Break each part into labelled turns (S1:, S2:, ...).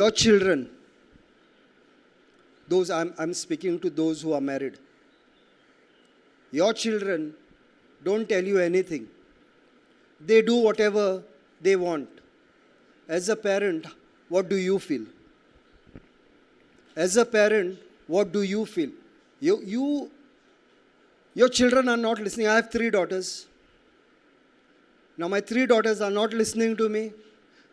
S1: Your children, I'm speaking to those who are married. Your children don't tell you anything. They do whatever they want. As a parent, what do you feel? As a parent, what do you feel? Your children are not listening. I have 3 daughters. Now my 3 daughters are not listening to me.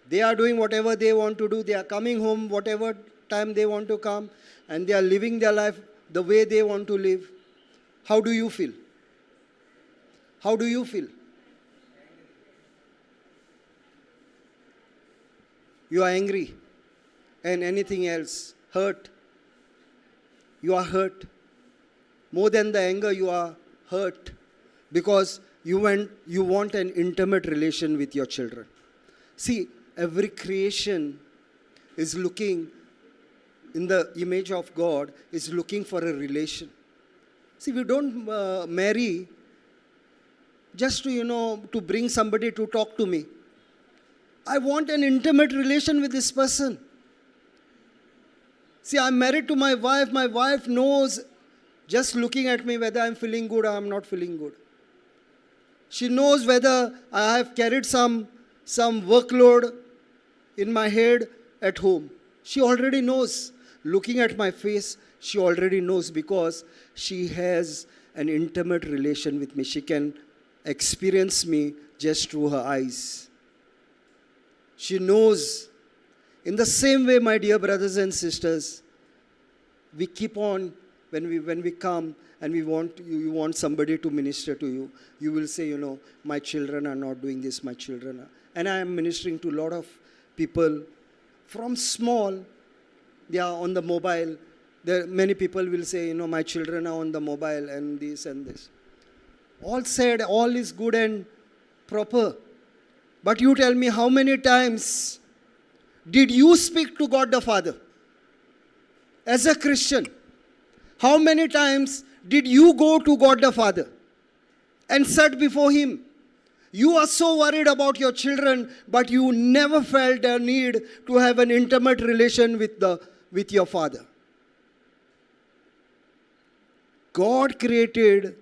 S1: They are doing whatever they want to do. They are coming home whatever time they want to come. And they are living their life the way they want to live. How do you feel? How do you feel? You are angry. And anything else. Hurt. You are hurt. More than the anger, you are hurt. Because you want an intimate relation with your children. See, every creation is looking, in the image of God, is looking for a relation. See, we don't marry just to bring somebody to talk to me. I want an intimate relation with this person. See, I'm married to my wife. My wife knows, just looking at me, whether I'm feeling good or I'm not feeling good. She knows whether I have carried some workload in my head at home. She already knows. Looking at my face, she already knows, because she has an intimate relation with me. She can experience me just through her eyes. She knows. In the same way, my dear brothers and sisters, we keep on, when we come and you want somebody to minister to you, you will say, my children are not doing this, my children are. And I am ministering to a lot of people from small. They are on the mobile. Many people will say, my children are on the mobile and this and this. All said, all is good and proper. But you tell me, how many times did you speak to God the Father? As a Christian, how many times did you go to God the Father and sat before Him? You are so worried about your children, but you never felt a need to have an intimate relation with your Father. God created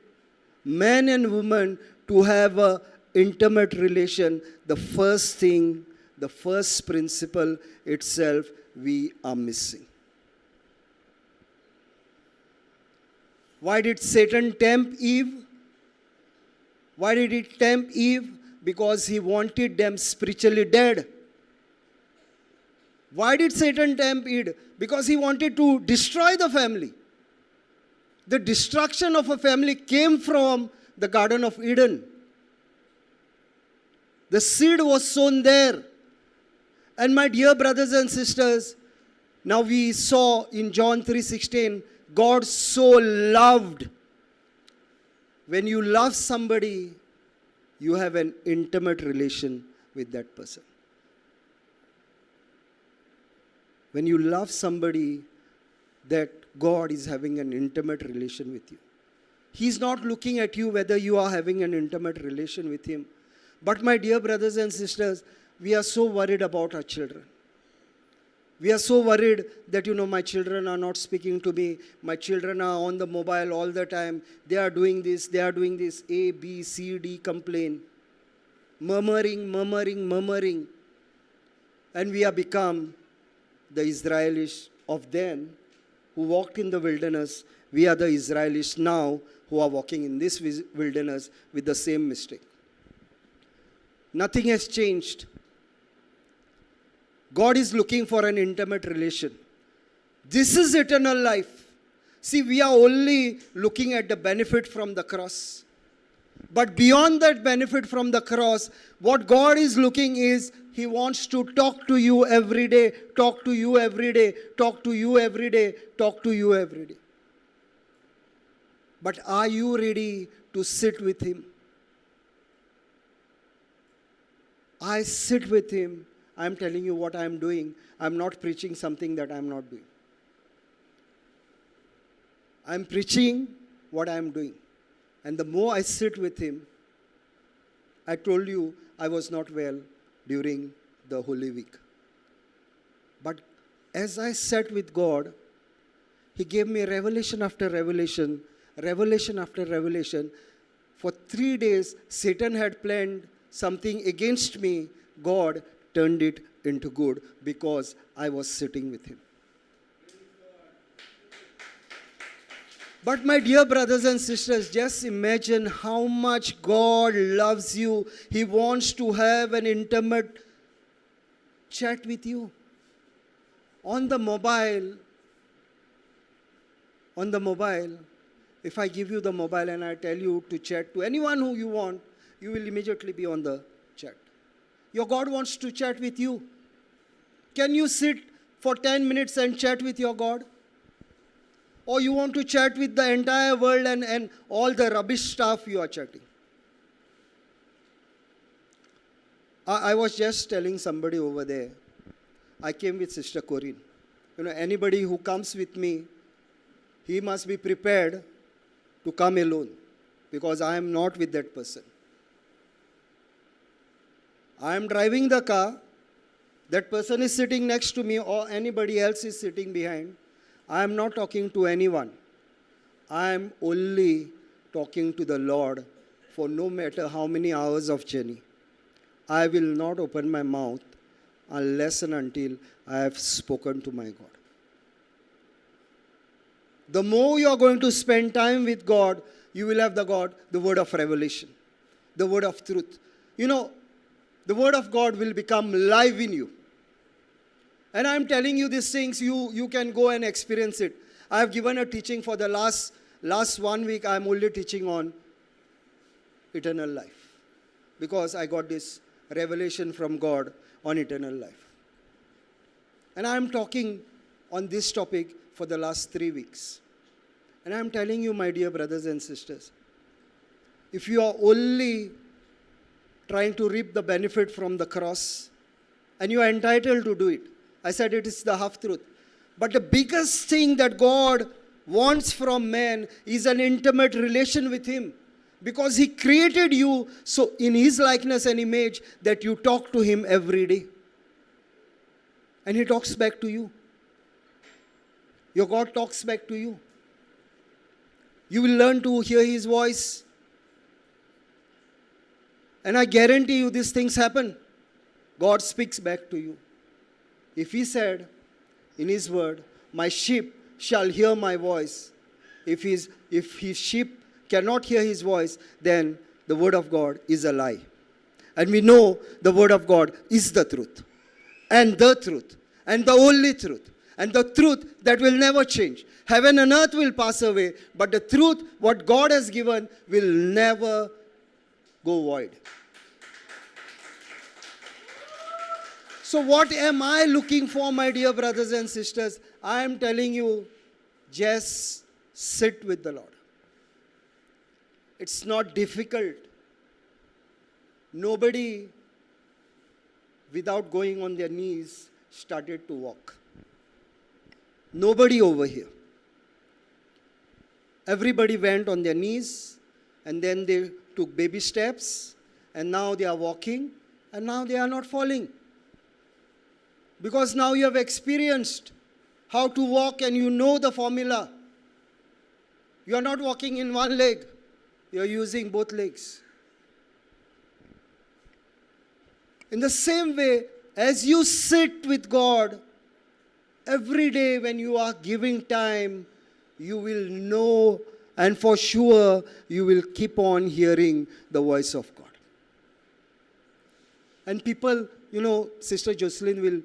S1: man and woman to have an intimate relation. The first thing, the first principle itself, we are missing. Why did Satan tempt Eve? Why did he tempt Eve? Because he wanted them spiritually dead. Why did Satan tempt Eve? Because he wanted to destroy the family. The destruction of a family came from the Garden of Eden. The seed was sown there. And my dear brothers and sisters, now we saw in John 3:16, God so loved. When you love somebody, you have an intimate relation with that person. When you love somebody, that God is having an intimate relation with you. He's not looking at you whether you are having an intimate relation with Him. But my dear brothers and sisters, we are so worried about our children. We are so worried that, my children are not speaking to me. My children are on the mobile all the time. They are doing this, they are doing this. A, B, C, D, complain. Murmuring. And we have become the Israelis of then who walked in the wilderness. We are the Israelis now who are walking in this wilderness with the same mistake. Nothing has changed. God is looking for an intimate relation. This is eternal life. See, we are only looking at the benefit from the cross. But beyond that benefit from the cross, what God is looking is, He wants to talk to you every day, talk to you every day, talk to you every day, talk to you every day. But are you ready to sit with Him? I sit with Him. I'm telling you what I'm doing. I'm not preaching something that I'm not doing. I'm preaching what I'm doing. And the more I sit with Him, I told you I was not well during the Holy Week. But as I sat with God, He gave me revelation after revelation, revelation after revelation. For 3 days, Satan had planned something against me. God turned it into good because I was sitting with Him. But my dear brothers and sisters, just imagine how much God loves you. He wants to have an intimate chat with you. On the mobile, if I give you the mobile and I tell you to chat to anyone who you want, you will immediately be on the chat. Your God wants to chat with you. Can you sit for 10 minutes and chat with your God? Or you want to chat with the entire world and all the rubbish stuff you are chatting? I was just telling somebody over there, I came with Sister Corinne. Anybody who comes with me, he must be prepared to come alone because I am not with that person. I am driving the car, that person is sitting next to me or anybody else is sitting behind. I am not talking to anyone. I am only talking to the Lord for no matter how many hours of journey. I will not open my mouth unless and until I have spoken to my God. The more you are going to spend time with God, you will have the word of revelation, the word of truth. The word of God will become live in you. And I am telling you these things, you can go and experience it. I have given a teaching for the last 1 week. I am only teaching on eternal life. Because I got this revelation from God on eternal life. And I am talking on this topic for the last 3 weeks. And I am telling you, my dear brothers and sisters, if you are only trying to reap the benefit from the cross, and you are entitled to do it, I said it is the half truth. But the biggest thing that God wants from man is an intimate relation with Him. Because He created you so in His likeness and image that you talk to Him every day. And He talks back to you. Your God talks back to you. You will learn to hear His voice. And I guarantee you these things happen. God speaks back to you. If He said in His word, my sheep shall hear my voice. If His sheep cannot hear His voice, then the word of God is a lie. And we know the word of God is the truth. And the only truth. And the truth that will never change. Heaven and earth will pass away, but the truth, what God has given, will never go void. So what am I looking for, my dear brothers and sisters? I am telling you, just sit with the Lord. It's not difficult. Nobody, without going on their knees, started to walk. Nobody over here. Everybody went on their knees, and then they took baby steps, and now they are walking, and now they are not falling. Because now you have experienced how to walk and you know the formula. You are not walking in one leg. You are using both legs. In the same way, as you sit with God, every day when you are giving time, you will know and for sure you will keep on hearing the voice of God. And people, Sister Jocelyn will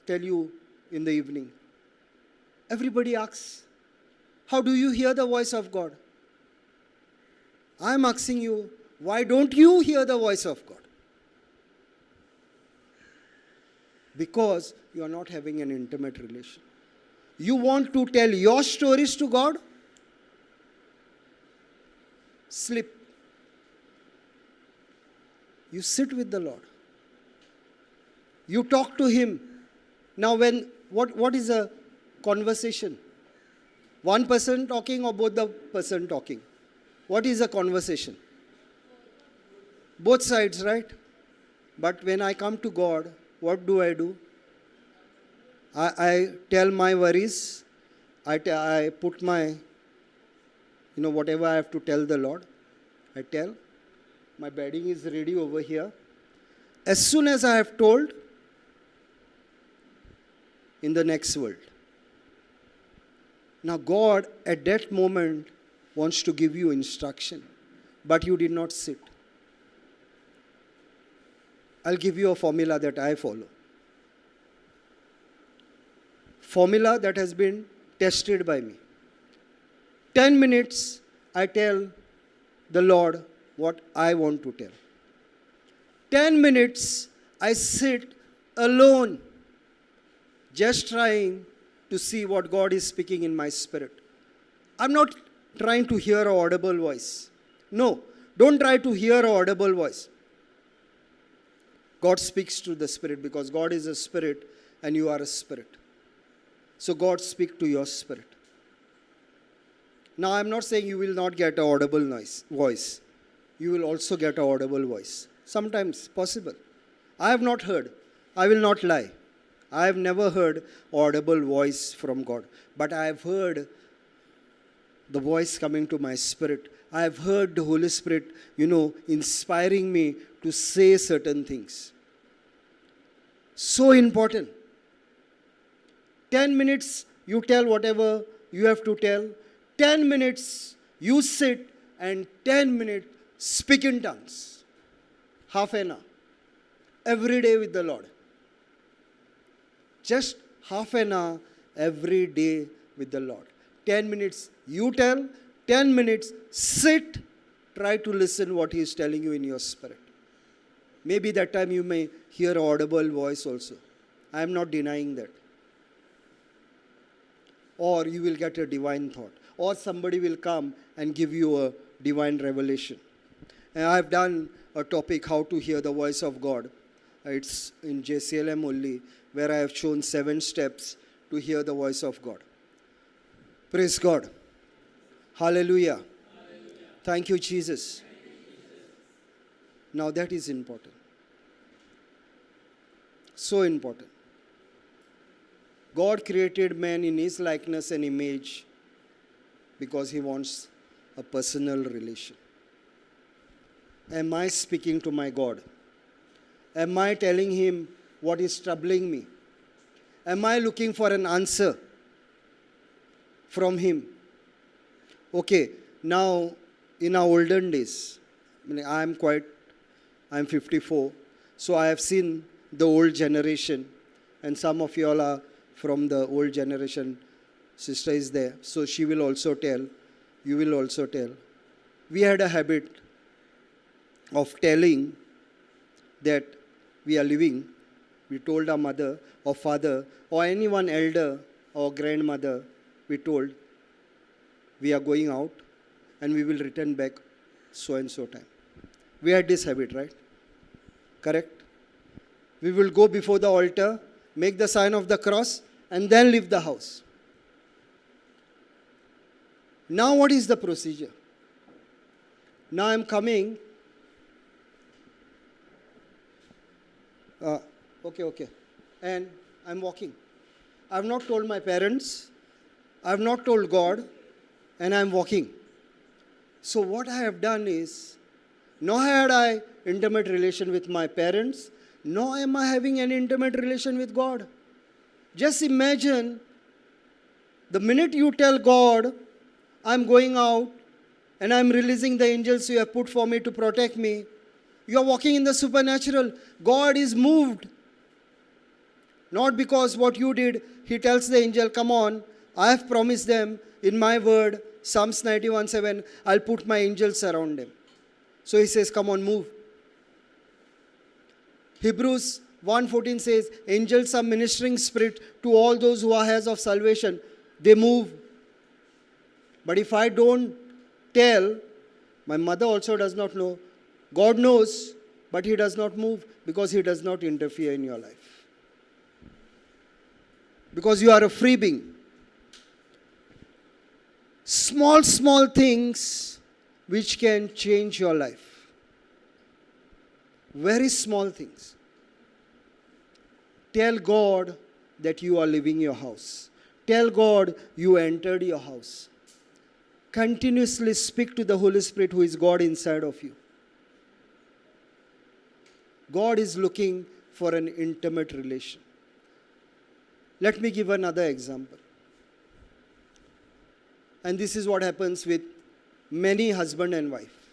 S1: tell you in the evening. Everybody asks, how do you hear the voice of God? I'm asking you, why don't you hear the voice of God? Because you are not having an intimate relation. You want to tell your stories to God? Sleep. You sit with the Lord. You talk to Him. Now what is a conversation? One person talking or both the person talking? What is a conversation? Both sides, right? But when I come to God, what do? I tell my worries. I put my, whatever I have to tell the Lord. I tell. My bedding is ready over here. As soon as I have told, in the next world. Now God at that moment wants to give you instruction, but you did not sit. I'll give you a formula that I follow. Formula that has been tested by me. 10 minutes I tell the Lord what I want to tell. 10 minutes I sit alone, just trying to see what God is speaking in my spirit. I'm not trying to hear an audible voice. No, don't try to hear an audible voice. God speaks to the spirit because God is a spirit and you are a spirit. So God speaks to your spirit. Now I'm not saying you will not get an audible voice. You will also get an audible voice. Sometimes possible. I have not heard. I will not lie. I have never heard audible voice from God. But I have heard the voice coming to my spirit. I have heard the Holy Spirit, inspiring me to say certain things. So important. 10 minutes, you tell whatever you have to tell. 10 minutes, you sit, and 10 minutes, speak in tongues. Half an hour. Every day with the Lord. Just half an hour every day with the Lord. 10 minutes, you tell. 10 minutes, sit. Try to listen what He is telling you in your spirit. Maybe that time you may hear an audible voice also. I am not denying that. Or you will get a divine thought. Or somebody will come and give you a divine revelation. And I have done a topic, how to hear the voice of God. It's in JCILM only, where I have shown 7 steps to hear the voice of God. Praise God. Hallelujah. Thank you, Jesus. Now that is important. So important. God created man in His likeness and image because He wants a personal relation. Am I speaking to my God? Am I telling Him what is troubling me? Am I looking for an answer from Him? Okay, now in our olden days, I'm 54, so I have seen the old generation, and some of you all are from the old generation. Sister is there, so she will also tell, you will also tell. We had a habit of telling that we are living. We told our mother or father or anyone elder or grandmother, we told, we are going out and we will return back so and so time. We had this habit, right? Correct? We will go before the altar, make the sign of the cross, and then leave the house. Now what is the procedure? Now I'm coming. Okay. And I'm walking. I have not told my parents. I have not told God. And I'm walking. So what I have done is, nor had I intimate relation with my parents, nor am I having an intimate relation with God. Just imagine, the minute you tell God, I'm going out and I'm releasing the angels you have put for me to protect me, you are walking in the supernatural. God is moved. Not because what you did. He tells the angel, come on, I have promised them in my word, Psalms 91:7, I'll put my angels around them. So he says, come on, move. Hebrews 1:14 says, angels are ministering spirit to all those who are heirs of salvation. They move. But if I don't tell, my mother also does not know. God knows, but He does not move because He does not interfere in your life. Because you are a free being. Small things which can change your life. Very small things. Tell God that you are leaving your house. Tell God you entered your house. Continuously speak to the Holy Spirit who is God inside of you. God is looking for an intimate relation. Let me give another example. And this is what happens with many husband and wife,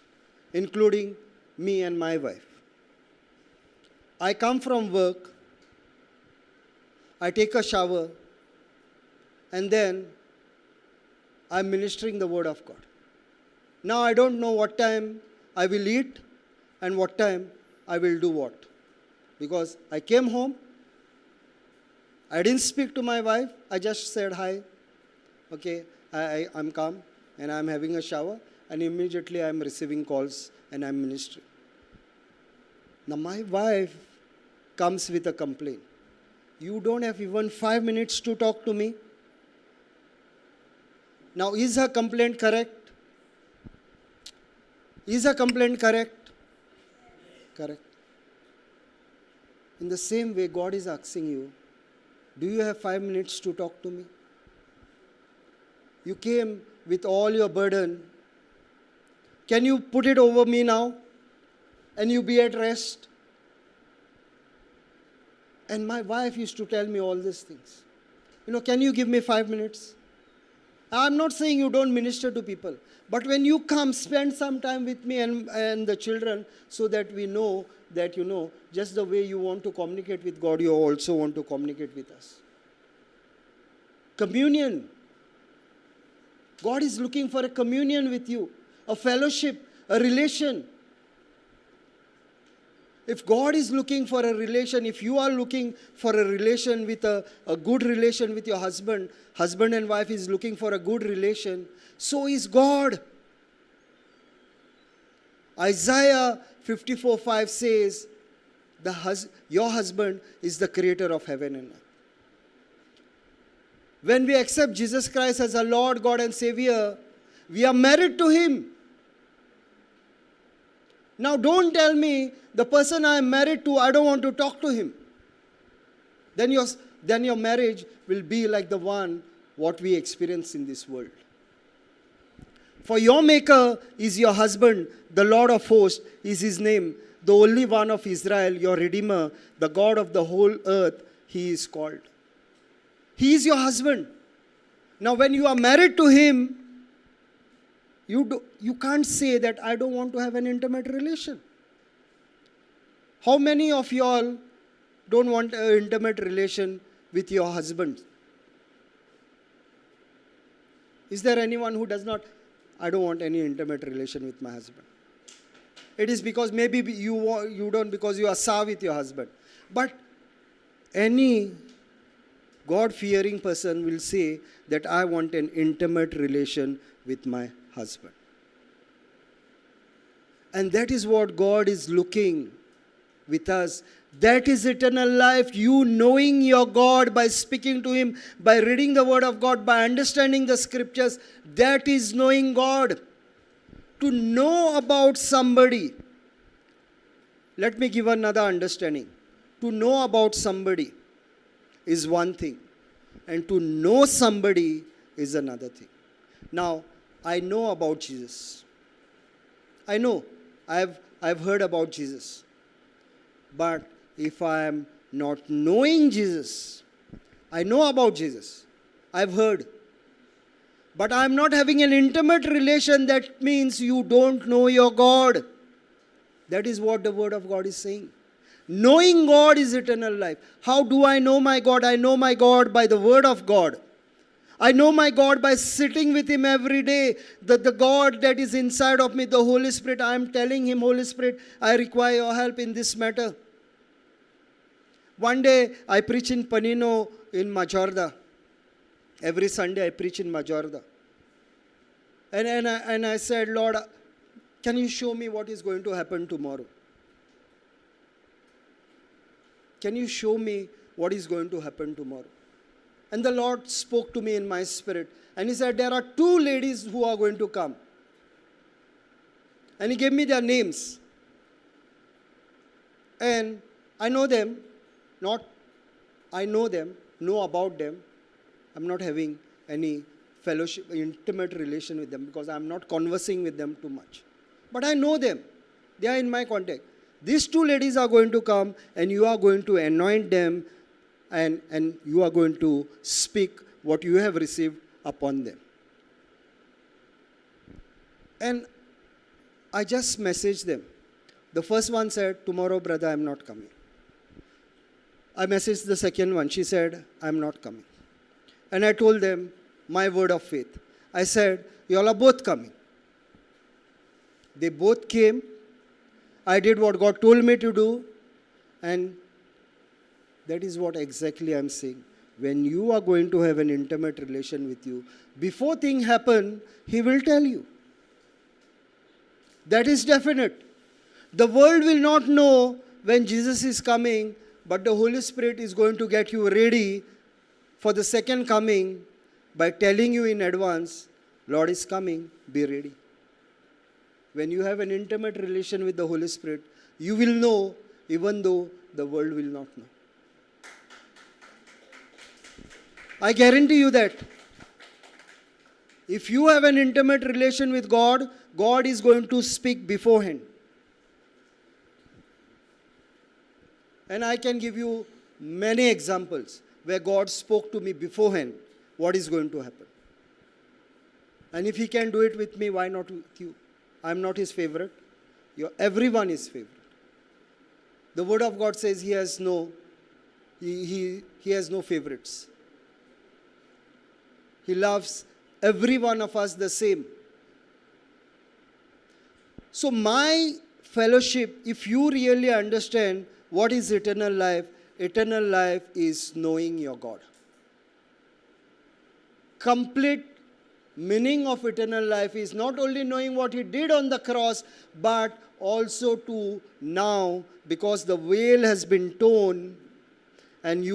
S1: including me and my wife. I come from work, I take a shower, and then I'm ministering the word of God. Now I don't know what time I will eat and what time I will do what. Because I came home, I didn't speak to my wife, I just said hi. Okay, I'm calm and I'm having a shower, and immediately I'm receiving calls and I'm ministering. Now my wife comes with a complaint. You don't have even 5 minutes to talk to me. Now is her complaint correct? Is her complaint correct? Correct. In the same way, God is asking you, do you have 5 minutes to talk to me? You came with all your burden. Can you put it over me now? And you be at rest? And my wife used to tell me all these things. Can you give me 5 minutes? I'm not saying you don't minister to people. But when you come, spend some time with me and the children, so that we know that, just the way you want to communicate with God, you also want to communicate with us. Communion. God is looking for a communion with you, a fellowship, a relation. If God is looking for a relation, if you are looking for a relation with a good relation with your husband and wife is looking for a good relation, so is God. Isaiah 54:5 says, your husband is the creator of heaven and earth. When we accept Jesus Christ as our Lord, God and Savior, we are married to Him. Now don't tell me, the person I am married to, I don't want to talk to him. Then your marriage will be like the one what we experience in this world. For your Maker is your husband, the Lord of hosts is His name, the only one of Israel, your Redeemer, the God of the whole earth, He is called. He is your husband. Now when you are married to Him, you can't say that I don't want to have an intimate relation. How many of you all don't want an intimate relation with your husband? Is there anyone who does not? I don't want any intimate relation with my husband. It is because maybe you don't, because you are sour with your husband. But any God-fearing person will say that I want an intimate relation with my husband. And that is what God is looking with us. That is eternal life. You knowing your God by speaking to Him, by reading the Word of God, by understanding the Scriptures. That is knowing God. To know about somebody. Let me give another understanding. To know about somebody is one thing. And to know somebody is another thing. Now, I know about Jesus. I know. I've heard about Jesus. But if I am not knowing Jesus, I know about Jesus. I've heard. But I am not having an intimate relation, that means you don't know your God. That is what the Word of God is saying. Knowing God is eternal life. How do I know my God? I know my God by the Word of God. I know my God by sitting with Him every day. The God that is inside of me, the Holy Spirit, I am telling Him, Holy Spirit, I require your help in this matter. One day, I preach in Panino in Majorda. Every Sunday, I preach in Majorda. And I said, Lord, can you show me what is going to happen tomorrow? Can you show me what is going to happen tomorrow? And the Lord spoke to me in my spirit. And He said, there are 2 ladies who are going to come. And He gave me their names. And I know them. I know them, know about them. I'm not having any fellowship, intimate relation with them because I'm not conversing with them too much. But I know them. They are in my contact. These two ladies are going to come and you are going to anoint them and you are going to speak what you have received upon them. And I just messaged them. The first one said, tomorrow, brother, I'm not coming. I messaged the second one. She said, I'm not coming. And I told them my word of faith. I said, you all are both coming. They both came. I did what God told me to do. And that is what exactly I'm saying. When you are going to have an intimate relation with you, before things happen, He will tell you. That is definite. The world will not know when Jesus is coming, but the Holy Spirit is going to get you ready for the second coming by telling you in advance, Lord is coming, be ready. When you have an intimate relation with the Holy Spirit, you will know even though the world will not know. I guarantee you that. If you have an intimate relation with God, God is going to speak beforehand. And I can give you many examples where God spoke to me beforehand what is going to happen. And if He can do it with me, why not with you? I'm not His favorite. Everyone is favorite. The Word of God says He has no favorites. He loves every one of us the same. So my fellowship, if you really understand what is eternal life is knowing your God. Complete meaning of eternal life is not only knowing what He did on the cross, but also to now, because the veil has been torn and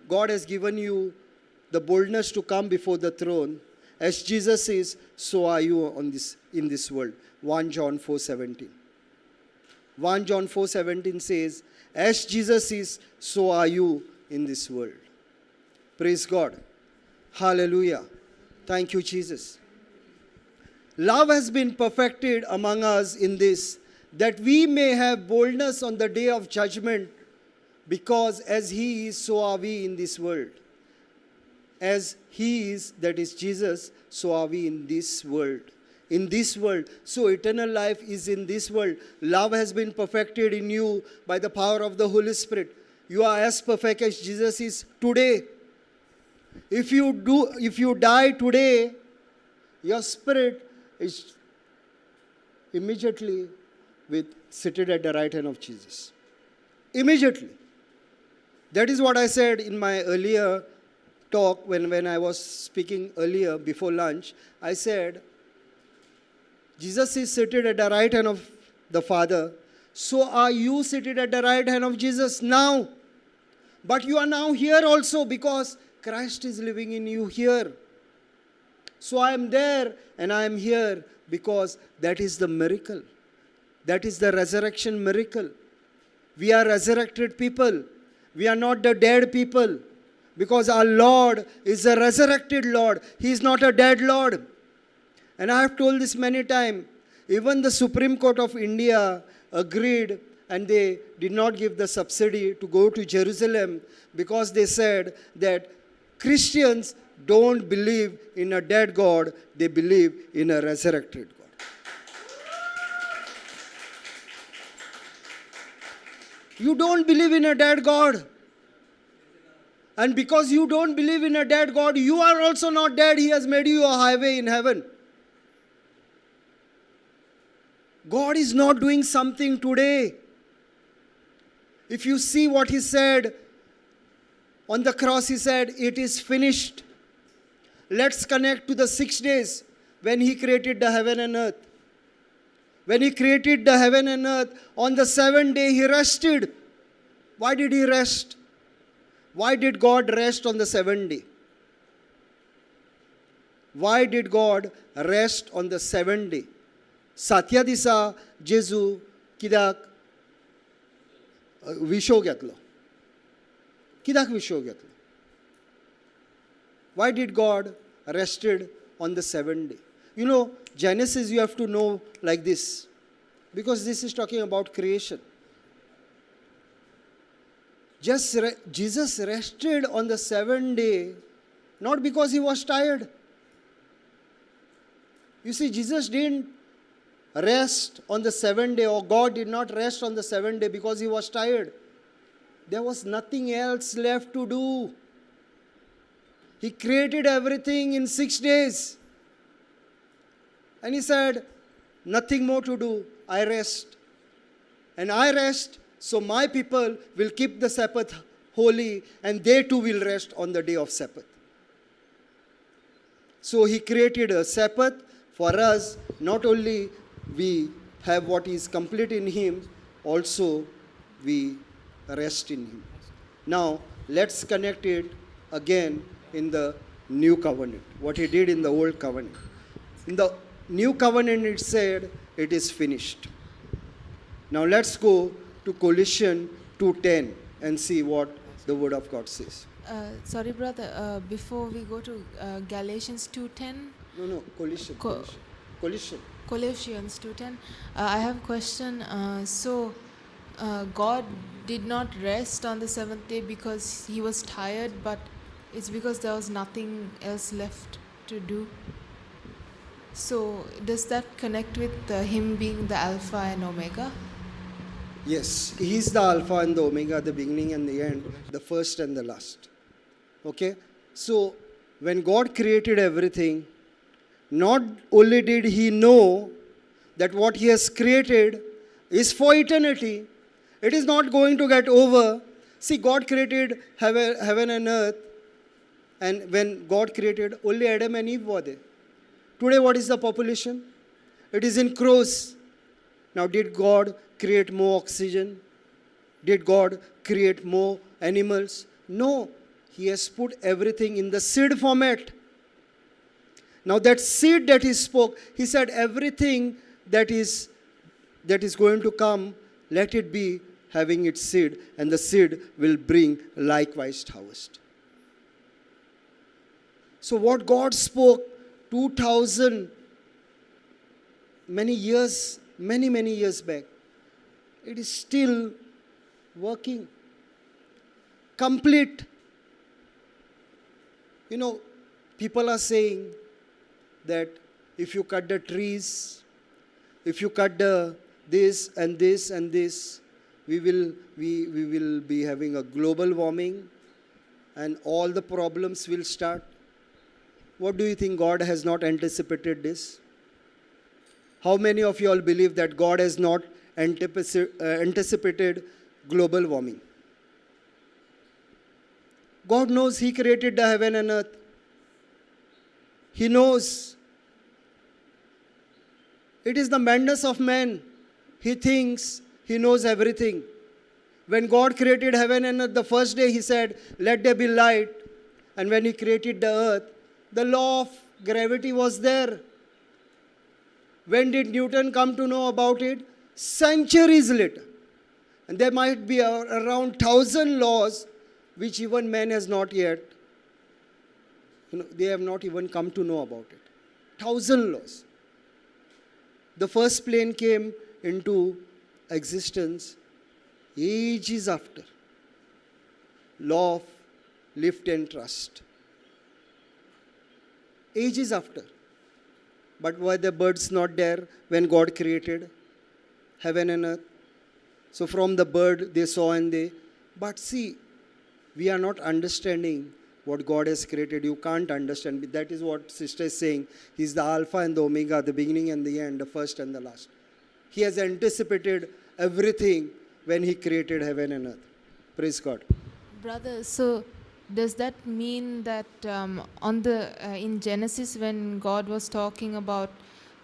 S1: God has given you the boldness to come before the throne. As Jesus is, so are you in this world. 1 John 4:17. 1 John 4:17 says, as Jesus is, so are you in this world. Praise God. Hallelujah. Thank you, Jesus. Love has been perfected among us in this, that we may have boldness on the day of judgment, because as He is, so are we in this world. As He is, that is Jesus, so are we in this world. In this world. So eternal life is in this world. Love has been perfected in you by the power of the Holy Spirit. You are as perfect as Jesus is today. If you die today, your spirit is immediately seated at the right hand of Jesus. Immediately. That is what I said in my earlier talk when I was speaking earlier before lunch. I said, Jesus is seated at the right hand of the Father. So are you seated at the right hand of Jesus now. But you are now here also because Christ is living in you here. So I am there and I am here because that is the miracle. That is the resurrection miracle. We are resurrected people. We are not the dead people. Because our Lord is a resurrected Lord. He is not a dead Lord. And I have told this many times. Even the Supreme Court of India agreed and they did not give the subsidy to go to Jerusalem because they said that Christians don't believe in a dead God, they believe in a resurrected God. You don't believe in a dead God. And because you don't believe in a dead God, you are also not dead. He has made you a highway in heaven. God is not doing something today. If you see what He said on the cross, He said, it is finished. Let's connect to the 6 days when He created the heaven and earth. When He created the heaven and earth, on the 7th day He rested. Why did He rest? Why did God rest on the 7th day? Why did God rest on the 7th day? सातया दिसा जेजू कित्याक विश्व घेतलो? कित्याक विश्व घेतलो? Why did God rested on the seventh day? You know, Genesis you have to know like this. Because this is talking about creation. Jesus rested on the seventh day, not because he was tired. You see, Jesus didn't rest on the seventh day, or God did not rest on the seventh day because he was tired. There was nothing else left to do. He created everything in 6 days. And he said, nothing more to do. I rest. And I rest, so my people will keep the Sabbath holy, and they too will rest on the day of Sabbath. So he created a Sabbath for us. Not only we have what is complete in him, also we rest in him. Now, let's connect it again in the new covenant. What he did in the old covenant. In the new covenant it said, it is finished. Now let's go to Colossians 2:10 and see what the word of God says.
S2: Sorry, brother. Before we go to Galatians 2:10.
S1: No, Colossians.
S2: Colossians 2:10. I have a question. So, God did not rest on the seventh day because he was tired, but it's because there was nothing else left to do. So, does that connect with him being the Alpha and Omega?
S1: Yes, he is the Alpha and the Omega, the beginning and the end, the first and the last. Okay? So, when God created everything, not only did he know that what he has created is for eternity, it is not going to get over. See, God created heaven and earth, and when God created, only Adam and Eve were there. Today, what is the population? It is in crores. Now, did God create more oxygen? Did God create more animals? No. He has put everything in the seed format. Now, that seed that he spoke, he said everything that is going to come, let it be having its seed, and the seed will bring likewise harvest. So what God spoke 2000 many years back, it is still working. Complete. You know, people are saying that if you cut the trees, if you cut the this and this and this, we will be having a global warming and all the problems will start. What do you think? God has not anticipated this? How many of you all believe that God has not anticipated global warming? God knows he created the heaven and earth. He knows. It is the madness of man. He thinks he knows everything. When God created heaven and earth, the first day he said, let there be light. And when he created the earth, the law of gravity was there. When did Newton come to know about it? Centuries later. And there might be around 1,000 laws which even man has not yet, they have not even come to know about it. 1,000 laws. The first plane came into existence ages after. Law of lift and trust. Ages after. But were the birds not there when God created heaven and earth? So from the bird they saw and they. But see, we are not understanding what God has created. You can't understand. That is what sister is saying. He is the Alpha and the Omega, the beginning and the end, the first and the last. He has anticipated everything when he created heaven and earth. Praise God.
S2: Brother, so does that mean that in Genesis when God was talking about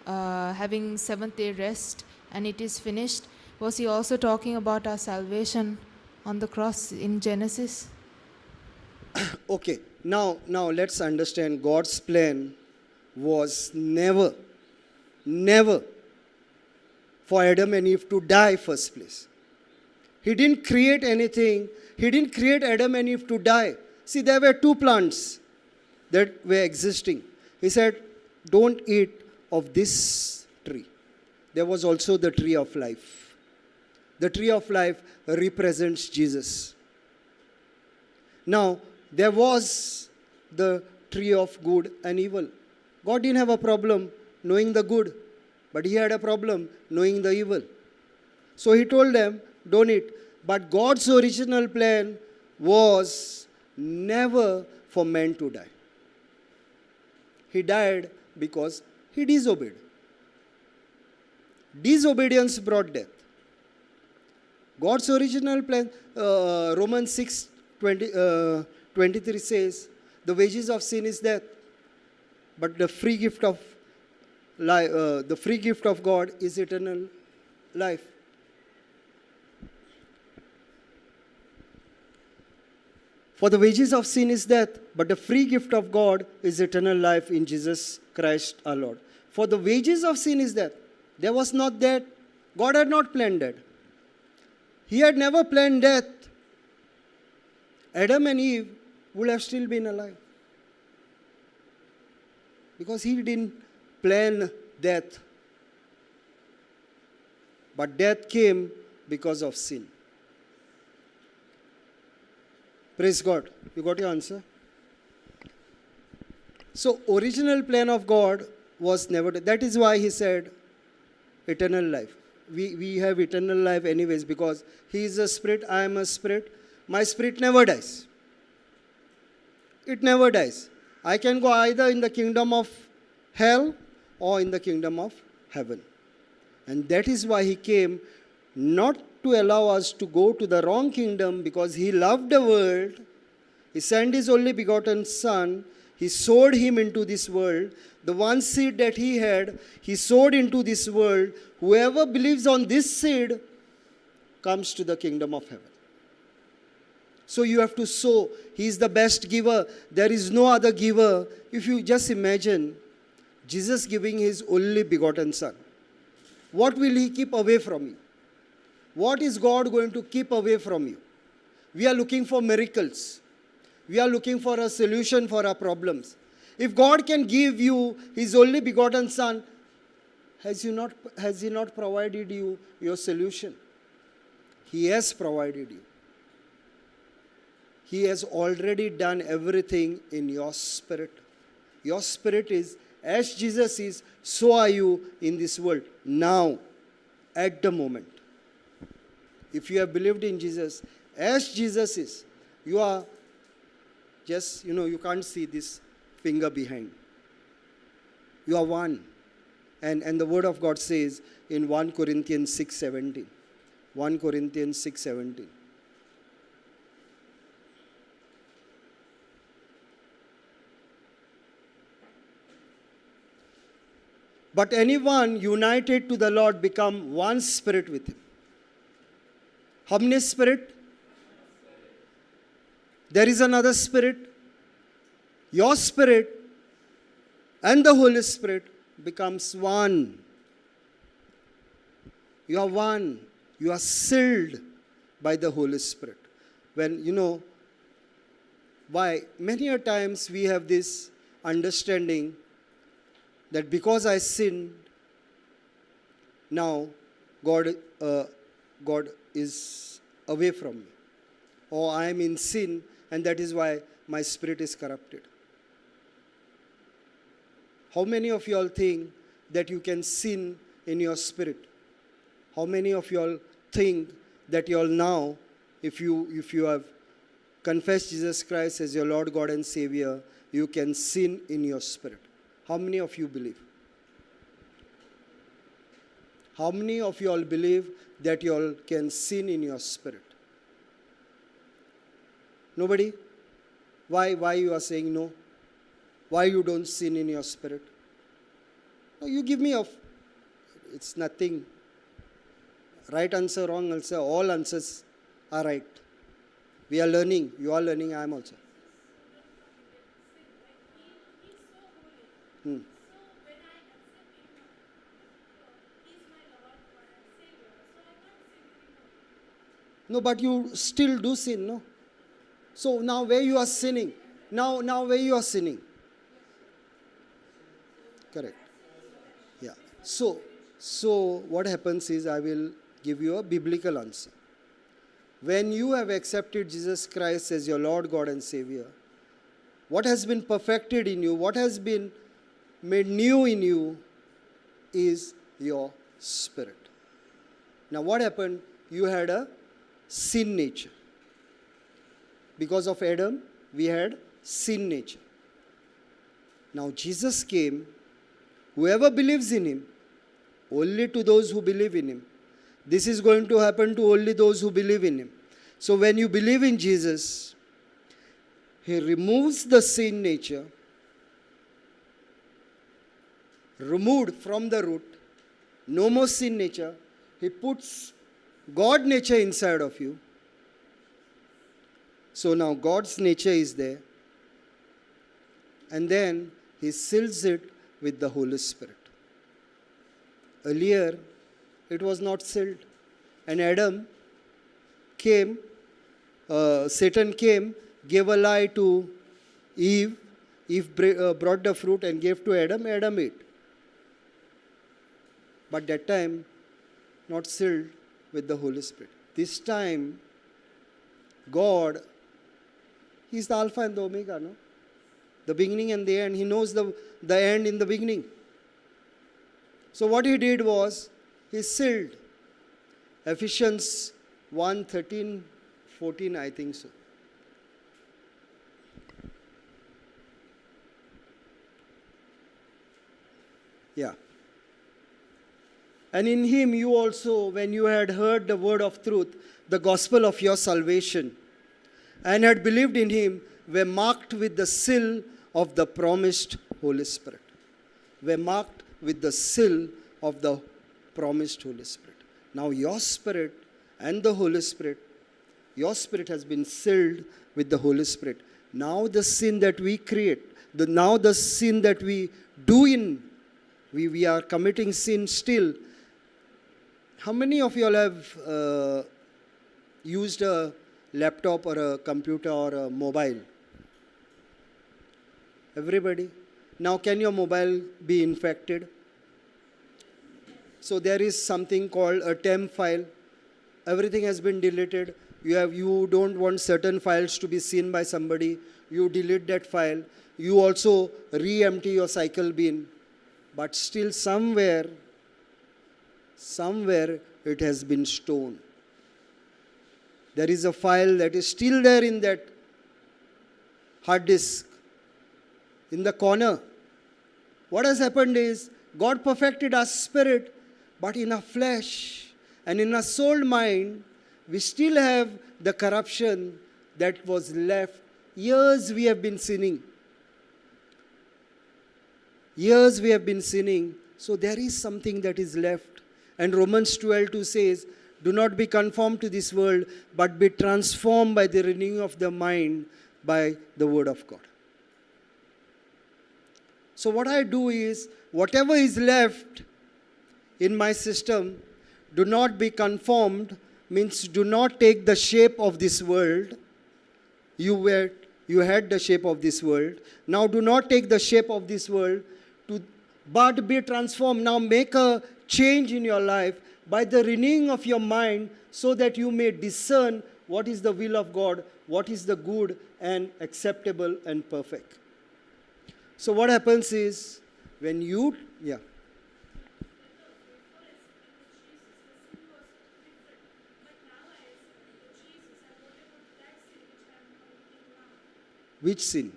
S2: having seventh day rest and it is finished, was he also talking about our salvation on the cross in Genesis?
S1: Okay, now let's understand God's plan was never for Adam and Eve to die first place. He didn't create anything. He didn't create Adam and Eve to die. See, there were two plants. that were existing. He said, don't eat of this tree. There was also the tree of life. The tree of life represents Jesus. Now, there was the tree of good and evil. God didn't have a problem knowing the good, but he had a problem knowing the evil. So he told them, don't eat. But God's original plan was never for man to die. He died because he disobeyed. Disobedience brought death. God's original plan, Romans 6:23 says, the wages of sin is death, but the free gift of God is eternal life. For the wages of sin is death, but the free gift of God is eternal life in Jesus Christ our Lord. For the wages of sin is death. There was not that. God had not planned that. He had never planned death. Adam and Eve would have still been alive. Because he didn't plan death. But death came because of sin. Praise God. You got your answer? So, original plan of God was never. That is why he said, eternal life. We have eternal life anyways because he is a spirit, I am a spirit. My spirit never dies. It never dies. I can go either in the kingdom of hell or in the kingdom of heaven. And that is why he came, not to allow us to go to the wrong kingdom, because he loved the world. He sent his only begotten Son. He sowed him into this world. The one seed that he had, he sowed into this world. Whoever believes on this seed comes to the kingdom of heaven. So you have to sow. He is the best giver. There is no other giver. If you just imagine Jesus giving his only begotten Son, what will he keep away from you? What is God going to keep away from you? We are looking for miracles. We are looking for a solution for our problems. If God can give you his only begotten Son, has he not provided you your solution? He has provided you. He has already done everything in your spirit. Your spirit is, as Jesus is, so are you in this world. Now, at the moment. If you have believed in Jesus, as Jesus is, you are just, you can't see this finger behind. You are one. And the word of God says in 1 Corinthians 6:17. 1 Corinthians 6:17. But anyone united to the Lord become one spirit with him. How many spirit? There is another spirit. Your spirit and the Holy Spirit becomes one. You are one. You are sealed by the Holy Spirit. When, why? Many a times we have this understanding that because I sinned, now God is away from me. Or I am in sin, and that is why my spirit is corrupted. How many of you all think that you can sin in your spirit? How many of you all think that you all now, if you have confessed Jesus Christ as your Lord, God and Savior, you can sin in your spirit? How many of you believe? How many of you all believe that you all can sin in your spirit? Nobody? Why you are saying no? Why you don't sin in your spirit? No, you give me it's nothing. Right answer, wrong answer, all answers are right. We are learning. You are learning, I am also. No, but you still do sin, no? So now where you are sinning? Now where you are sinning? Correct. Yeah. So what happens is I will give you a biblical answer. When you have accepted Jesus Christ as your Lord, God and Savior, what has been perfected in you, what has been made new in you is your spirit. Now what happened? You had a sin nature. Because of Adam, we had sin nature. Now Jesus came, whoever believes in him, only to those who believe in him. This is going to happen to only those who believe in him. So when you believe in Jesus, he removes the sin nature, removed from the root, no more sin nature. He puts God nature inside of you. So now God's nature is there. And then he seals it with the Holy Spirit. Earlier, it was not sealed. And Adam came, Satan came, gave a lie to Eve. Eve brought the fruit and gave to Adam. Adam ate. But that time, not sealed with the Holy Spirit. This time, God, he is the Alpha and the Omega, no? The beginning and the end. He knows the end in the beginning. So what he did was, he sealed. Ephesians 1, 13, 14, I think so. Yeah. And in him you also, when you had heard the word of truth, the gospel of your salvation, and had believed in him, were marked with the seal of the promised Holy Spirit. Were marked with the seal of the promised Holy Spirit. Now your spirit and the Holy Spirit, your spirit has been sealed with the Holy Spirit. Now the sin that we create, now the sin that we do we are committing sin still. How many of you all have used a laptop or a computer or a mobile? Everybody? Now can your mobile be infected? So there is something called a temp file. Everything has been deleted. You don't want certain files to be seen by somebody. You delete that file. You also re-empty your cycle bin. But still somewhere it has been stored. There is a file that is still there in that hard disk, in the corner. What has happened is, God perfected our spirit, but in our flesh and in our soul mind, we still have the corruption that was left. Years we have been sinning. Years we have been sinning. So there is something that is left. And Romans 12:2 says, do not be conformed to this world, but be transformed by the renewing of the mind by the word of God. So what I do is, whatever is left in my system, do not be conformed, means do not take the shape of this world. You had the shape of this world. Now do not take the shape of this world, but be transformed. Now make a change in your life by the renewing of your mind, so that you may discern what is the will of God, what is the good and acceptable and perfect. So what happens is, when you, which sin?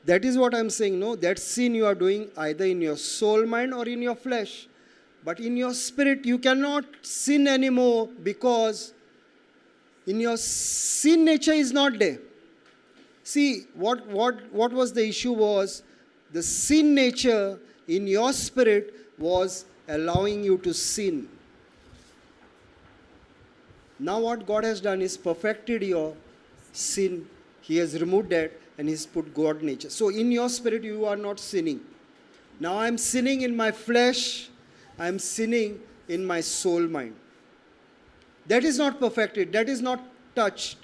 S1: That is what I'm saying, no? That sin you are doing either in your soul mind or in your flesh. But in your spirit, you cannot sin anymore, because in your sin nature is not there. See, what was the issue was, the sin nature in your spirit was allowing you to sin. Now what God has done is perfected your sin. He has removed that and He's put God nature. So in your spirit you are not sinning. Now I am sinning in my flesh. I am sinning in my soul mind. That is not perfected. That is not touched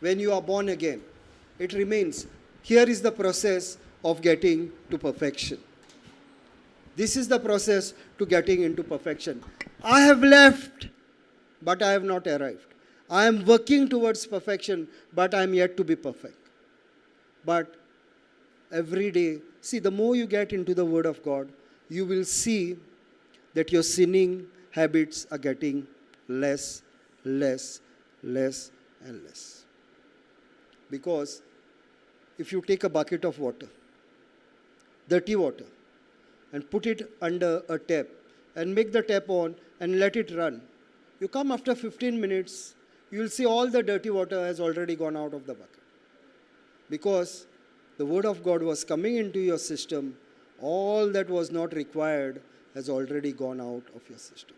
S1: when you are born again. It remains. Here is the process. of getting to perfection. This is the process to getting into perfection. I have left, but I have not arrived. I am working towards perfection, but I am yet to be perfect. But every day, see, the more you get into the Word of God, you will see that your sinning habits are getting less, less, less, and less. Because if you take a bucket of water, dirty water, and put it under a tap, and make the tap on and let it run, you come after 15 minutes, you will see all the dirty water has already gone out of the bucket. Because the Word of God was coming into your system, all that was not required has already gone out of your system.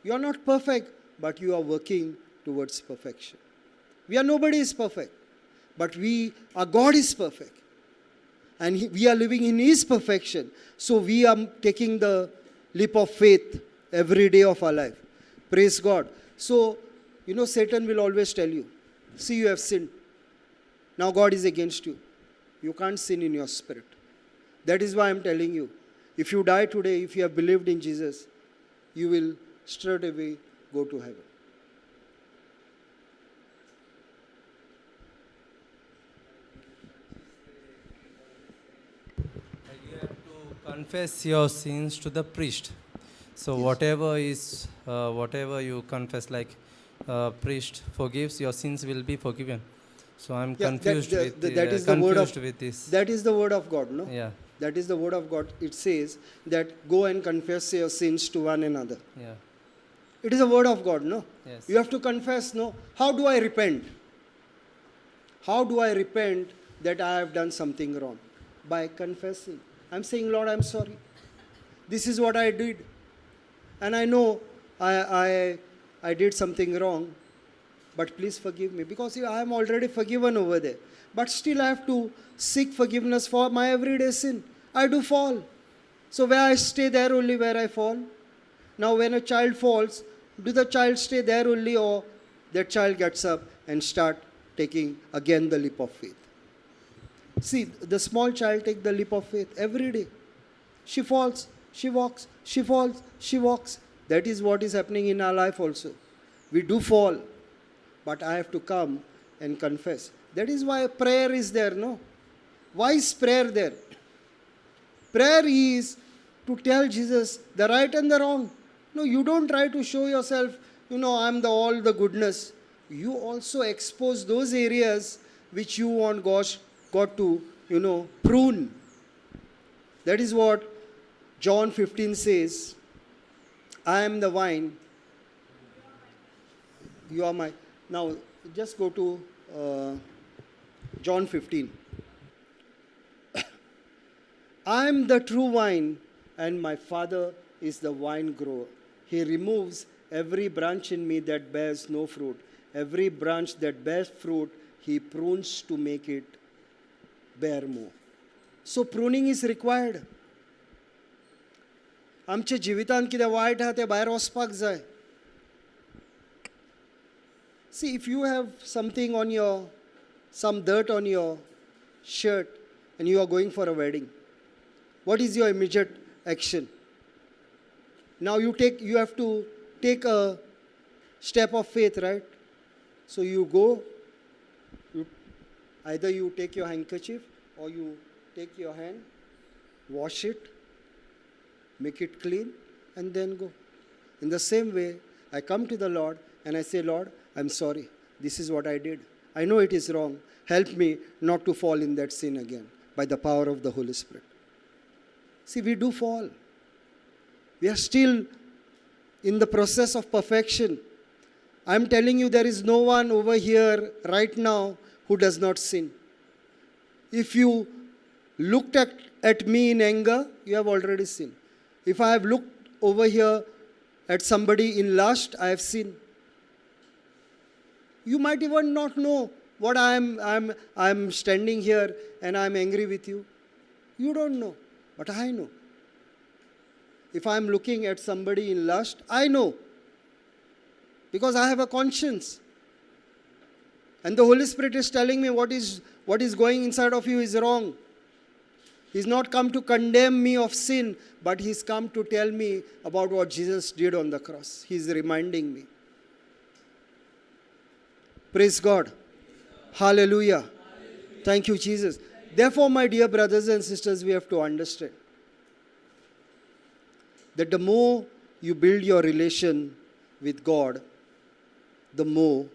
S1: You are not perfect, but you are working towards perfection. Nobody is perfect, but our God is perfect. And we are living in His perfection. So we are taking the leap of faith every day of our life. Praise God. So, Satan will always tell you, see, you have sinned. Now God is against you. You can't sin in your spirit. That is why I'm telling you, if you die today, if you have believed in Jesus, you will straight away go to heaven.
S3: You have to confess your sins to the priest. So
S1: Yes.
S3: whatever you confess, like priest forgives, your sins will be forgiven. So I'm
S1: Yeah,
S3: confused
S1: that is the word of
S3: with this.
S1: that is the word of God, no?
S3: Yeah,
S1: That is the word of God. It says that go and confess your sins to one another.
S3: yeah,
S1: It is a word of God, no?
S3: yes.
S1: You have to confess, no? How do I repent? How do I repent that I have done something wrong? By confessing. I'm saying, Lord, I'm sorry. This is what I did. And I know I did something wrong, but please forgive me. Because I am already forgiven over there. But still I have to seek forgiveness for my everyday sin. I do fall. So where I stay, there only where I fall. Now when a child falls, do the child stay there only, or that child gets up and start taking again the leap of faith? See, the small child take the leap of faith every day. She falls, she walks, she falls, she walks. That is what is happening in our life also. We do fall, but I have to come and confess. That is why prayer is there, no? Why is prayer there? Prayer is to tell Jesus the right and the wrong. No, you don't try to show yourself, I'm all the goodness. You also expose those areas which you want God to, prune. That is what John 15 says. I am the vine. You are my... Now, just go to John 15. I am the true vine, and my Father is the vine grower. He removes every branch in me that bears no fruit. Every branch that bears fruit, He prunes to make it bear more. So pruning is required. आमच्या जिवितांत कितें वायट आहा तें भायर वचपाक जाय. See, if you have something on some dirt on your shirt and you are going for a wedding, what is your immediate action? Now you have to take a step of faith, right? So you go, either you take your handkerchief or you take your hand, wash it, make it clean, and then go. In the same way, I come to the Lord and I say, Lord, I'm sorry. This is what I did. I know it is wrong. Help me not to fall in that sin again by the power of the Holy Spirit. See, we do fall. We are still in the process of perfection. I'm telling you, there is no one over here right now who does not sin. If you looked at me in anger, you have already sinned. If I have looked over here at somebody in lust, I have sinned. You might even not know what I'm standing here and I'm angry with you. You don't know, but I know. If I'm looking at somebody in lust, I know. Because I have a conscience. And the Holy Spirit is telling me what is going inside of you is wrong. He's not come to condemn me of sin, but he's come to tell me about what Jesus did on the cross. He's reminding me. Praise God. Hallelujah. Thank you, Jesus. Therefore, my dear brothers and sisters, we have to understand that the more you build your relation with God, the more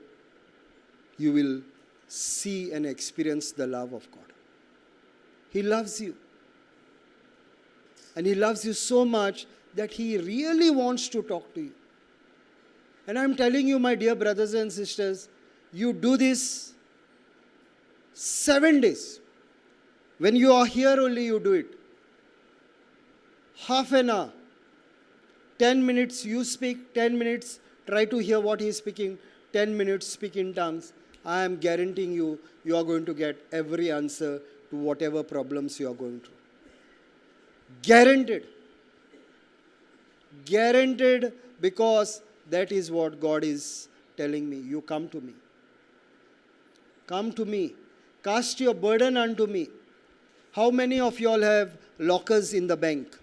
S1: you will see and experience the love of God. He loves you. And He loves you so much that He really wants to talk to you. And I'm telling you, my dear brothers and sisters, you do this 7 days. When you are here only, you do it. Half an hour. 10 minutes you speak, 10 minutes try to hear what he is speaking, 10 minutes speak in tongues. I am guaranteeing you, you are going to get every answer to whatever problems you are going through. Guaranteed. Guaranteed, because that is what God is telling me. You come to me. Come to me. Cast your burden unto me. How many of you all have lockers in the bank?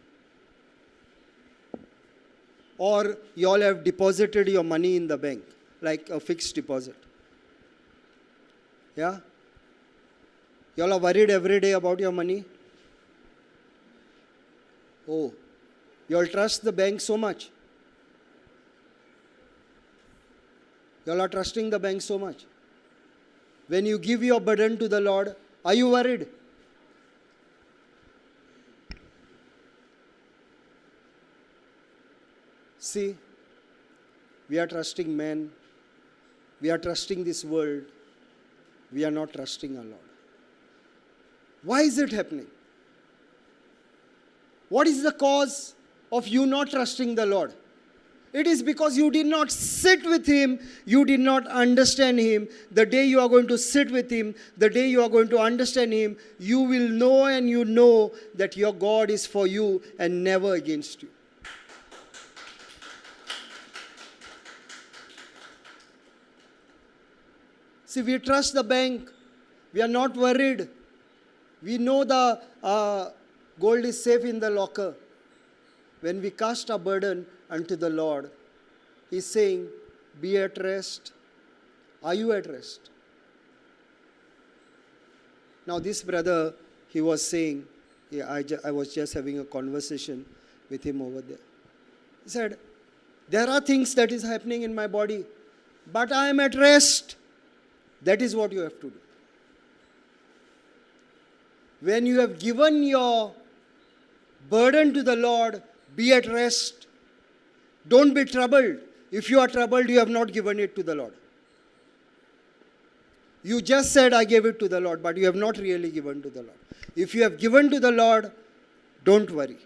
S1: Or you all have deposited your money in the bank, like a fixed deposit? Yeah? You all are worried every day about your money? Oh, you all trust the bank so much? You all are trusting the bank so much? When you give your burden to the Lord, are you worried? See, we are trusting men, we are trusting this world, we are not trusting our Lord. Why is it happening? What is the cause of you not trusting the Lord? It is because you did not sit with Him, you did not understand Him. The day you are going to sit with Him, the day you are going to understand Him, you will know and you know that your God is for you and never against you. See, we trust the bank. We are not worried. We know the gold is safe in the locker. When we cast our burden unto the Lord, He's saying, be at rest. Are you at rest? Now this brother, he was saying, I was just having a conversation with him over there. He said, there are things that is happening in my body, but I am at rest. That is what you have to do. When you have given your burden to the Lord, be at rest. Don't be troubled. If you are troubled, you have not given it to the Lord. You just said, I gave it to the Lord, but you have not really given to the Lord. If you have given to the Lord, don't worry.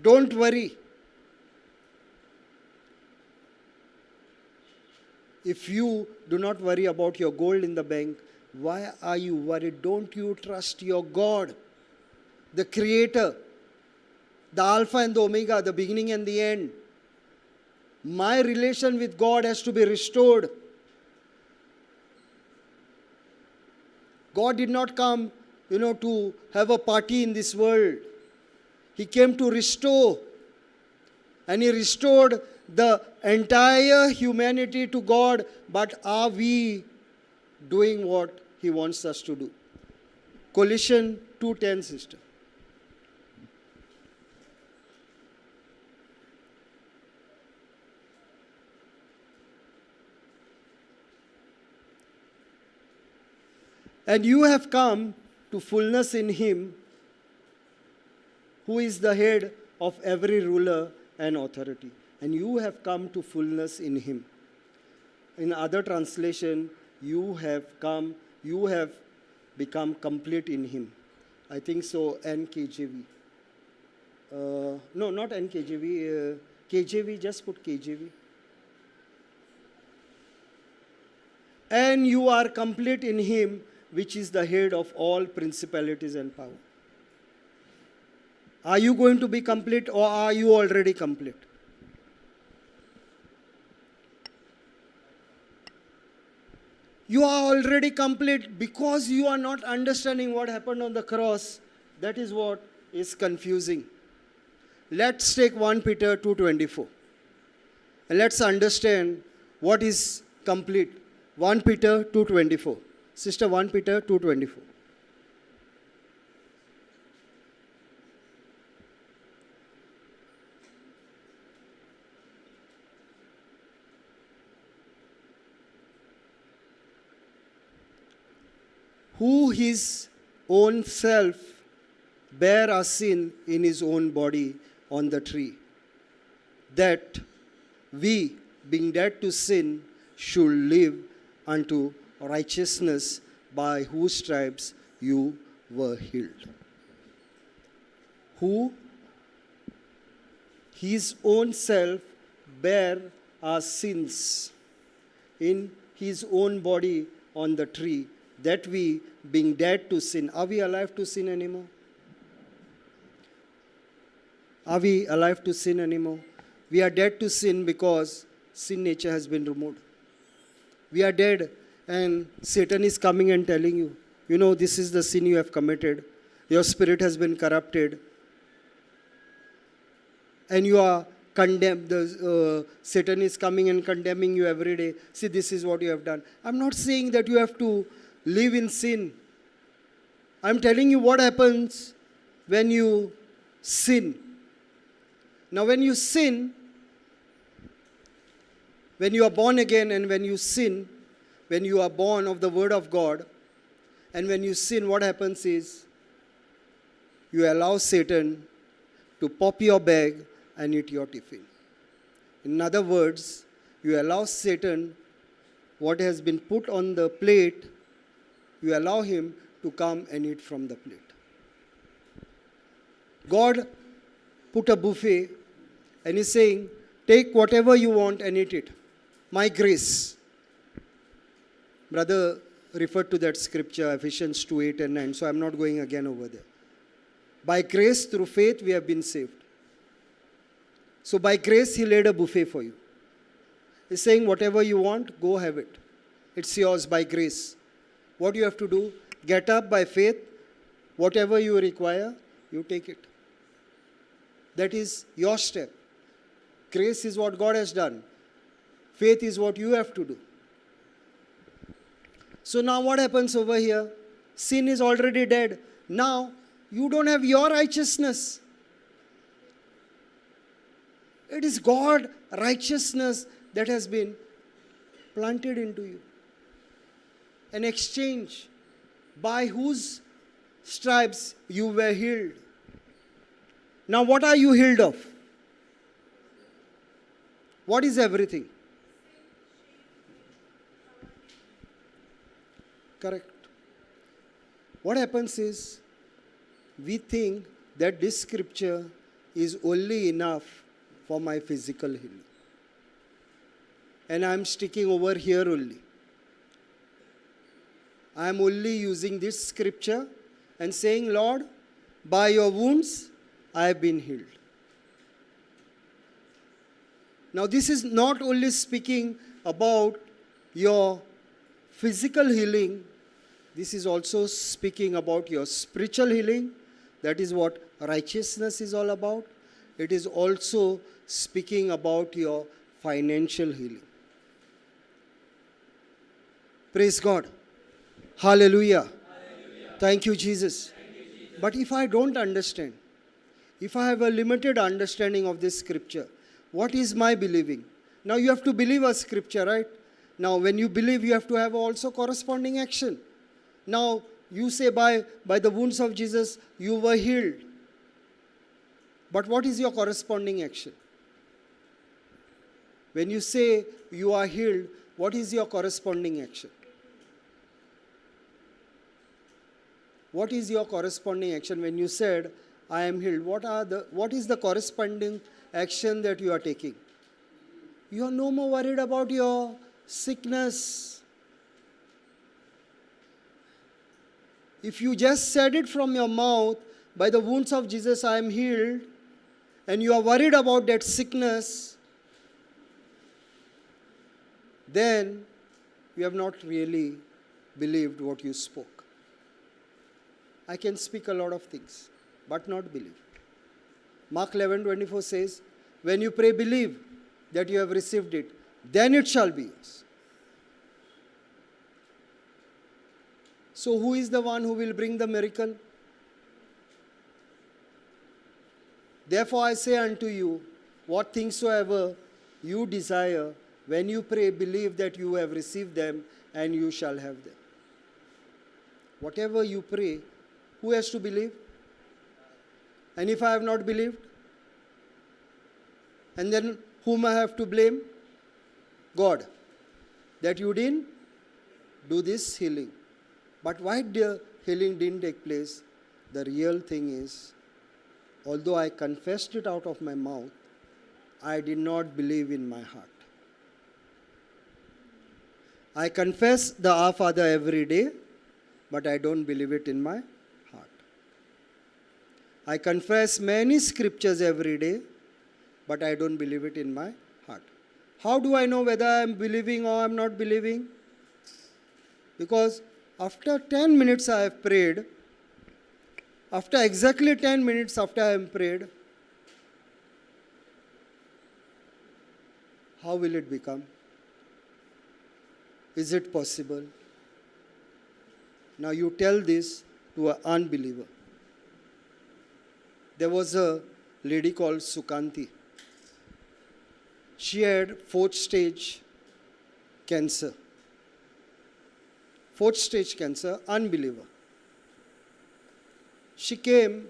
S1: Don't worry. If you do not worry about your gold in the bank, why are you worried? Don't you trust your God, the Creator, the Alpha and the Omega, the beginning and the end? My relation with God has to be restored. God did not come, to have a party in this world. He came to restore. And He restored the entire humanity to God. But are we doing what He wants us to do? Colossians 2:10, sister. And you have come to fullness in Him, who is the head of every ruler and authority. And you have come to fullness in Him. In other translation, you have become complete in Him. I think so, NKJV. No, not NKJV. KJV, just put KJV. And you are complete in Him, which is the head of all principalities and power. Are you going to be complete, or are you already complete? You are already complete because you are not understanding what happened on the cross. That is what is confusing. Let's take 1 Peter 2:24. And let's understand what is complete. 1 Peter 2:24. Sister, 1 Peter 2:24. Who his own self bare our sin in his own body on the tree, that we, being dead to sin, should live unto righteousness, by whose stripes you were healed. Who his own self bare our sins in his own body on the tree, that we, being dead to sin, are we alive to sin anymore? Are we alive to sin anymore? We are dead to sin because sin nature has been removed. We are dead, and Satan is coming and telling you, you know, this is the sin you have committed. Your spirit has been corrupted. And you are condemned. Satan is coming and condemning you every day. See, this is what you have done. I'm not saying that you have to live in sin. I'm telling you what happens when you sin. Now, when you sin, when you are born again and when you sin, when you are born of the Word of God, and when you sin, what happens is you allow Satan to pop your bag and eat your tiffin. In other words, you allow Satan, what has been put on the plate, you allow him to come and eat from the plate. God put a buffet and is saying, take whatever you want and eat it. My grace. Brother referred to that scripture, Ephesians 2:8 and 9, so I'm not going again over there. By grace, through faith, we have been saved. So by grace, he laid a buffet for you. He's saying, whatever you want, go have it. It's yours by grace. What you have to do, get up by faith. Whatever you require, you take it. That is your step. Grace is what God has done. Faith is what you have to do. So now what happens over here? Sin is already dead. Now, you don't have your righteousness. It is God's righteousness that has been planted into you. An exchange by whose stripes you were healed. Now what are you healed of? What is everything? Correct. What happens is, we think that this scripture is only enough for my physical healing. And I am sticking over here only. I am only using this scripture and saying, Lord, by your wounds, I have been healed. Now, this is not only speaking about your physical healing, this is also speaking about your spiritual healing. That is what righteousness is all about. It is also speaking about your financial healing. Praise God. Hallelujah. Hallelujah. Thank you, Jesus. But if I don't understand, if I have a limited understanding of this scripture, what is my believing? Now you have to believe a scripture, right? Now when you believe, you have to have also corresponding action. Now you say by the wounds of Jesus, you were healed. But what is your corresponding action? When you say you are healed, what is your corresponding action? What is your corresponding action when you said, I am healed? What is the corresponding action that you are taking? You are no more worried about your sickness. If you just said it from your mouth, by the wounds of Jesus I am healed, and you are worried about that sickness, then you have not really believed what you spoke. I can speak a lot of things, but not believe. Mark 11:24 says, when you pray, believe that you have received it, then it shall be yours. So who is the one who will bring the miracle? Therefore I say unto you, what things soever you desire, when you pray, believe that you have received them, and you shall have them. Whatever you pray, who has to believe? And if I have not believed, and then whom I have to blame? God, that you didn't do this healing. But why the healing didn't take place? The real thing is, although I confessed it out of my mouth, I did not believe in my heart. I confess the Our Father every day, but I don't believe it in my heart. I confess many scriptures every day, but I don't believe it in my heart. How do I know whether I am believing or I am not believing? Because after 10 minutes I have prayed, after exactly 10 minutes after I have prayed, how will it become? Is it possible? Now you tell this to an unbeliever. There was a lady called Sukanti. She had 4th stage cancer. 4th stage cancer, unbeliever. She came,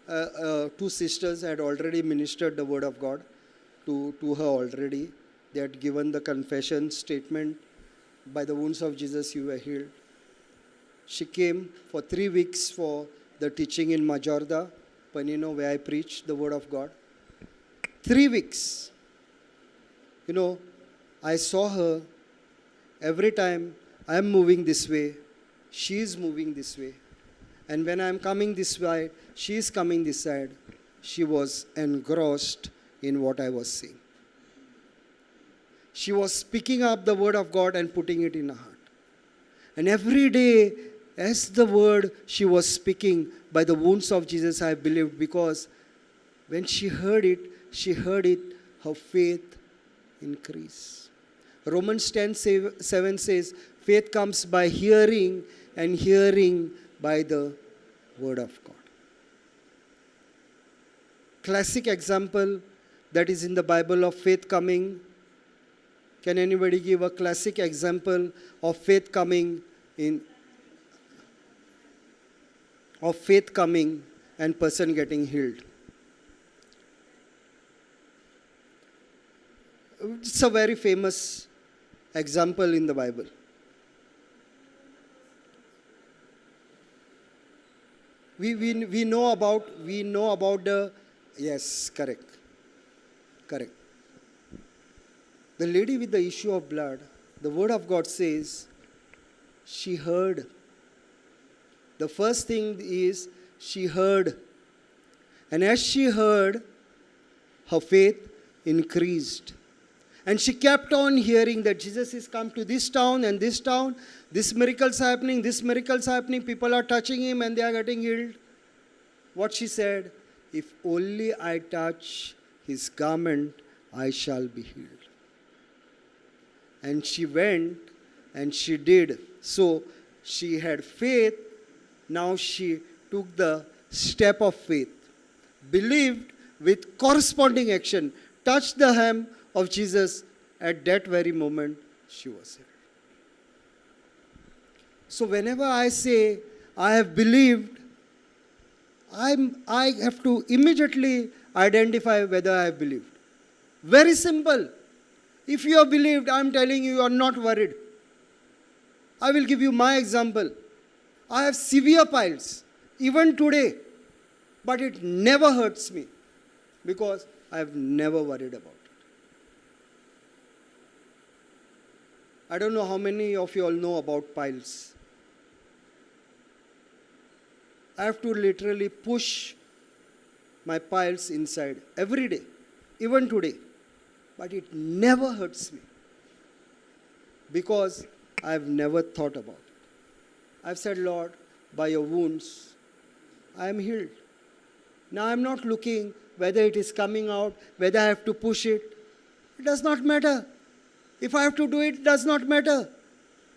S1: 2 sisters had already ministered the word of God to her already. They had given the confession statement, by the wounds of Jesus you were healed. She came for 3 weeks for the teaching in Majorda, Panino, where I preached the word of God. 3 weeks. I saw her every time I am moving this way, she is moving this way. And when I am coming this way, she is coming this side. She was engrossed in what I was saying. She was picking up the word of God and putting it in her heart. And every day, as the word she was speaking, by the wounds of Jesus I believed, because when she heard it, her faith increased. Romans 10:7 says, faith comes by hearing, and hearing by the word of God. Classic example that is in the Bible of faith coming. Can anybody give a classic example of faith coming and person getting healed? It's a very famous example in the Bible. We know about the, yes, correct. The lady with the issue of blood, the word of God says, she heard. The first thing is, she heard. And as she heard, her faith increased. And she kept on hearing that Jesus is come to this town and this town. This miracle's happening, people are touching him and they are getting healed. What she said, if only I touch his garment, I shall be healed. And she went and she did. So she had faith. Now she took the step of faith. Believed with corresponding action. Touched the hem of Jesus. At that very moment, she was healed. So whenever I say, I have believed, I have to immediately identify whether I have believed. Very simple. If you have believed, I am telling you, you are not worried. I will give you my example. I have severe piles, even today, but it never hurts me because I have never worried about it. I don't know how many of you all know about piles. I have to literally push my piles inside every day, even today. But it never hurts me. because I've never thought about it. I've said, Lord, by your wounds, I am healed. Now I'm not looking whether it is coming out, whether I have to push it. It does not matter. If I have to do it, it does not matter.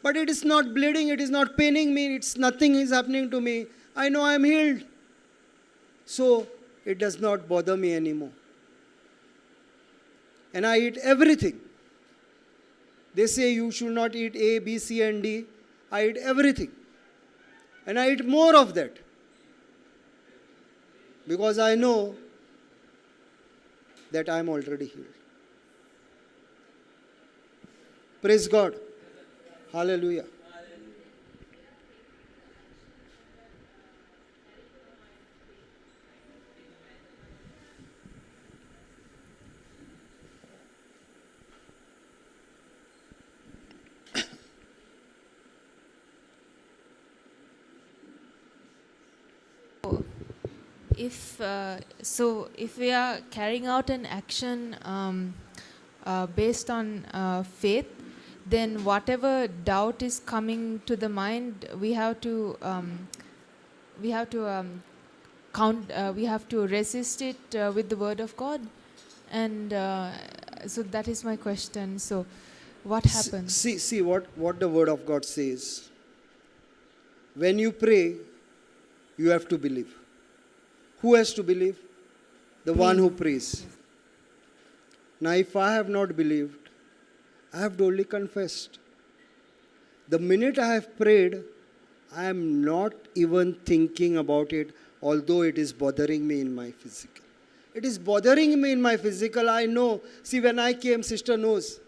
S1: But it is not bleeding, it is not paining me, it's nothing is happening to me. I know I am healed. So it does not bother me anymore. And I eat everything. They say you should not eat A, B, C, and D. I eat everything. And I eat more of that. Because I know that I am already healed. Praise God. Hallelujah.
S2: If we are carrying out an action based on faith, then whatever doubt is coming to the mind, we have to resist it with the word of God, and so that is my question. So, what happens?
S1: See what the word of God says. When you pray, you have to believe. Who has to believe? The one who prays. Now, if I have not believed, I have only confessed. The minute I have prayed, I am not even thinking about it, although it is bothering me in my physical. It is bothering me in my physical, I know. See, when I came, sister knows.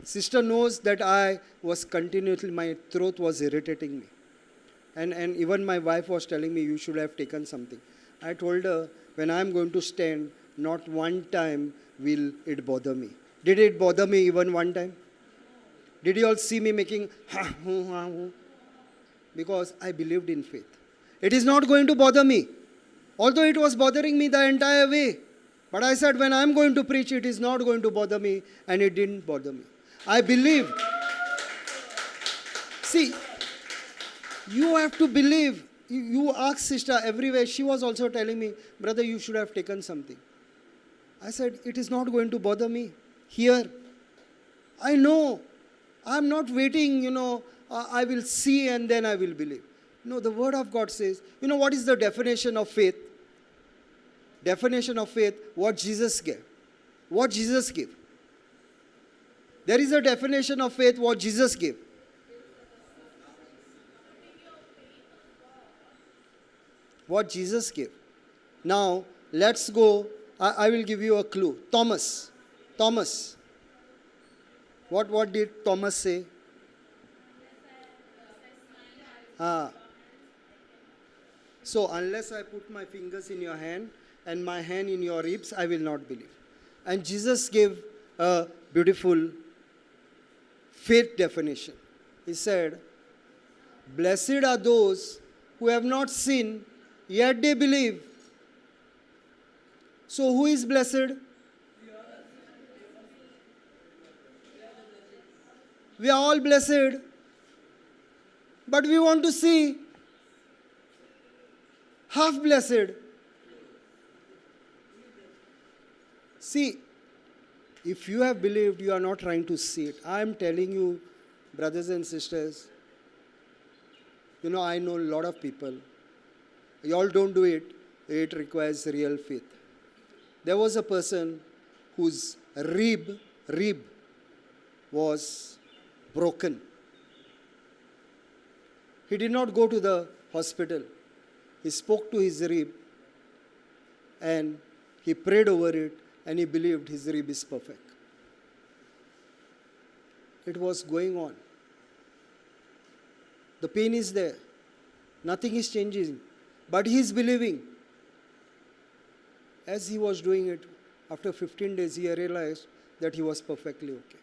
S1: Sister knows that I was continuously, my throat was irritating me. And even my wife was telling me, you should have taken something. I told her, when I am going to stand, not one time will it bother me. Did it bother me even one time? Did you all see me making ha, hu, ha, hu? Because I believed in faith. It is not going to bother me. Although it was bothering me the entire way. But I said, when I am going to preach, it is not going to bother me. And it didn't bother me. I believed. See, you have to believe. You ask sister everywhere. She was also telling me, brother, you should have taken something. I said, it is not going to bother me. Here, I know. I am not waiting, I will see and then I will believe. No, the word of God says, what is the definition of faith? Definition of faith, what Jesus gave. What Jesus gave. There is a definition of faith, what Jesus gave. What Jesus gave. Now, let's go. I will give you a clue. Thomas. What did Thomas say? So, unless I put my fingers in your hand and my hand in your ribs, I will not believe. And Jesus gave a beautiful faith definition. He said, blessed are those who have not seen, yet they believe. So who is blessed? We are all blessed. But we want to see half blessed. See, if you have believed, you are not trying to see it. I am telling you, brothers and sisters, I know a lot of people. You all don't do it. It requires real faith. There was a person whose rib was broken. He did not go to the hospital. He spoke to his rib and he prayed over it and he believed his rib is perfect. It was going on. The pain is there. Nothing is changing. But he is believing. As he was doing it, after 15 days, he realized that he was perfectly okay.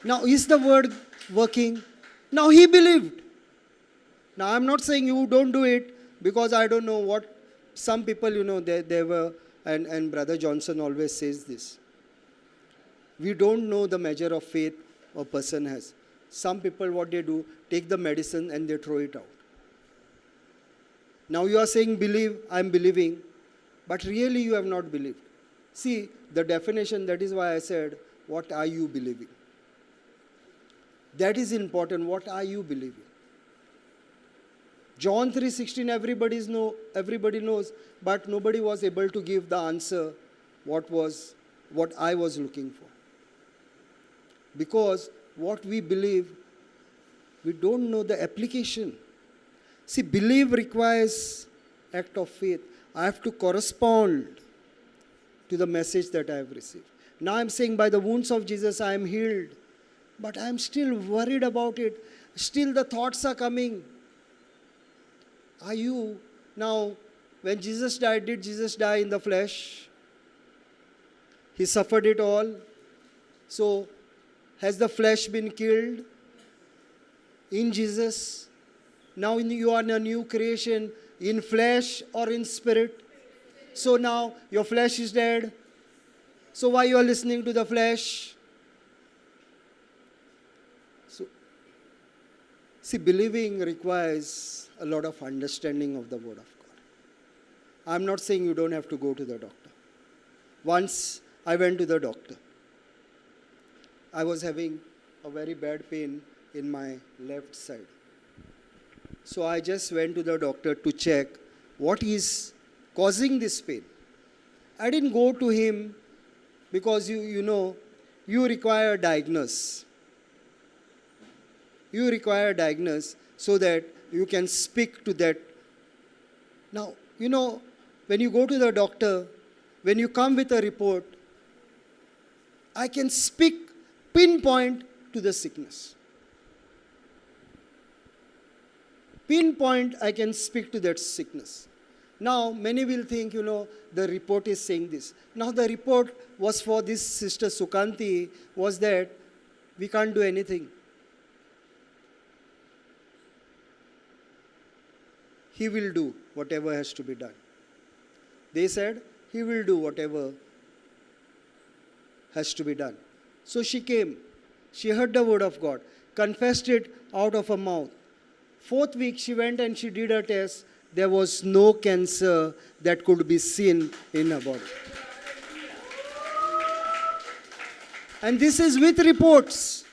S1: Now, is the word working? Now, he believed. Now, I'm not saying you don't do it because I don't know what some people, they were, and Brother Johnson always says this. We don't know the measure of faith a person has. Some people, what they do, take the medicine and they throw it out. Now you are saying, believe, I am believing, but really you have not believed. See, the definition, that is why I said, what are you believing? That is important. What are you believing? John 3:16, everybody knows, but nobody was able to give the answer what I was looking for. Because what we believe, we don't know the application. See, believe requires act of faith. I have to correspond to the message that I have received. Now I'm saying by the wounds of Jesus I am healed. But I am still worried about it. Still the thoughts are coming. Are you? Now, when Jesus died, did Jesus die in the flesh? He suffered it all. So, has the flesh been killed in Jesus? Now you are a new creation in flesh or in spirit. So now your flesh is dead. So why you are listening to the flesh? So, see, believing requires a lot of understanding of the Word of God. I'm not saying you don't have to go to the doctor. Once I went to the doctor. I was having a very bad pain in my left side. So I just went to the doctor to check what is causing this pain. I didn't go to him because you require a diagnosis. You require a diagnosis so that you can speak to that. Now, when you go to the doctor, when you come with a report, I can pinpoint to the sickness. Pinpoint, I can speak to that sickness. Now, many will think, the report is saying this. Now, the report was for this sister Sukanti, was that we can't do anything. He will do whatever has to be done. They said, he will do whatever has to be done. So she came. She heard the word of God, confessed it out of her mouth. 4th week, she went and she did a test. There was no cancer that could be seen in her body. And this is with reports.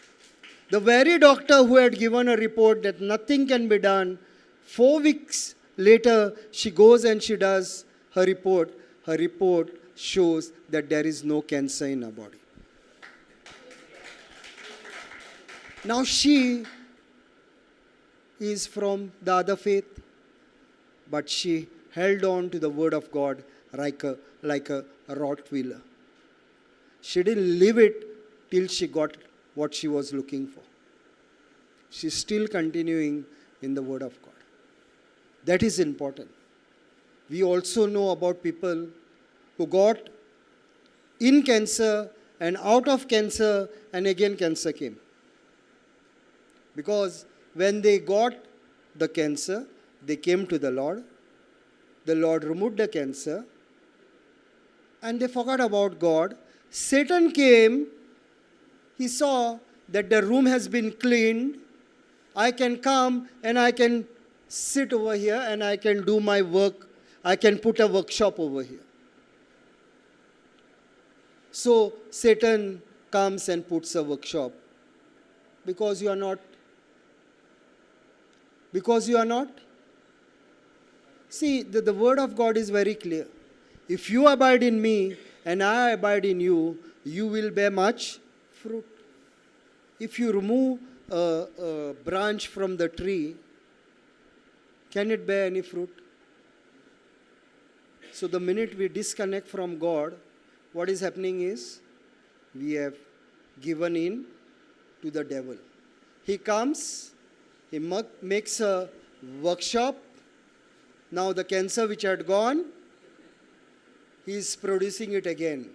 S1: The very doctor who had given a report that nothing can be done, 4 weeks later, she goes and she does her report. Her report shows that there is no cancer in her body. Now she is from the other faith, but she held on to the word of God like a Rottweiler. She didn't leave it till she got what she was looking for. She's still continuing in the word of God. That is important. We also know about people who got in cancer and out of cancer and again cancer came. Because when they got the cancer, they came to the Lord. The Lord removed the cancer and they forgot about God. Satan came. He saw that the room has been cleaned. I can come and I can sit over here and I can do my work. I can put a workshop over here. So Satan comes and puts a workshop because you are not. See, the word of God is very clear. If you abide in me and I abide in you, you will bear much fruit. If you remove a branch from the tree, can it bear any fruit? So the minute we disconnect from God, what is happening is we have given in to the devil. He comes. He makes a workshop. Now the cancer which had gone, he is producing it again.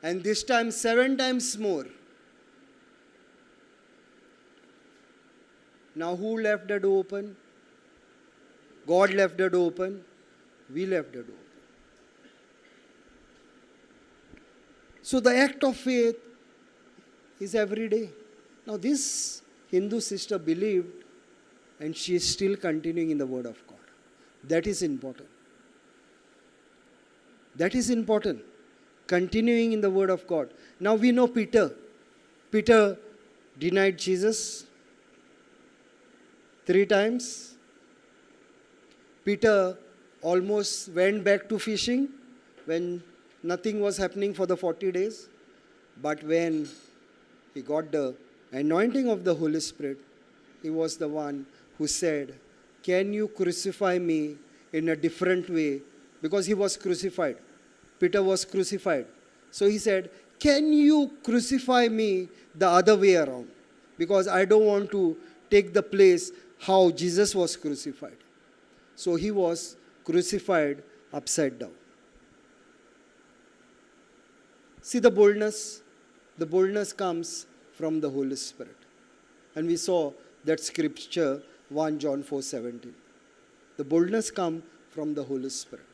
S1: And this time 7 times more. Now who left the door open? God left the door open. We left the door open. So the act of faith is every day. Now this Hindu sister believed and she is still continuing in the word of God. That is important. That is important. Continuing in the word of God. Now we know Peter. Peter denied Jesus 3 times. Peter almost went back to fishing when nothing was happening for the 40 days. But when he got the anointing of the Holy Spirit, he was the one who said, "Can you crucify me in a different way?" Because he was crucified. Peter was crucified. So he said, "Can you crucify me the other way around? Because I don't want to take the place how Jesus was crucified." So he was crucified upside down. See the boldness? The boldness comes from the Holy Spirit. And we saw that scripture, 1 John 4:17. The boldness comes from the Holy Spirit.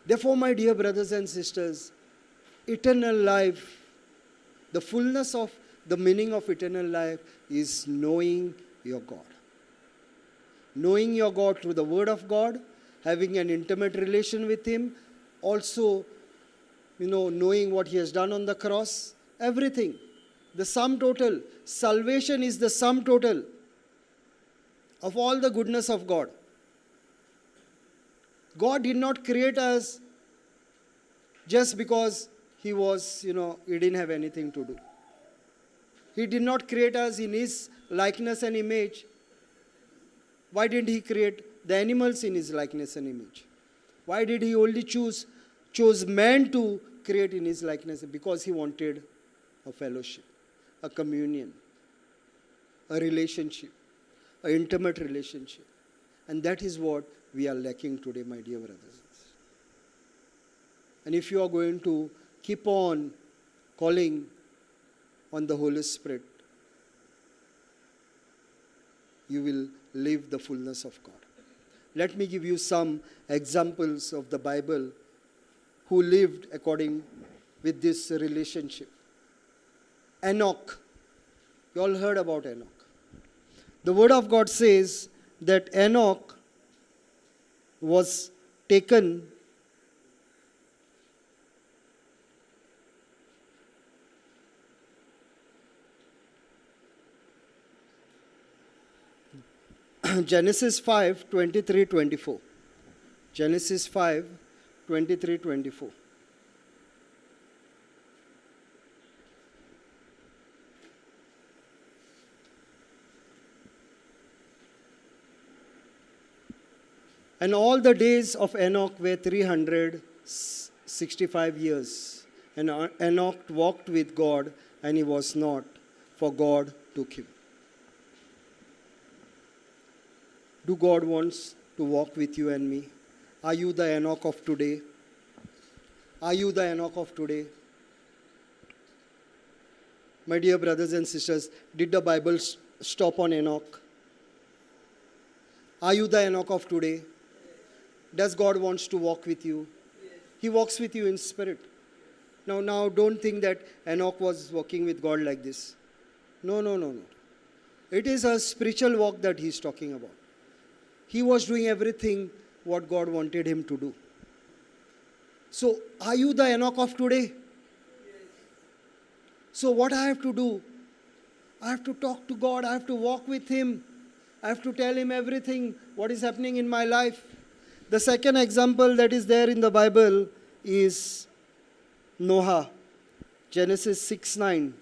S1: Therefore, my dear brothers and sisters, eternal life, the fullness of the meaning of eternal life is knowing your God. Knowing your God through the Word of God, having an intimate relation with Him, also, knowing what He has done on the cross, everything. The sum total. Salvation is the sum total of all the goodness of God. God did not create us just because He didn't have anything to do. He did not create us in His likeness and image. Why didn't He create the animals in His likeness and image? Why did He only chose man to create in His likeness? Because He wanted a fellowship, a communion, a relationship, an intimate relationship. And that is what we are lacking today, my dear brothers. And if you are going to keep on calling on the Holy Spirit, you will live the fullness of God. Let me give you some examples of the Bible who lived according with this relationship. Enoch. You all heard about Enoch. The Word of God says that Enoch was taken Genesis 5:23-24. Genesis 5:23-24. And all the days of Enoch were 365 years. And Enoch walked with God, and he was not, for God took him. Do God wants to walk with you and me? Are you the Enoch of today? Are you the Enoch of today? My dear brothers and sisters, did the Bible stop on Enoch? Are you the Enoch of today? Does God wants to walk with you? He walks with you in spirit. Now, don't think that Enoch was walking with God like this. No. It is a spiritual walk that he's talking about. He was doing everything what God wanted him to do. So, are you the Enoch of today? So, what I have to do? I have to talk to God. I have to walk with Him. I have to tell Him everything, what is happening in my life. The second example that is there in the Bible is Noah. Genesis 6:9.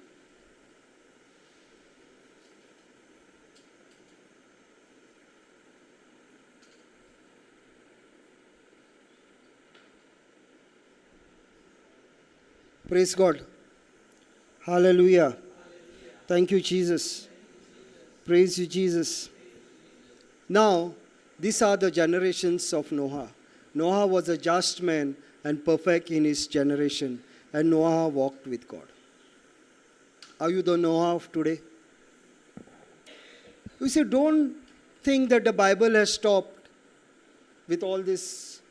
S1: Praise God. Hallelujah. Thank you, Jesus. Praise you, Jesus. Now, these are the generations of Noah. Noah was a just man and perfect in his generation, and Noah walked with God. Are you the Noah of today? You see, don't think that the Bible has stopped with all these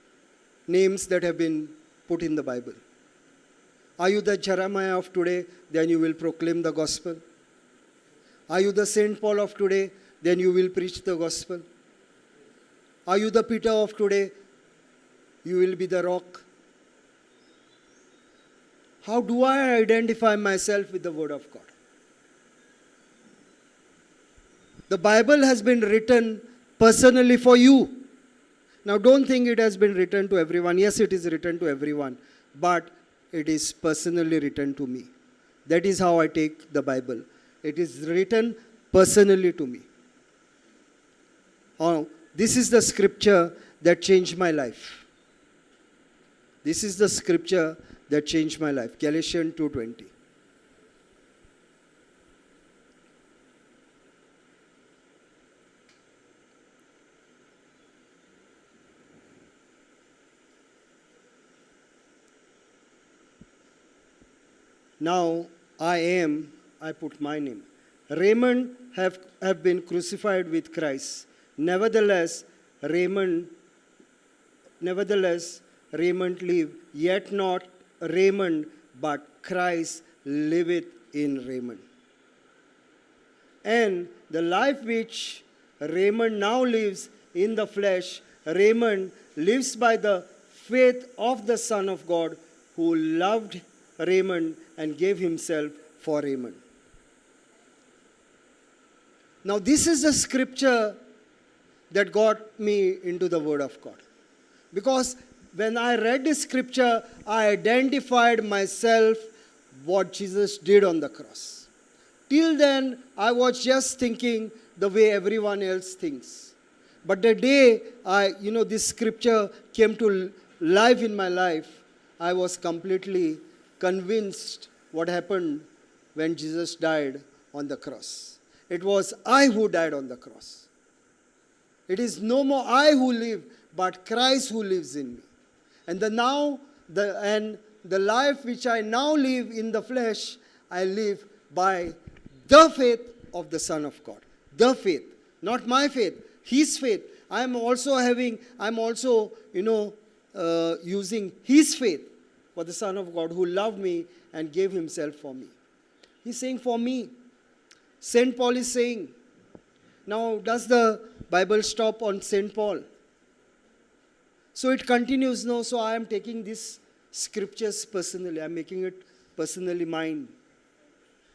S1: names that have been put in the Bible. Are you the Jeremiah of today? Then you will proclaim the gospel. Are you the Saint Paul of today? Then you will preach the gospel. Are you the Peter of today? You will be the rock. How do I identify myself with the Word of God? The Bible has been written personally for you. Now don't think it has been written to everyone. Yes, it is written to everyone. But it is personally written to me. That is how I take the Bible. It is written personally to me. Oh, this is the scripture that changed my life. This is the scripture that changed my life. Galatians 2:20. Now I put my name. Raymond have been crucified with Christ. Nevertheless, Raymond live, yet not Raymond, but Christ liveth in Raymond. And the life which Raymond now lives in the flesh, Raymond lives by the faith of the Son of God, who loved Raymond and gave himself for Raymond. Now this is the scripture that got me into the Word of God. Because when I read this scripture, I identified myself what Jesus did on the cross. Till then, I was just thinking the way everyone else thinks. But the day this scripture came to life in my life, I was completely convinced what happened when Jesus died on the cross. It was I who died on the cross. It is no more I who live, but Christ who lives in me. And the life which I now live in the flesh, I live by the faith of the Son of God. The faith, not my faith, His faith. I'm also using His faith for the Son of God who loved me and gave Himself for me. He's saying for me. Saint Paul is saying. Now, does the Bible stop on Saint Paul? So it continues now. So I am taking these scriptures personally. I'm making it personally mine.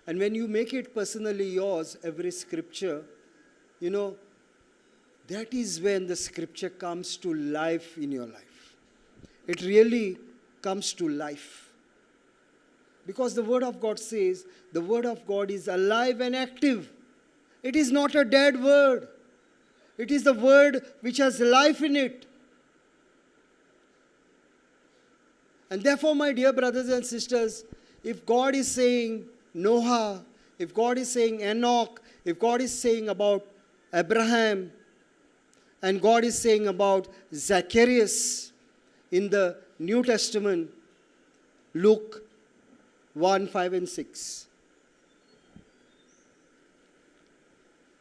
S1: And when you make it personally yours, every scripture, that is when the scripture comes to life in your life. It really comes to life. Because the Word of God says, the Word of God is alive and active. It is not a dead word. It is the word which has life in it. And therefore, my dear brothers and sisters, if God is saying Noah, if God is saying Enoch, if God is saying about Abraham, and God is saying about Zacharias in the New Testament, Luke 1, 5 and 6.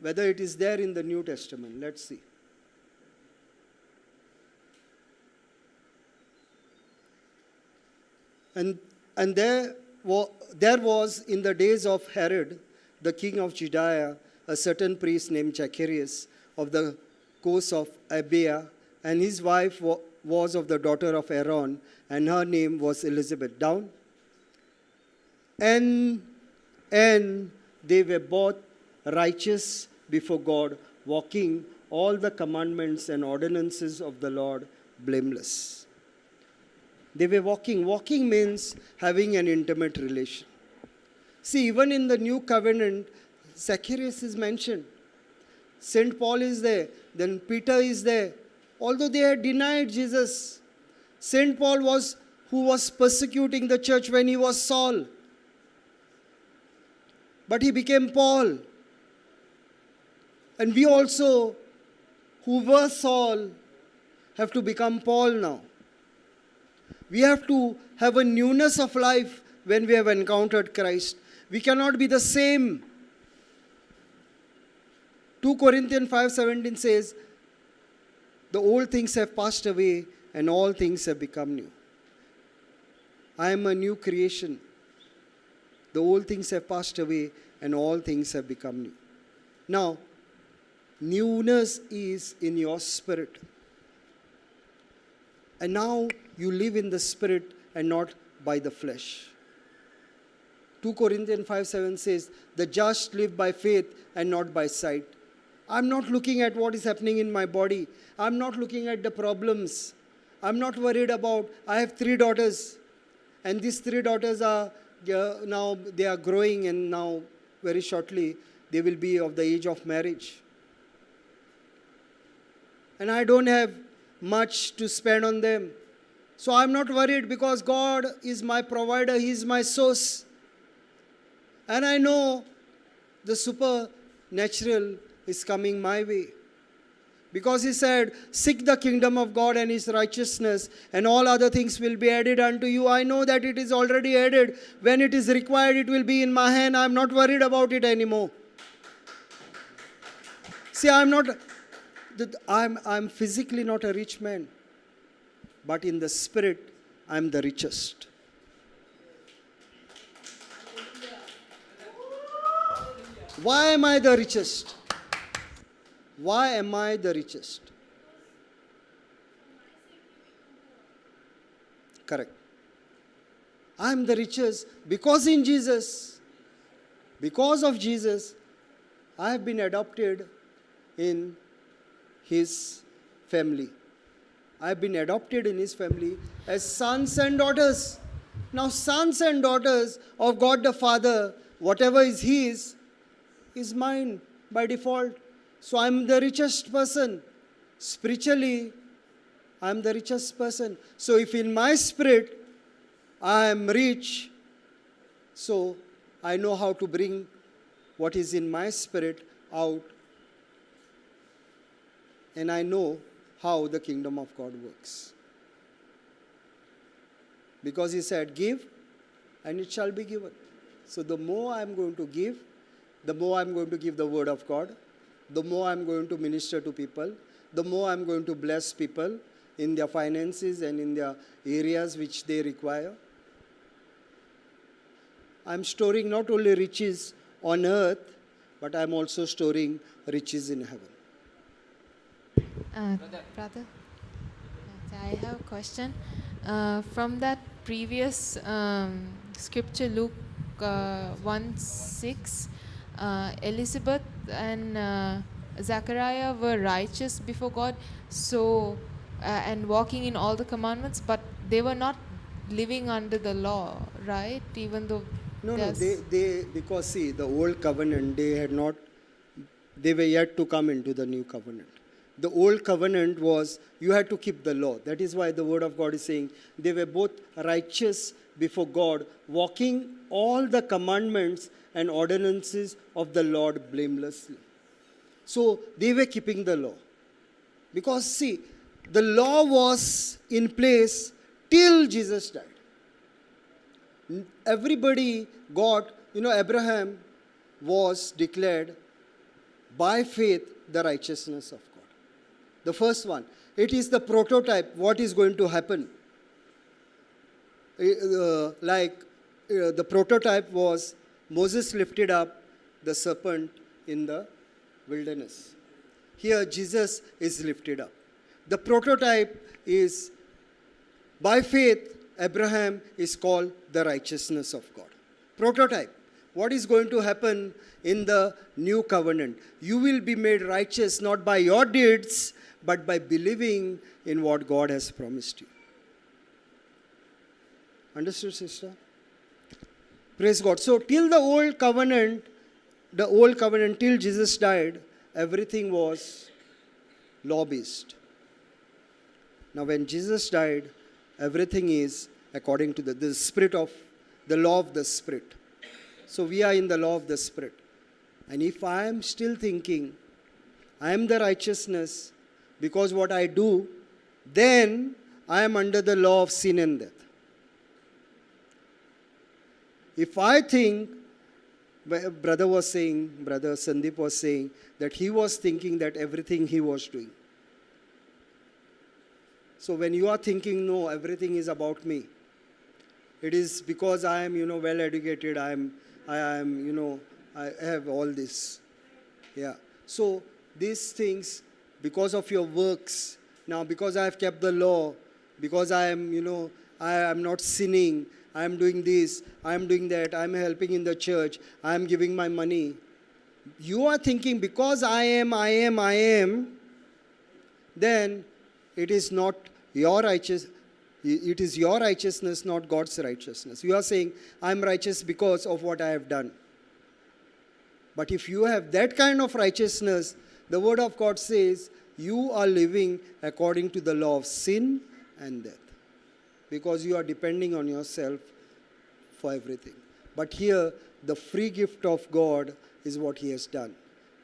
S1: Whether it is there in the New Testament, let's see. And there was in the days of Herod, the king of Judea, a certain priest named Zacharias of the coast of Abia, and his wife was of the daughter of Aaron, and her name was Elizabeth. Down. And they were both righteous before God, walking all the commandments and ordinances of the Lord blameless. They were walking. Walking means having an intimate relation. See, even in the New Covenant, Zacharias is mentioned. Saint Paul is there. Then Peter is there. Although they had denied Jesus, Saint Paul who was persecuting the church when he was Saul. But he became Paul. And we also, who were Saul, have to become Paul now. We have to have a newness of life when we have encountered Christ. We cannot be the same. 2 Corinthians 5:17 says, the old things have passed away and all things have become new. I am a new creation. The old things have passed away and all things have become new. Now, newness is in your spirit. And now you live in the spirit and not by the flesh. 2 Corinthians 5:7 says, the just live by faith and not by sight. I'm not looking at what is happening in my body. I'm not looking at the problems. I'm not worried about, I have 3 daughters. And these 3 daughters are, now they are growing, and now very shortly they will be of the age of marriage. And I don't have much to spend on them. So I'm not worried because God is my provider. He is my source. And I know the supernatural is coming my way. Because He said, seek the kingdom of God and His righteousness, and all other things will be added unto you. I know that it is already added. When it is required, it will be in my hand. I'm not worried about it anymore. See, I'm physically not a rich man, but in the spirit, I'm the richest. Why am I the richest? Why am I the richest? Correct. I am the richest because in Jesus, because of Jesus, I have been adopted in His family. I have been adopted in His family as sons and daughters. Now, sons and daughters of God the Father, whatever is His, is mine by default. So I'm the richest person. Spiritually, I'm the richest person. So if in my spirit I am rich, so I know how to bring what is in my spirit out. And I know how the kingdom of God works. Because He said, give and it shall be given. So the more I'm going to give, the more I'm going to give the word of God, the more I'm going to minister to people, the more I'm going to bless people in their finances and in their areas which they require. I'm storing not only riches on earth, but I'm also storing riches in heaven.
S2: Brother, I have a question. From that previous scripture, Luke 1:6, Elizabeth and Zachariah were righteous before God, so and walking in all the commandments, but they were not living under the law, right? Even though
S1: No, because see, the old covenant, they were yet to come into the new covenant. The old covenant was, you had to keep the law. That is why the word of God is saying, they were both righteous before God, walking all the commandments and ordinances of the Lord blamelessly. So they were keeping the law. Because see, the law was in place till Jesus died. Everybody got, Abraham was declared by faith the righteousness of God. The first one. It is the prototype, what is going to happen. The prototype was Moses lifted up the serpent in the wilderness. Here Jesus is lifted up. The prototype is, by faith, Abraham is called the righteousness of God. Prototype. What is going to happen in the new covenant? You will be made righteous not by your deeds, but by believing in what God has promised you. Understood, sister? Praise God. So till the old covenant, till Jesus died, everything was law-based. Now when Jesus died, everything is according to the spirit of, the law of the Spirit. So we are in the law of the Spirit. And if I am still thinking, I am the righteousness because what I do, then I am under the law of sin and death. If I think, Brother Sandeep was saying that he was thinking that everything he was doing. So when you are thinking, no, everything is about me, It is because I am, well educated. I am, I have all this. Yeah. So these things, because of your works, now because I have kept the law, because I am, I am not sinning, I am doing this, I am doing that, I am helping in the church, I am giving my money. You are thinking because I am, then it is not your righteous. It is your righteousness, not God's righteousness. You are saying, I am righteous because of what I have done. But if you have that kind of righteousness, the Word of God says, you are living according to the law of sin and death. Because you are depending on yourself for everything. But here, the free gift of God is what He has done.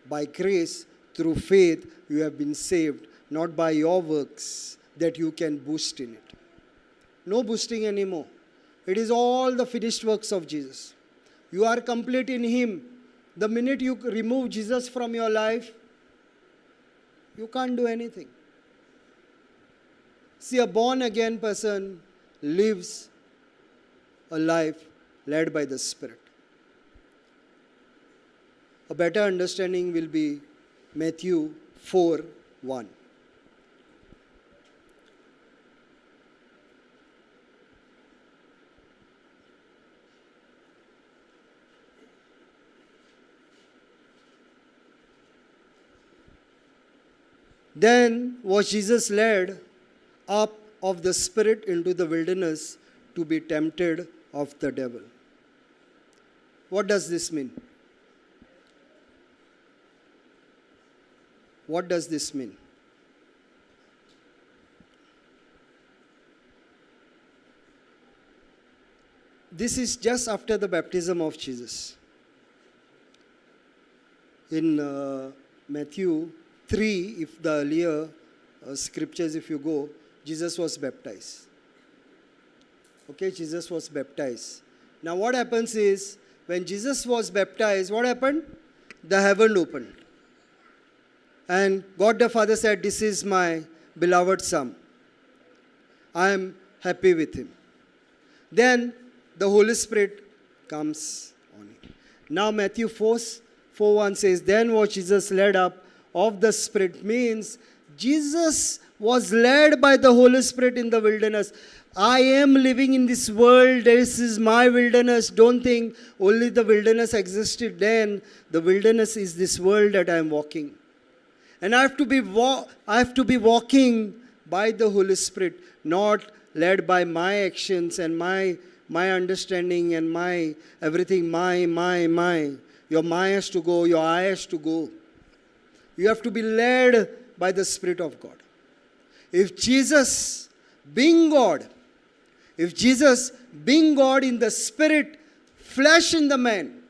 S1: By grace, through faith, you have been saved, not by your works that you can boast in it. No boasting anymore. It is all the finished works of Jesus. You are complete in Him. The minute you remove Jesus from your life, you can't do anything. See, a born-again person lives a life led by the Spirit. A better understanding will be Matthew 4:1. Then was Jesus led up of the Spirit into the wilderness to be tempted of the devil. What does this mean? What does this mean? This is just after the baptism of Jesus. In Matthew 3, if the earlier scriptures, if you go, Jesus was baptized. Okay, Jesus was baptized. Now what happens is, when Jesus was baptized, what happened? The heaven opened. And God the Father said, this is my beloved Son. I am happy with Him. Then the Holy Spirit comes on it. Now Matthew 4:1 says, then was Jesus led up of the Spirit, means Jesus was led by the Holy Spirit in the wilderness. I am living in this world. This is my wilderness. Don't think only the wilderness existed then. The wilderness is this world that I am walking. And I have to be walking by the Holy Spirit, not led by my actions and my understanding and my everything, my. Your mind has to go, your eye has to go. You have to be led by the Spirit of God. If Jesus, being God in the Spirit, flesh in the man,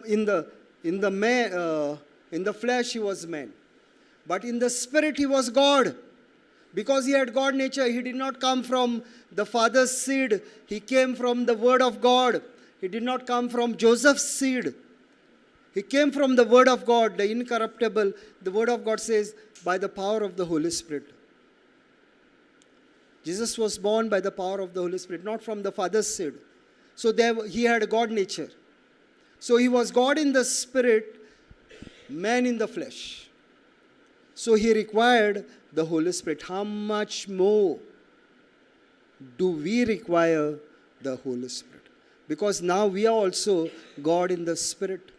S1: in the flesh He was man, but in the Spirit He was God. Because He had God nature, He did not come from the Father's seed. He came from the Word of God. He did not come from Joseph's seed. He came from the Word of God, the incorruptible. The Word of God says, by the power of the Holy Spirit. Jesus was born by the power of the Holy Spirit, not from the Father's seed. So He had God nature. So He was God in the Spirit, man in the flesh. So He required the Holy Spirit. How much more do we require the Holy Spirit? Because now we are also God in the Spirit.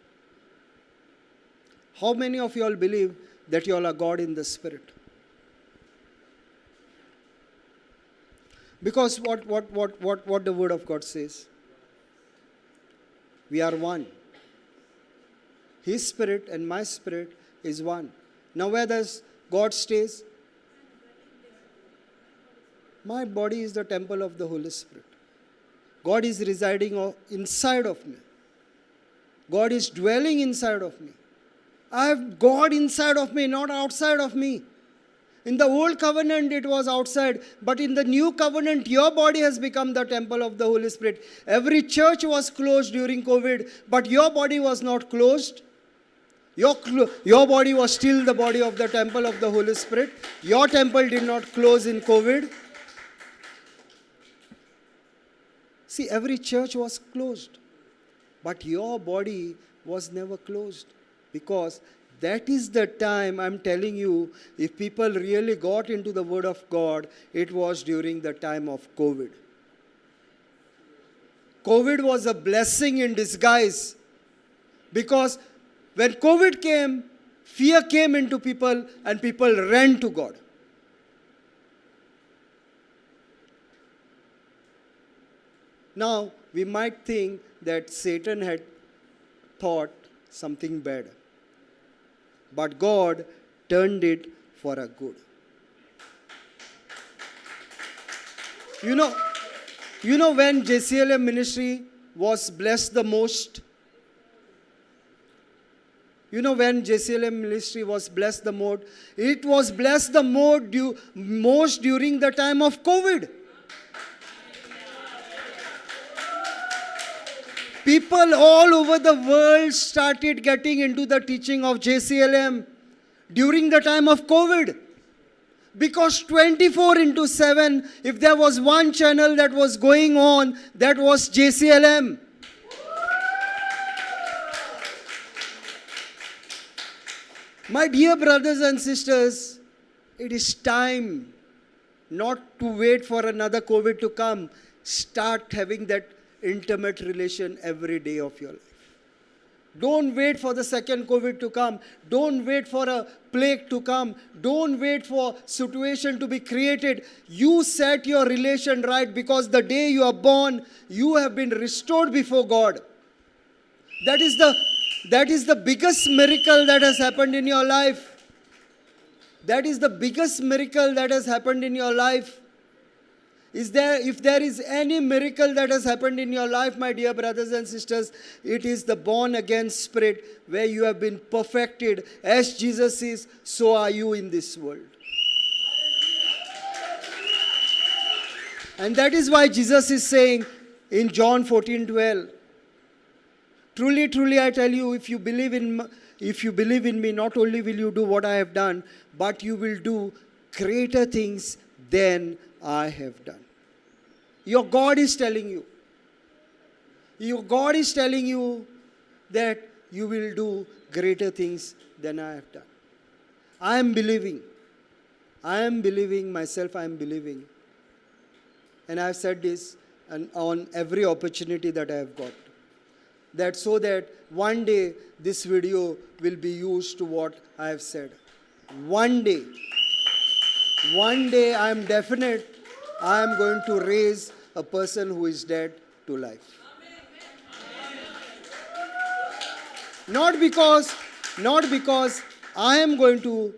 S1: How many of you all believe that you all are God in the Spirit? Because what the Word of God says? We are one. His Spirit and my Spirit is one. Now where does God stays? My body is the temple of the Holy Spirit. God is residing inside of me. God is dwelling inside of me. I have God inside of me, not outside of me. In the old covenant, it was outside. But in the new covenant, your body has become the temple of the Holy Spirit. Every church was closed during COVID, but your body was not closed. Your body was still the body of the temple of the Holy Spirit. Your temple did not close in COVID. See, every church was closed, but your body was never closed, because that is the time, I'm telling you, if people really got into the Word of God, it was during the time of COVID. COVID was a blessing in disguise, because when COVID came, fear came into people and people ran to God. Now, we might think that Satan had thought something bad, but God turned it for a good. You know when JCILM ministry was blessed the most? You know when JCILM ministry was blessed the most? It was blessed the most during the time of COVID. People all over the world started getting into the teaching of JCILM during the time of COVID. Because 24/7, if there was one channel that was going on, that was JCILM. My dear brothers and sisters, it is time not to wait for another COVID to come. Start having that intimate relation every day of your life. Don't wait for the second COVID to come. Don't wait for a plague to come. Don't wait for situation to be created. You set your relation right, because the day you are born, you have been restored before God. That is the biggest miracle that has happened in your life. That is the biggest miracle that has happened in your life. If there is any miracle that has happened in your life, my dear brothers and sisters, it is the born again spirit, where you have been perfected. As Jesus is, so are you in this world. And that is why Jesus is saying in John 14:12, truly, truly I tell you, if you believe in me, not only will you do what I have done, but you will do greater things than I have done. Your God is telling you. Your God is telling you that you will do greater things than I have done. I am believing. Myself, I am believing. And I have said this on every opportunity that I have got. That so that one day this video will be used to what I have said. One day I am definite, I am going to raise a person who is dead to life. Not because I am going to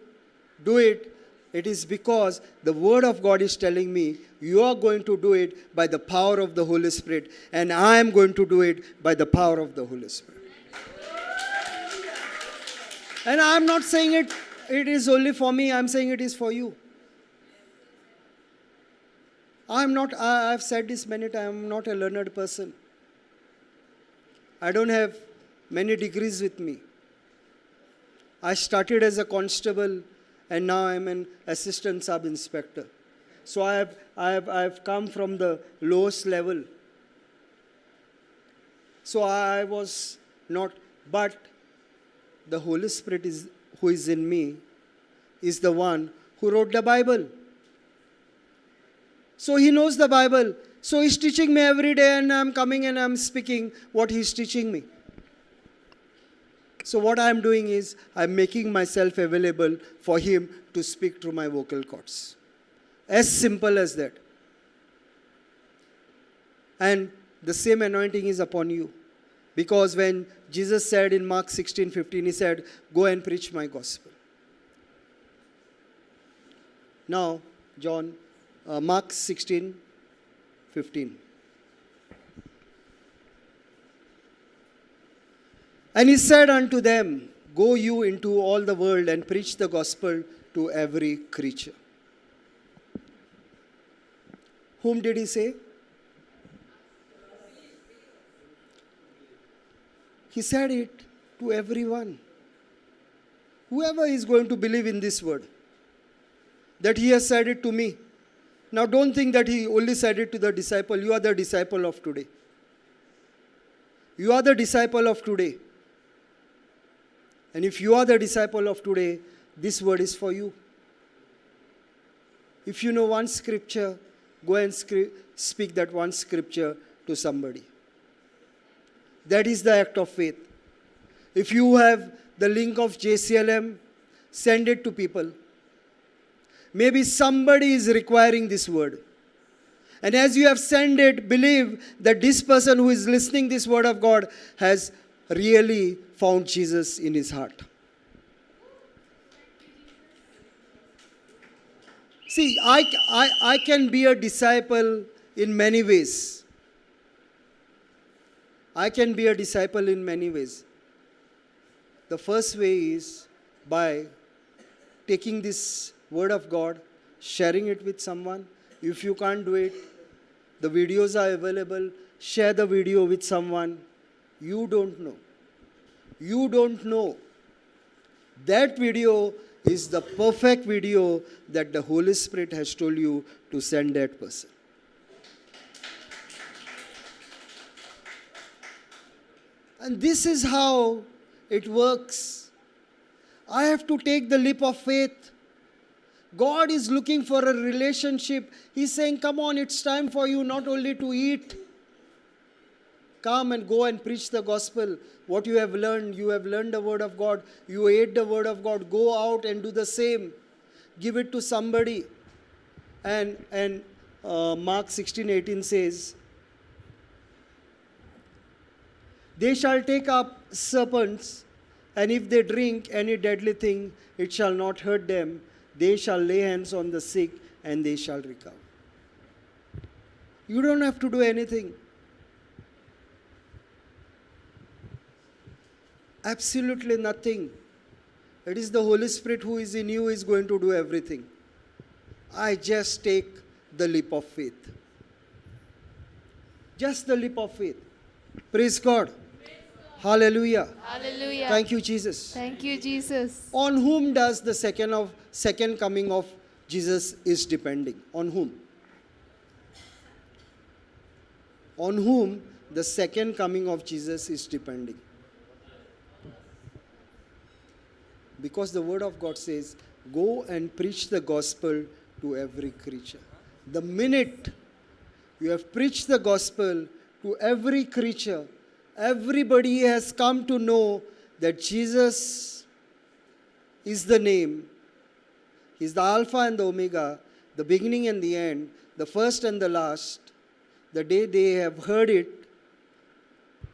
S1: do it. It is because the Word of God is telling me, you are going to do it by the power of the Holy Spirit, and I am going to do it by the power of the Holy Spirit. And I am not saying it is only for me, I am saying it is for you. I've said this many times, I am not a learned person. I don't have many degrees with me. I started as a constable, and now I'm an assistant sub-inspector. So I have come from the lowest level. So I was not, but the Holy Spirit who is in me is the one who wrote the Bible. So He knows the Bible. So He's teaching me every day, and I'm coming and I'm speaking what He's teaching me. So what I'm doing is, I'm making myself available for Him to speak through my vocal cords. As simple as that. And the same anointing is upon you. Because when Jesus said in Mark 16:15, He said, go and preach my gospel. Now, Mark 16:15. And He said unto them, go you into all the world and preach the gospel to every creature. Whom did He say? He said it to everyone. Whoever is going to believe in this word, that He has said it to me. Now don't think that he only said it to the disciple. You are the disciple of today. You are the disciple of today. And if you are the disciple of today, this word is for you. If you know one scripture, go and speak that one scripture to somebody. That is the act of faith. If you have the link of JCILM, send it to people. Maybe somebody is requiring this word. And as you have sent it, believe that this person who is listening this word of God has really found Jesus in his heart. See, I can be a disciple in many ways. I can be a disciple in many ways. The first way is by taking this word of God, sharing it with someone. If you can't do it, the videos are available. Share the video with someone. You don't know. You don't know. That video is the perfect video that the Holy Spirit has told you to send that person. And this is how it works. I have to take the leap of faith. God is looking for a relationship. He's saying, come on, it's time for you not only to eat. Come and go and preach the gospel. What you have learned the word of God. You ate the word of God. Go out and do the same. Give it to somebody. And Mark 16:18 says, they shall take up serpents, and if they drink any deadly thing, it shall not hurt them. They shall lay hands on the sick, and they shall recover. You don't have to do anything. Absolutely nothing. It is the Holy Spirit who is in you is going to do everything. I just take the leap of faith. Just the leap of faith. Praise God. Hallelujah.
S2: Hallelujah.
S1: Thank you, Jesus.
S2: Thank you, Jesus.
S1: On whom does the second coming of Jesus is depending? On whom? On whom the second coming of Jesus is depending? Because the word of God says, go and preach the gospel to every creature. The minute you have preached the gospel to every creature, everybody has come to know that Jesus is the name. He's the Alpha and the Omega, the beginning and the end, the first and the last. The day they have heard it,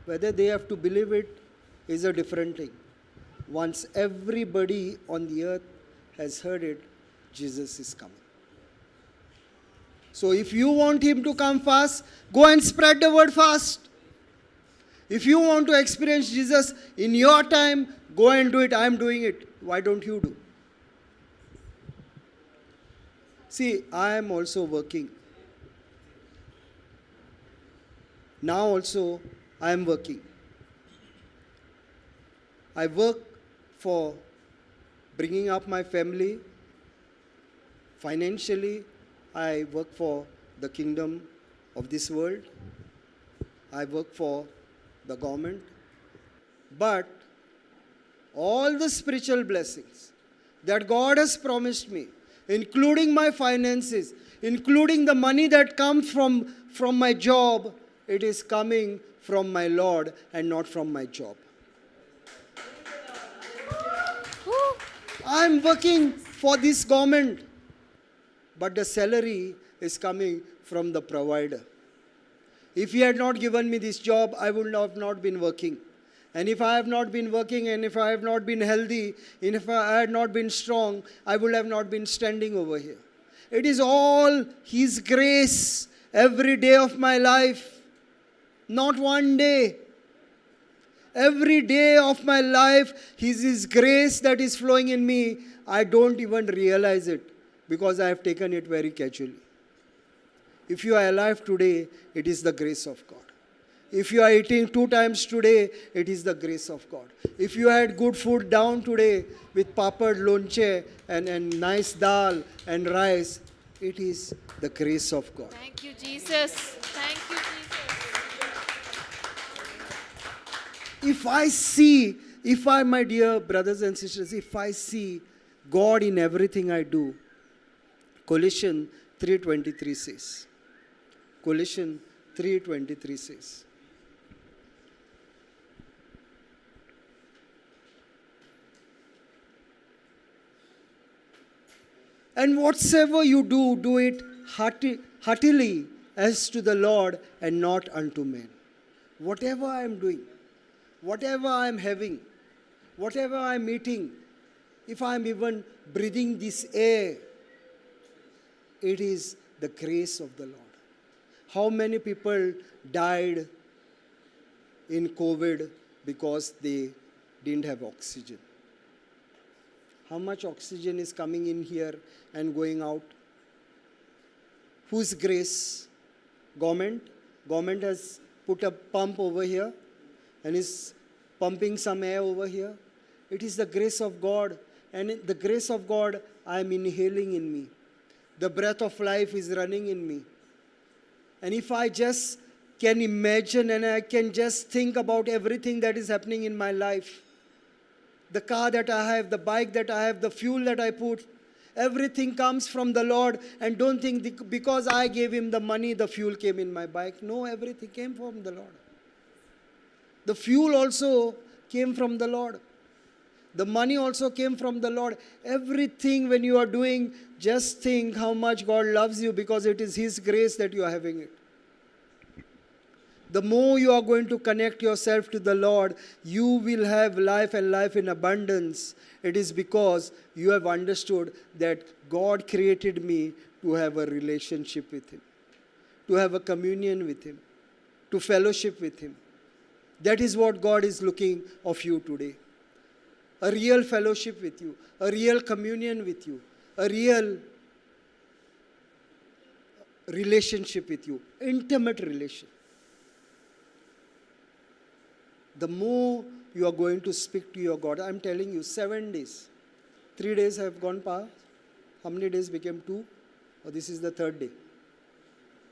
S1: whether they have to believe it is a different thing. Once everybody on the earth has heard it, Jesus is coming. So if you want him to come fast, go and spread the word fast. If you want to experience Jesus in your time, go and do it. I am doing it. Why don't you do? See, I am also working. Now also, I am working. I work for bringing up my family. Financially, I work for the kingdom of this world. I work for the government. But all the spiritual blessings that God has promised me, including my finances, including the money that comes from my job, it is coming from my Lord and not from my job. I am working for this government, but the salary is coming from the provider. If he had not given me this job, I would have not been working. And if I have not been working, and if I have not been healthy, and if I had not been strong, I would have not been standing over here. It is all His grace every day of my life. Not one day. Every day of my life, His grace that is flowing in me. I don't even realize it because I have taken it very casually. If you are alive today, it is the grace of God. If you are eating 2 times today, it is the grace of God. If you had good food down today with papad, lonche and nice dal and rice, It is the grace of God.
S2: Thank you, Jesus. Thank you, Jesus.
S1: My dear brothers and sisters, if I see God in everything I do, Colossians 3:23 says, Colossians 3:23 says, and whatsoever you do, do it heartily as to the Lord and not unto men. Whatever I am doing, whatever I am having, whatever I am eating, if I am even breathing this air, it is the grace of the Lord. How many people died in COVID because they didn't have oxygen? How much oxygen is coming in here and going out? Whose grace? Government? Government has put a pump over here and is pumping some air over here. It is the grace of God. And in the grace of God, I am inhaling in me. The breath of life is running in me. And if I just can imagine and I can just think about everything that is happening in my life, the car that I have, the bike that I have, the fuel that I put, everything comes from the Lord. And don't think because I gave him the money, the fuel came in my bike. No, everything came from the Lord. The fuel also came from the Lord. The money also came from the Lord. Everything when you are doing, just think how much God loves you because it is his grace that you are having it. The more you are going to connect yourself to the Lord, you will have life and life in abundance. It is because you have understood that God created me to have a relationship with him, to have a communion with him, to fellowship with him. That is what God is looking of you today. A real fellowship with you, a real communion with you, a real relationship with you, intimate relation. The more you are going to speak to your God, I'm telling you, 7 days. 3 days have gone past. How many days became 2? Or this is the 3rd day.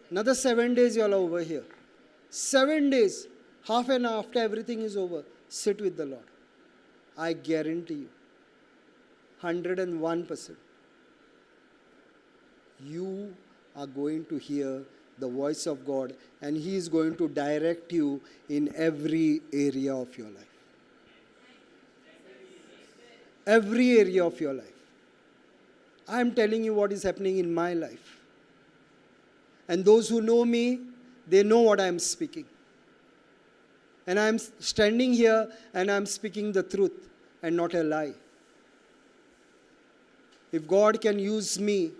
S1: Another 7 days you are over here. 7 days, half an hour after everything is over, sit with the Lord. I guarantee you, 101%, you are going to hear the voice of God and he is going to direct you in every area of your life. Every area of your life. I am telling you what is happening in my life. And those who know me, they know what I am speaking. And I am standing here and I am speaking the truth and not a lie. If God can use me,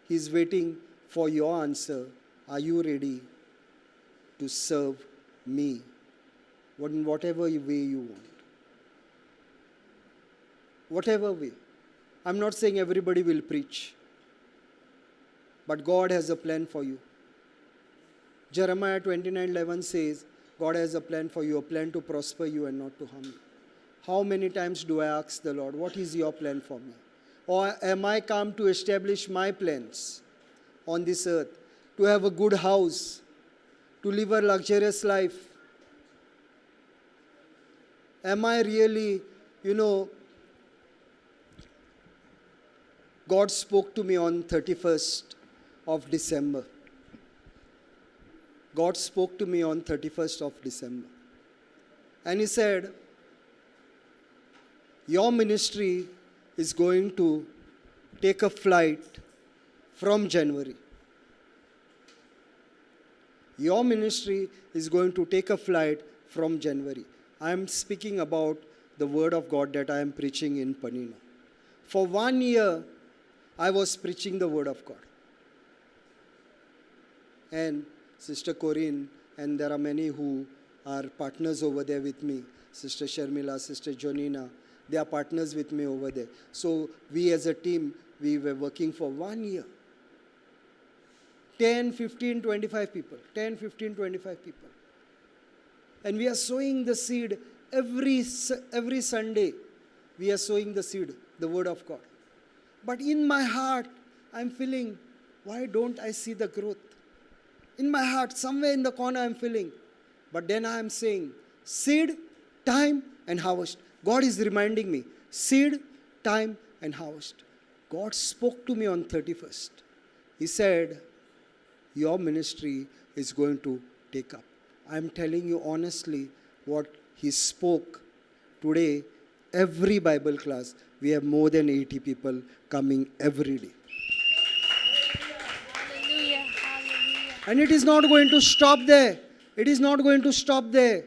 S1: he is waiting for your answer. Are you ready to serve me in whatever way you want? Whatever way. I'm not saying everybody will preach, but God has a plan for you. Jeremiah 29:11 says, God has a plan for you, a plan to prosper you and not to harm you. How many times do I ask the Lord, what is your plan for me? Or am I come to establish my plans on this earth, to have a good house, to live a luxurious life? Am I really, God spoke to me on 31st of December. God spoke to me on 31st of December. And he said, your ministry is going to take a flight from January. Your ministry is going to take a flight from January. I am speaking about the word of God that I am preaching in Panina. For 1 year, I was preaching the word of God. And Sister Corinne, and there are many who are partners over there with me. Sister Sharmila, Sister Jonina, they are partners with me over there. So we as a team, we were working for 1 year. 10, 15, 25 people. 10, 15, 25 people. And we are sowing the seed every Sunday. We are sowing the seed, the word of God. But in my heart, I'm feeling, why don't I see the growth? In my heart, somewhere in the corner, I'm feeling. But then I am saying, seed, time, and harvest. God is reminding me, seed, time, and harvest. God spoke to me on 31st. He said, your ministry is going to take up. I'm telling you honestly what He spoke. Today, every Bible class, we have more than 80 people coming every day.
S2: Hallelujah. Hallelujah.
S1: And it is not going to stop there. It is not going to stop there.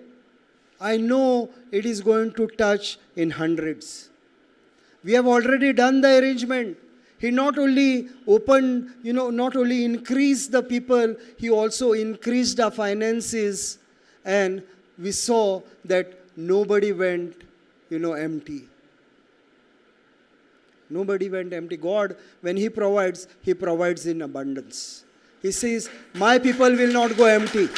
S1: I know it is going to touch in hundreds. We have already done the arrangement. He not only opened, not only increased the people, He also increased our finances. And we saw that nobody went, empty. Nobody went empty. God, when He provides in abundance. He says, my people will not go empty.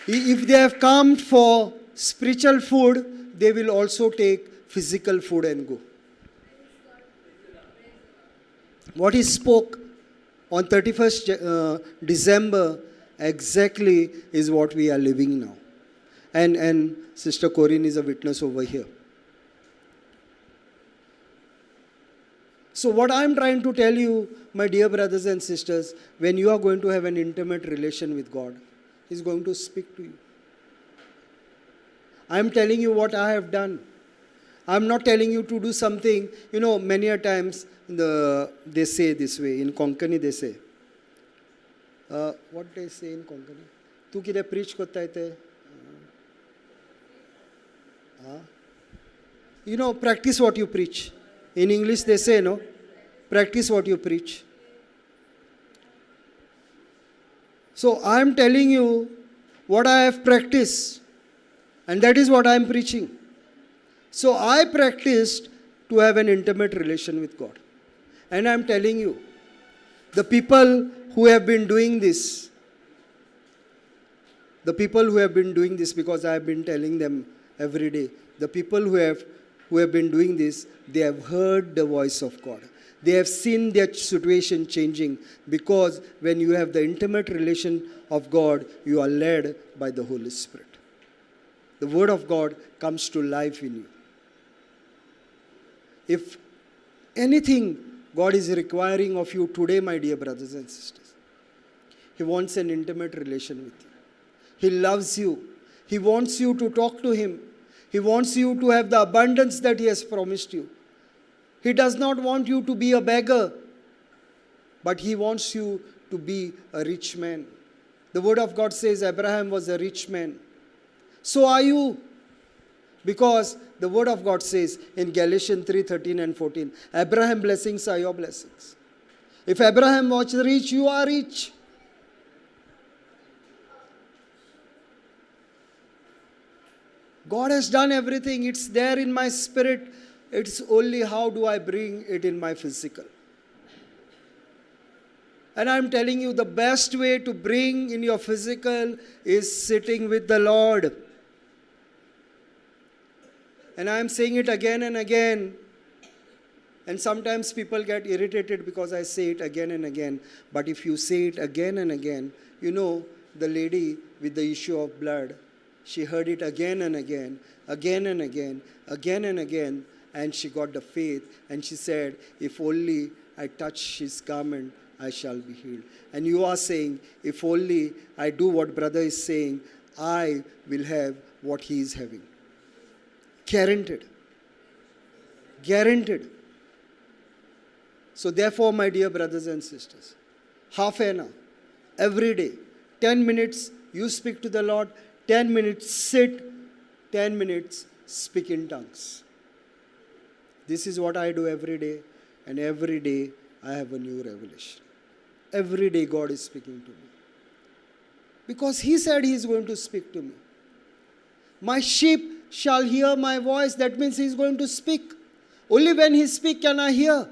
S1: If they have come for spiritual food, they will also take physical food and go. What He spoke on 31st December exactly is what we are living now. And Sister Corinne is a witness over here. So what I am trying to tell you, my dear brothers and sisters, when you are going to have an intimate relation with God, He's going to speak to you. I am telling you what I have done. I am not telling you to do something, many a times they say this way, in Konkani they say, what they say in Konkani? Tu kide preach kotta ite? Practice what you preach. In English they say, no? Practice what you preach. So I am telling you what I have practiced. And that is what I am preaching. So I practiced to have an intimate relation with God. And I am telling you, the people who have been doing this, because I have been telling them every day, the people who have been doing this, they have heard the voice of God. They have seen their situation changing, because when you have the intimate relation of God, you are led by the Holy Spirit. The Word of God comes to life in you. If anything God is requiring of you today, my dear brothers and sisters, He wants an intimate relation with you. He loves you. He wants you to talk to Him. He wants you to have the abundance that He has promised you. He does not want you to be a beggar, but He wants you to be a rich man. The Word of God says Abraham was a rich man. So are you. Because the Word of God says in Galatians 3:13 and 14, Abraham blessings are your blessings. If Abraham was rich, you are rich. God has done everything. It's there in my spirit. It's only how do I bring it in my physical. And I'm telling you, the best way to bring in your physical is sitting with the Lord. And I'm saying it again and again. And sometimes people get irritated because I say it again and again. But if you say it again and again, the lady with the issue of blood, she heard it again and again, again and again, again and again. And she got the faith. And she said, if only I touch His garment, I shall be healed. And you are saying, if only I do what brother is saying, I will have what he is having. Guaranteed. Guaranteed. So therefore, my dear brothers and sisters, half an hour, every day, 10 minutes, you speak to the Lord, 10 minutes sit, 10 minutes speak in tongues. This is what I do every day, and every day I have a new revelation. Every day God is speaking to me. Because He said He is going to speak to me. My sheep shall hear my voice. That means He is going to speak. Only when He speaks can I hear.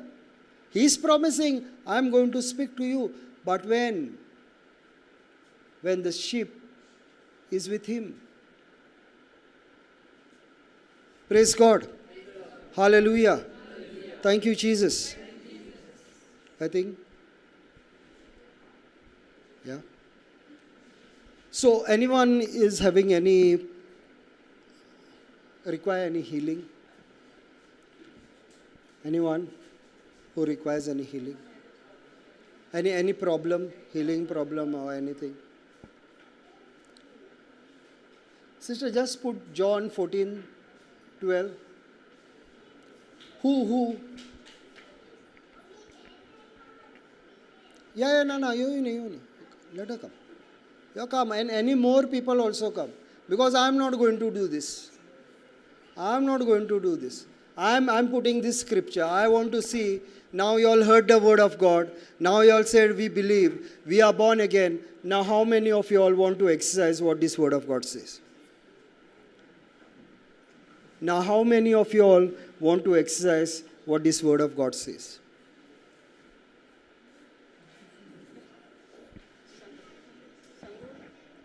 S1: He is promising, I am going to speak to you. But when the sheep is with Him. Praise God. Hallelujah. Thank you, Jesus. I think. Yeah. So anyone is having require any healing? Anyone who requires any healing? Any problem, healing problem or anything? Sister, just put John 14:12. Who? Yeah, no, you. Let her come. You come, and any more people also come. Because I am not going to do this. I'm putting this scripture. I want to see, now you all heard the word of God. Now you all said we believe, we are born again. Now how many of you all want to exercise what this word of God says? Now how many of you all want to exercise what this word of God says?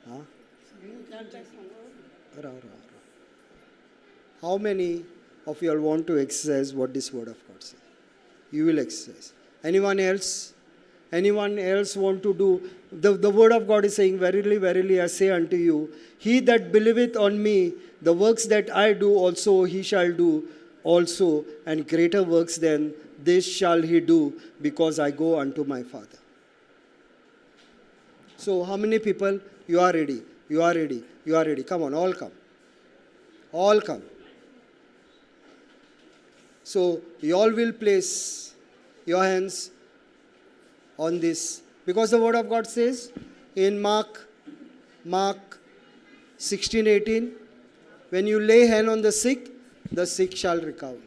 S1: Huh? How many of you all want to exercise what this word of God says? You will exercise. Anyone else? Anyone else want to do? The word of God is saying, verily, verily, I say unto you, he that believeth on me, the works that I do also he shall do also, and greater works than this shall he do, because I go unto my Father. So how many people? You are ready. You are ready. You are ready. Come on, all come. All come. So you all will place your hands on this. Because the word of God says in Mark 16:18, when you lay hand on the sick shall recover.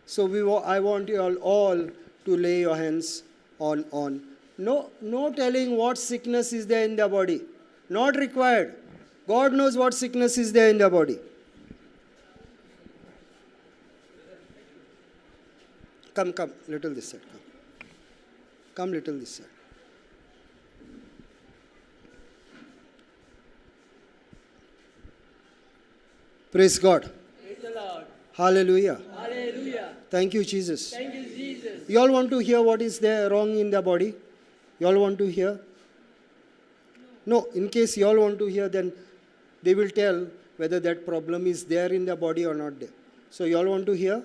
S1: So I want you all to lay your hands on. No telling what sickness is there in the body. Not required. God knows what sickness is there in the body. Come, little this side. Come, little this side. Praise God.
S4: Praise the Lord.
S1: Hallelujah.
S4: Hallelujah.
S1: Thank you, Jesus.
S4: Thank you, Jesus.
S1: You all want to hear what is there wrong in the body? You all want to hear? No, in case you all want to hear, then they will tell whether that problem is there in the body or not there. So you all want to hear?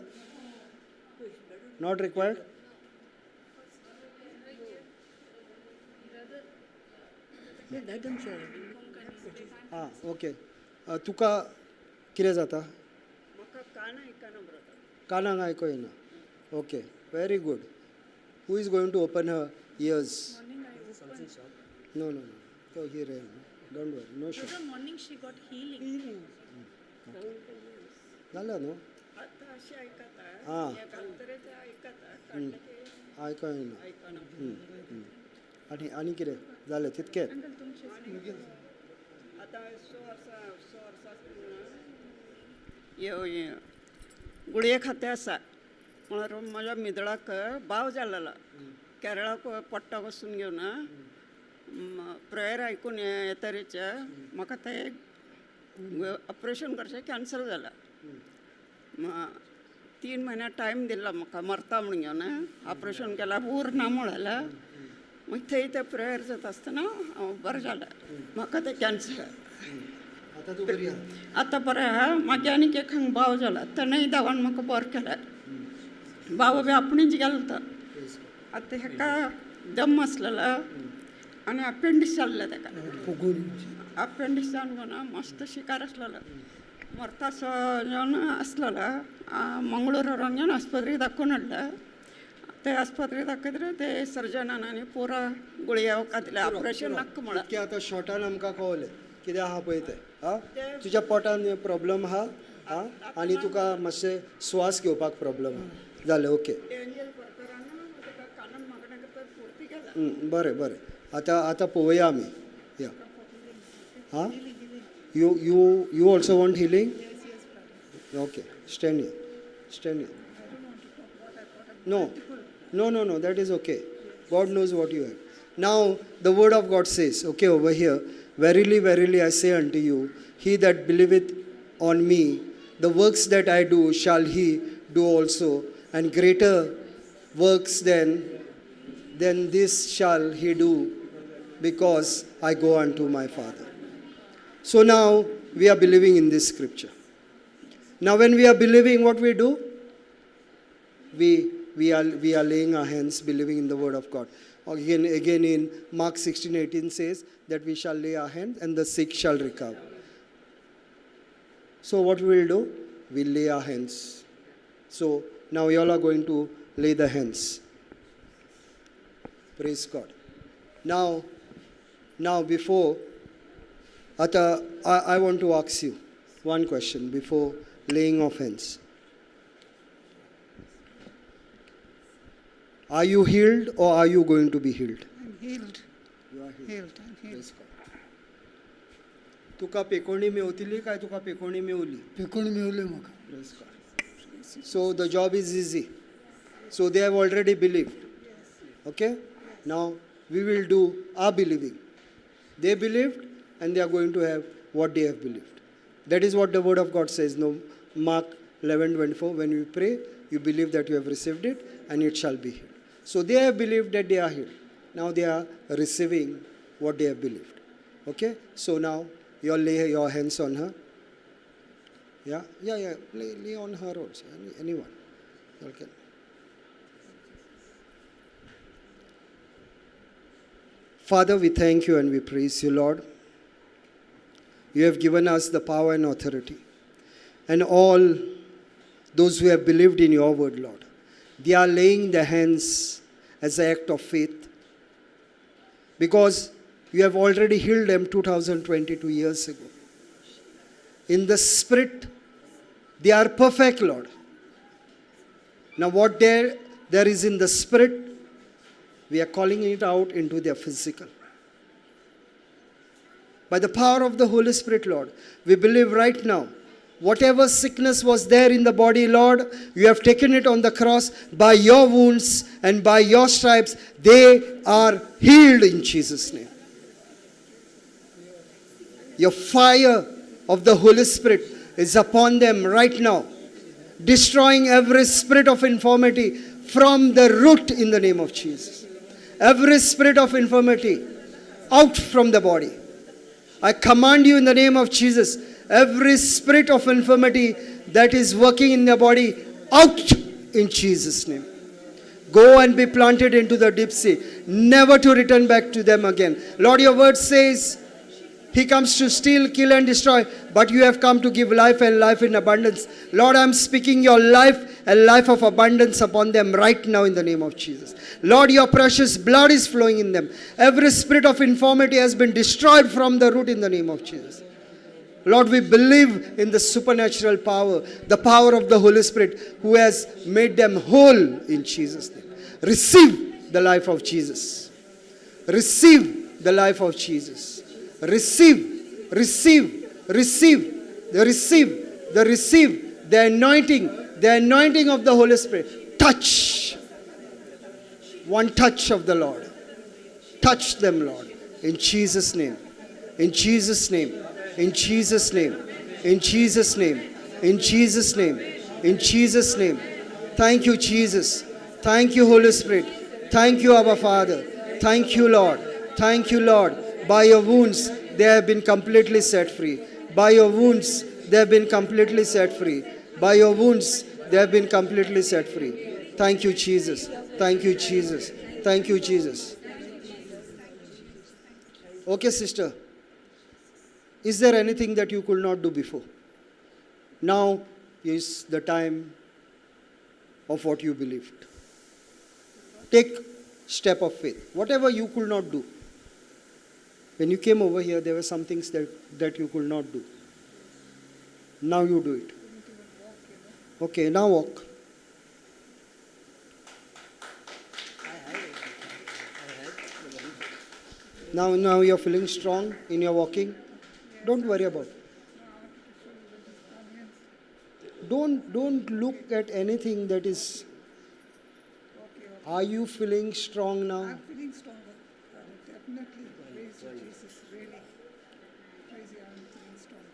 S1: Not required? Okay. तुका कितें जाता? कानाक आयको येना. Okay, very good. Who is going to open her ears? No. So here, don't worry, no shame.
S5: The morning she got healing.
S1: झालं न्हू? हां आयको येना. आनी कितें जालें तितकेंच?
S6: गुळये खाते आसा म्हणून म्हज्या मिदळाक बाव जाल्लो केरळाक पट्टो वचून घेवन प्रेयर आयकून हे तरेचे म्हाका तें ऑपरेशन करचें कॅन्सल जालां. 3 म्हयने टायम दिल्लो म्हाका मरता म्हणून घेवन ऑपरेशन केल्यार उरना म्हणलें. मागीर थंय ते प्रेयर जाता आसतना हांव बरें जालें. म्हाका तें कॅन्सल. आतां बरें आहा. म्हागे आनीक एक हांगा भाव जाला ताणेंय देवान म्हाका बरें केलें. भाव बी आपणीच गेलो तो. आतां हेका दम आसलेलो आनी अपेंडीस जाल्लें तेका. अपेंडीस जावन ना मस्त शिकार आसलेलो. मरतासो जावन आसलेलो. मंगळूर व्हरोन घेवन आस्पत्रेक दाखोवन हाडलें. ते आस्पत्रेक दाखयतकीर ते सर्जनान आनी पुरो गुळयो वखद दिले. ऑपरेशन नाका म्हणून.
S1: की आतां शॉर्टान आमकां कळलें कितें आहा पळय तें. तुज्या पोटान प्रॉब्लम आहा आनी तुका मातशें स्वास घेवपाक प्रॉब्लम आहा. जालें ओके. बरें. आतां पळोवया आमी. या हां you also want healing? Okay. Stand here. No, that is okay. God knows what you have. Now, the word of God says, okay, over here, verily, verily, I say unto you, he that believeth on me, the works that I do shall he do also, and greater works than then this shall he do, because I go unto my Father. So now we are believing in this scripture. Now when we are believing, what we do? We are laying our hands, believing in the word of God. Again in Mark 16:18 says that we shall lay our hands and the sick shall recover. So what we will do? We lay our hands. So now you all are going to lay the hands. Praise God. Now before, I want to ask you one question before laying of hands. Are you healed or are you going to be healed?
S6: I'm healed.
S1: You are healed.
S6: Healed. I'm healed.
S1: Praise God. तुका पेकोणी मेवतली काय तुका पेकोणी मेवली?
S7: पेकोणी मेवले म्हाका.
S1: Praise God. So the job is easy. So they have already believed. Okay? Now we will do our believing. They believed and they are going to have what they have believed. That is what the word of God says. No, Mark 11:24. When you pray, you believe that you have received it and it shall be healed. So they have believed that they are healed. Now they are receiving what they have believed. Okay? So now you all lay your hands on her. Yeah. Lay on her also. Anyone. Okay. Father, we thank you and we praise you, Lord. You have given us the power and authority. And all those who have believed in your word, Lord, they are laying their hands as an act of faith. Because you have already healed them 2022 years ago. In the spirit, they are perfect, Lord. Now what there is in the spirit, we are calling it out into their physical. By the power of the Holy Spirit, Lord, we believe right now, whatever sickness was there in the body, Lord, you have taken it on the cross. By your wounds and by your stripes, they are healed in Jesus' name. Your fire of the Holy Spirit is upon them right now, destroying every spirit of infirmity from the root in the name of Jesus. Every spirit of infirmity out from the body. I command you in the name of Jesus, every spirit of infirmity that is working in the body, out in Jesus' name. Go and be planted into the deep sea, never to return back to them again. Lord, your word says, he comes to steal, kill and destroy, but you have come to give life and life in abundance. Lord, I am speaking your life and life of abundance upon them right now in the name of Jesus. Lord, your precious blood is flowing in them. Every spirit of infirmity has been destroyed from the root in the name of Jesus. Lord, we believe in the supernatural power, the power of the Holy Spirit who has made them whole in Jesus' name. Receive the life of Jesus. Receive the life of Jesus. Receive the anointing of the Holy Spirit. Touch. One touch of the Lord. Touch them, Lord. In Jesus' name. In Jesus' name. In Jesus' name. In Jesus' name. In Jesus' name. In Jesus' name. Thank you, Jesus. Thank you, Holy Spirit. Thank you, Abba Father. Thank you, Lord. Thank you, Lord. By your wounds, they have been completely set free. By your wounds, they have been completely set free. By your wounds, they have been completely set free. Thank you, Jesus. Thank you, Jesus. Thank you, Jesus. Okay, sister. Is there anything that you could not do before? Now is the time of what you believed. Take step of faith. Whatever you could not do. When you came over here, there were some things that you could not do. Now you do it. Okay, now walk. Now you're feeling strong in your walking. Don't worry about it. Don't look at anything that is. Are you feeling strong now?
S7: I'm feeling stronger. Definitely. Praise you, Jesus. Really. Praise you. I'm feeling stronger.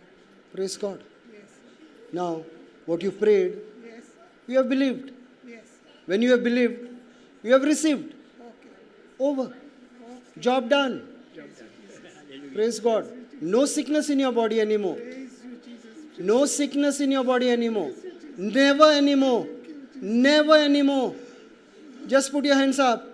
S1: Praise God.
S7: Yes.
S1: Now, what you prayed,
S7: Yes.
S1: you have believed.
S7: Yes.
S1: When you have believed, you have received.
S7: Okay.
S1: Over. Job done. Praise God. No sickness in your body anymore. No sickness in your body anymore. Never anymore. Never anymore. Just put your hands up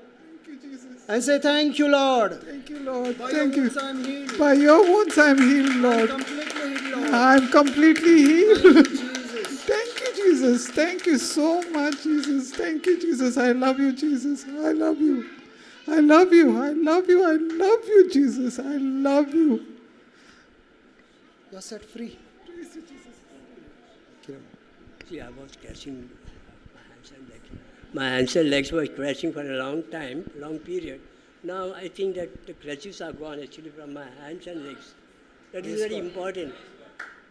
S1: and say, thank you, Lord.
S7: Thank you, Lord.
S1: By
S7: Thank
S1: your
S7: you.
S1: wounds I am healed.
S7: By your wounds I am healed, Lord.
S1: Completely healed, Lord.
S7: I am completely healed.
S1: Jesus.
S7: Thank you, Jesus. Thank you so much, Jesus. Thank you, Jesus. I love you, Jesus. I love you. I love you. I love you. I love you, Jesus. I love you.
S1: You are set free.
S4: See, I was catching my hands and legs. My hands and legs were crashing for a long time, long period. Now I think that the crutches are gone actually from my hands and legs. That is very important.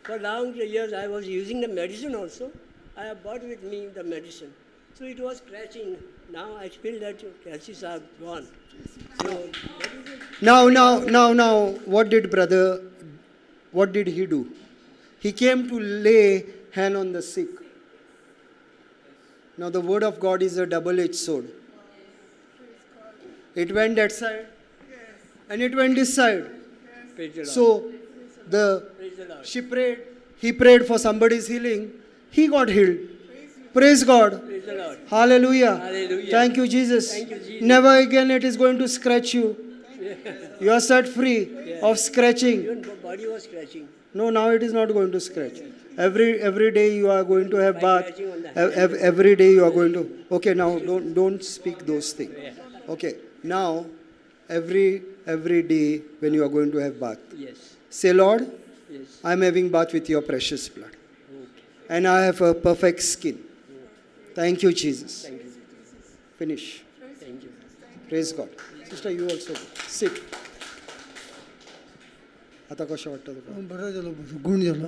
S4: For long years I was using the medicine also. I have brought with me the medicine. So it was crashing. Now I feel that crutches are gone. So that is it.
S1: Now, what did he do? He came to lay hand on the sick. Now the word of God is a double-edged sword. It went that side and it went this side.
S4: Praise the Lord.
S1: So
S4: Praise the Lord.
S1: he prayed for somebody's healing. He got healed. Praise God.
S4: Praise the Lord.
S1: Hallelujah.
S4: Hallelujah.
S1: Thank you, Jesus.
S4: Thank you, Jesus.
S1: Never again it is going to scratch you. You are set free of scratching.
S4: Even body was scratching.
S1: No, now it is not going to scratch. Every day you are going to have
S4: By
S1: bath.
S4: scratching on the hand.
S1: Every day you are going to. Okay, now don't speak those things. Okay, now every day when you are going to have bath,
S4: Yes.
S1: say, Lord,
S4: Yes.
S1: I am having bath with your precious blood,
S4: Okay.
S1: and I have a perfect skin. Thank you, Jesus.
S4: Thank you.
S1: Finish.
S4: Thank you.
S1: Praise God. Sister, you also sit. आता कशें वाटतं तुका?
S8: बरं झालं गुण झाला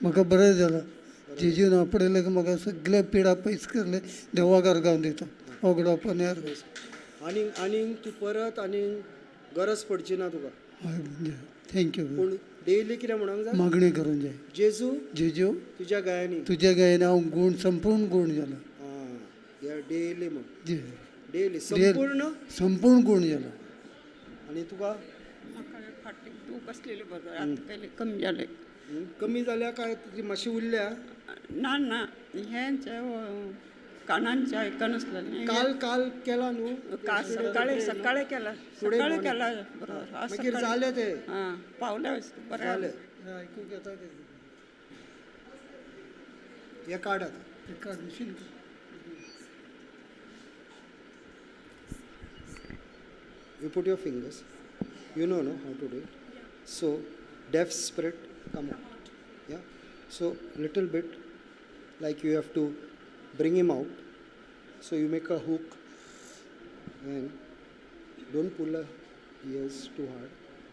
S8: म्हाका बरं झालं जेजून आपडले की म्हाका सगळे पिडा पयस करले देवा गारगावन दिता ओगडा पन्यार
S1: आणि तू परत आणि गरज पडची ना तुका.
S8: थँक्यू
S1: पूण डेली कितें म्हणूंक जाय?
S8: मागणी करून जाय
S1: जेजू
S8: जेजू
S1: तुज्या गायांनी
S8: तुझ्या गायन हांव गुण संपूर्ण गुण जाला
S1: या डेली म्हण
S8: जे-
S1: डेली संपूर्ण
S8: संपूर्ण गुण जाला
S1: आणि तुका
S6: म्हाका फाटीक दूख आसलेले बरोबर आतां पयलीं कमी जालें
S1: कमी जाल्या काय तुजी मातशी उरल्या?
S6: ना ह्यांच्या कानांचे आयकनासलें
S1: काल केला न्हू
S6: सकाळी केला बरोबर आज
S1: मागीर
S6: सकाळी.
S1: जालें तें
S6: हां पावले बरें
S1: जालें.
S6: जालें.
S8: ऐकूंक येता
S1: हें काड आतां.
S8: Machine
S1: You put your fingers. You know how to do it. So, deaf spirit, come out. Yeah. So, little bit, like you have to bring him out. So you make a hook and don't pull the ears too hard.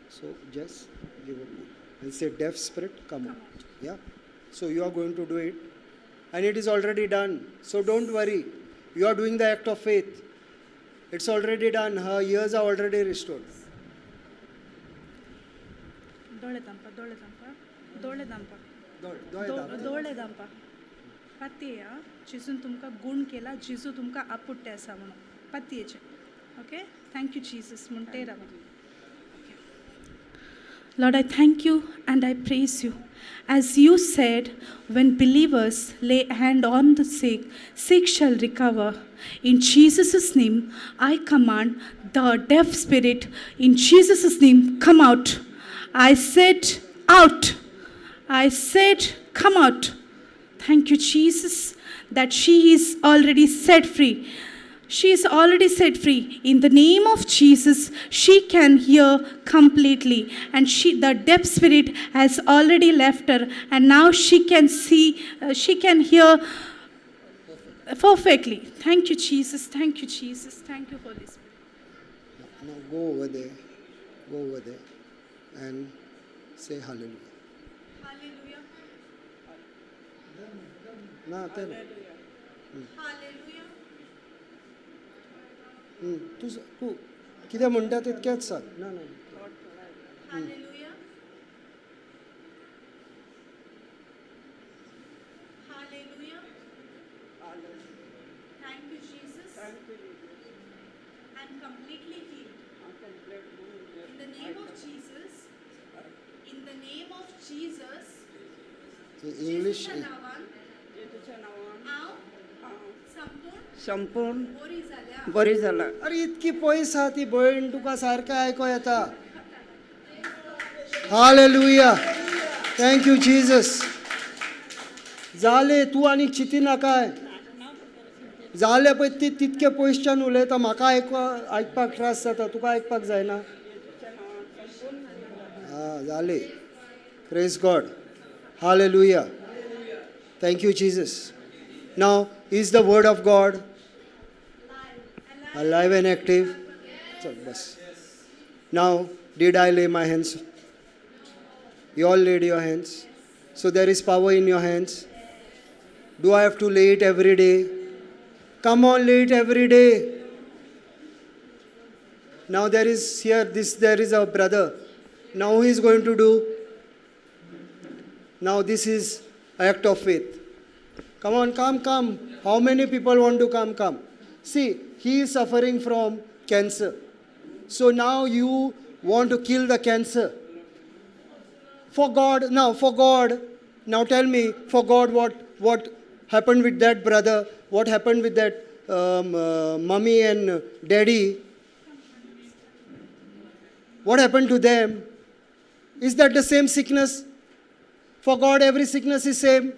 S1: So just give a pull and say, deaf spirit, come out. Yeah. So you are going to do it, and it is already done. So don't worry. You are doing the act of faith. It's already done. Her ears are already restored.
S5: डोळे दांपा डोळे दांपा डोळे दांपा डोळे दांपा पत्तिया जिजून तुमकां गुण केला जिजू तुमकां आपुट्टे आसा म्हणून पत्तियेचे ओके थँक्यू जीसस म्हणटे रावा Lord, I thank you and I praise you. As you said, when believers lay hand on the sick, sick shall recover. In Jesus' name, I command the deaf spirit, in Jesus' name, come out. I said, out. I said, come out. Thank you, Jesus, that she is already set free. She is already set free. In the name of Jesus, she can hear completely. And the deaf spirit has already left her. And now she can see, she can hear perfectly. Thank you, Jesus. Thank you, Jesus. Thank you, Holy Spirit.
S1: Now go over there and say hallelujah.
S5: Hallelujah.
S1: Na, tell.
S5: Hallelujah.
S1: तू कितें म्हणटा तितकेंच सांग. ना
S5: Hallelujah. Hallelujah. Thank you, Jesus. and completely healed. In the name of Jesus. In the name of Jesus.
S1: English.
S5: जेजूच्या नावान हांव संपूर्ण
S6: संपूर्ण
S5: बरी जाल्या.
S6: बरी झाला.
S1: अरे इतकी पयस आहा ती भयण तुका सारकें आयको येता. हालेलुया. Thank you Jesus. जाले तूं आनीक चिती नाकाय. जाले पळय ती तितके पयसच्यान उलयता म्हाका आयकपाक त्रास जाता तुका आयकपाक जायना. जाले. Praise God. Hallelujah. Thank you, Jesus. Now, is the word of God alive and active? Now, did I lay my hands? You all laid your hands. So there is power in your hands. Do I have to lay it every day? Come on, lay it every day. Now there is a brother. Now he is going to do. Now this is act of faith. Come on, come. How many people want to come? Come. See, he is suffering from cancer. So now you want to kill the cancer. For God, now tell me, for God, what happened with that brother? What happened with that mummy and daddy? What happened to them? Is that the same sickness? For God, every sickness is same.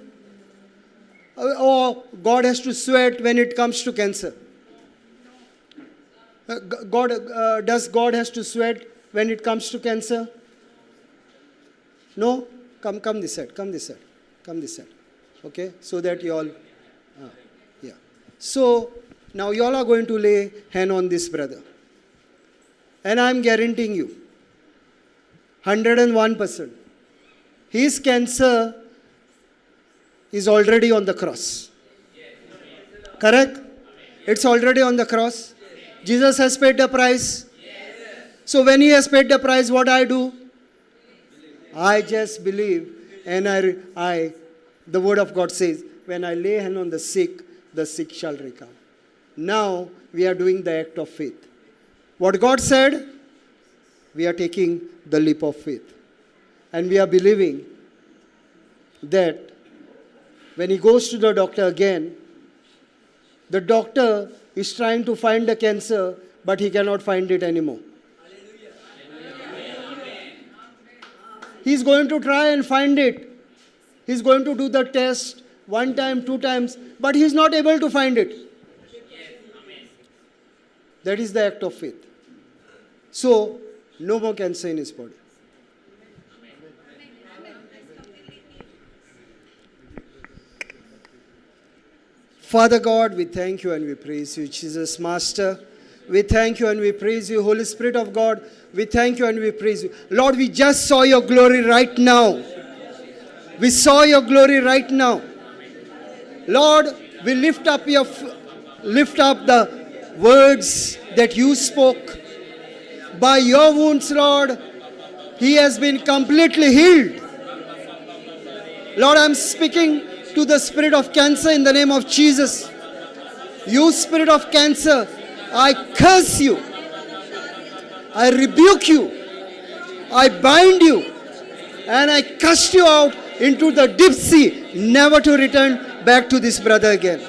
S1: Or God has to sweat when it comes to cancer. Does God has to sweat when it comes to cancer? No? Come this side. Okay? So that you all... yeah. So, now you all are going to lay hand on this brother. And I am guaranteeing you, 101%, his cancer is already on the cross. Correct? It's already on the cross. Jesus has paid the price. So when he has paid the price, what I do? I just believe, and the word of God says, when I lay hand on the sick shall recover. Now we are doing the act of faith. What God said, we are taking the leap of faith. And we are believing that when he goes to the doctor again, the doctor is trying to find the cancer, but he cannot find it anymore. He's going to try and find it. He's going to do the test 1 time, 2 times, but he's not able to find it. That is the act of faith. So, no more cancer in his body. Father God, we thank you and we praise you, Jesus Master. We thank you and we praise you, Holy Spirit of God. We thank you and we praise you. Lord, we just saw your glory right now. We saw your glory right now. Lord, we lift up the words that you spoke. By your wounds, Lord, he has been completely healed. Lord, I'm speaking to the spirit of cancer in the name of Jesus. You spirit of cancer, I curse you. I rebuke you. I bind you. And I cast you out into the deep sea, never to return back to this brother again.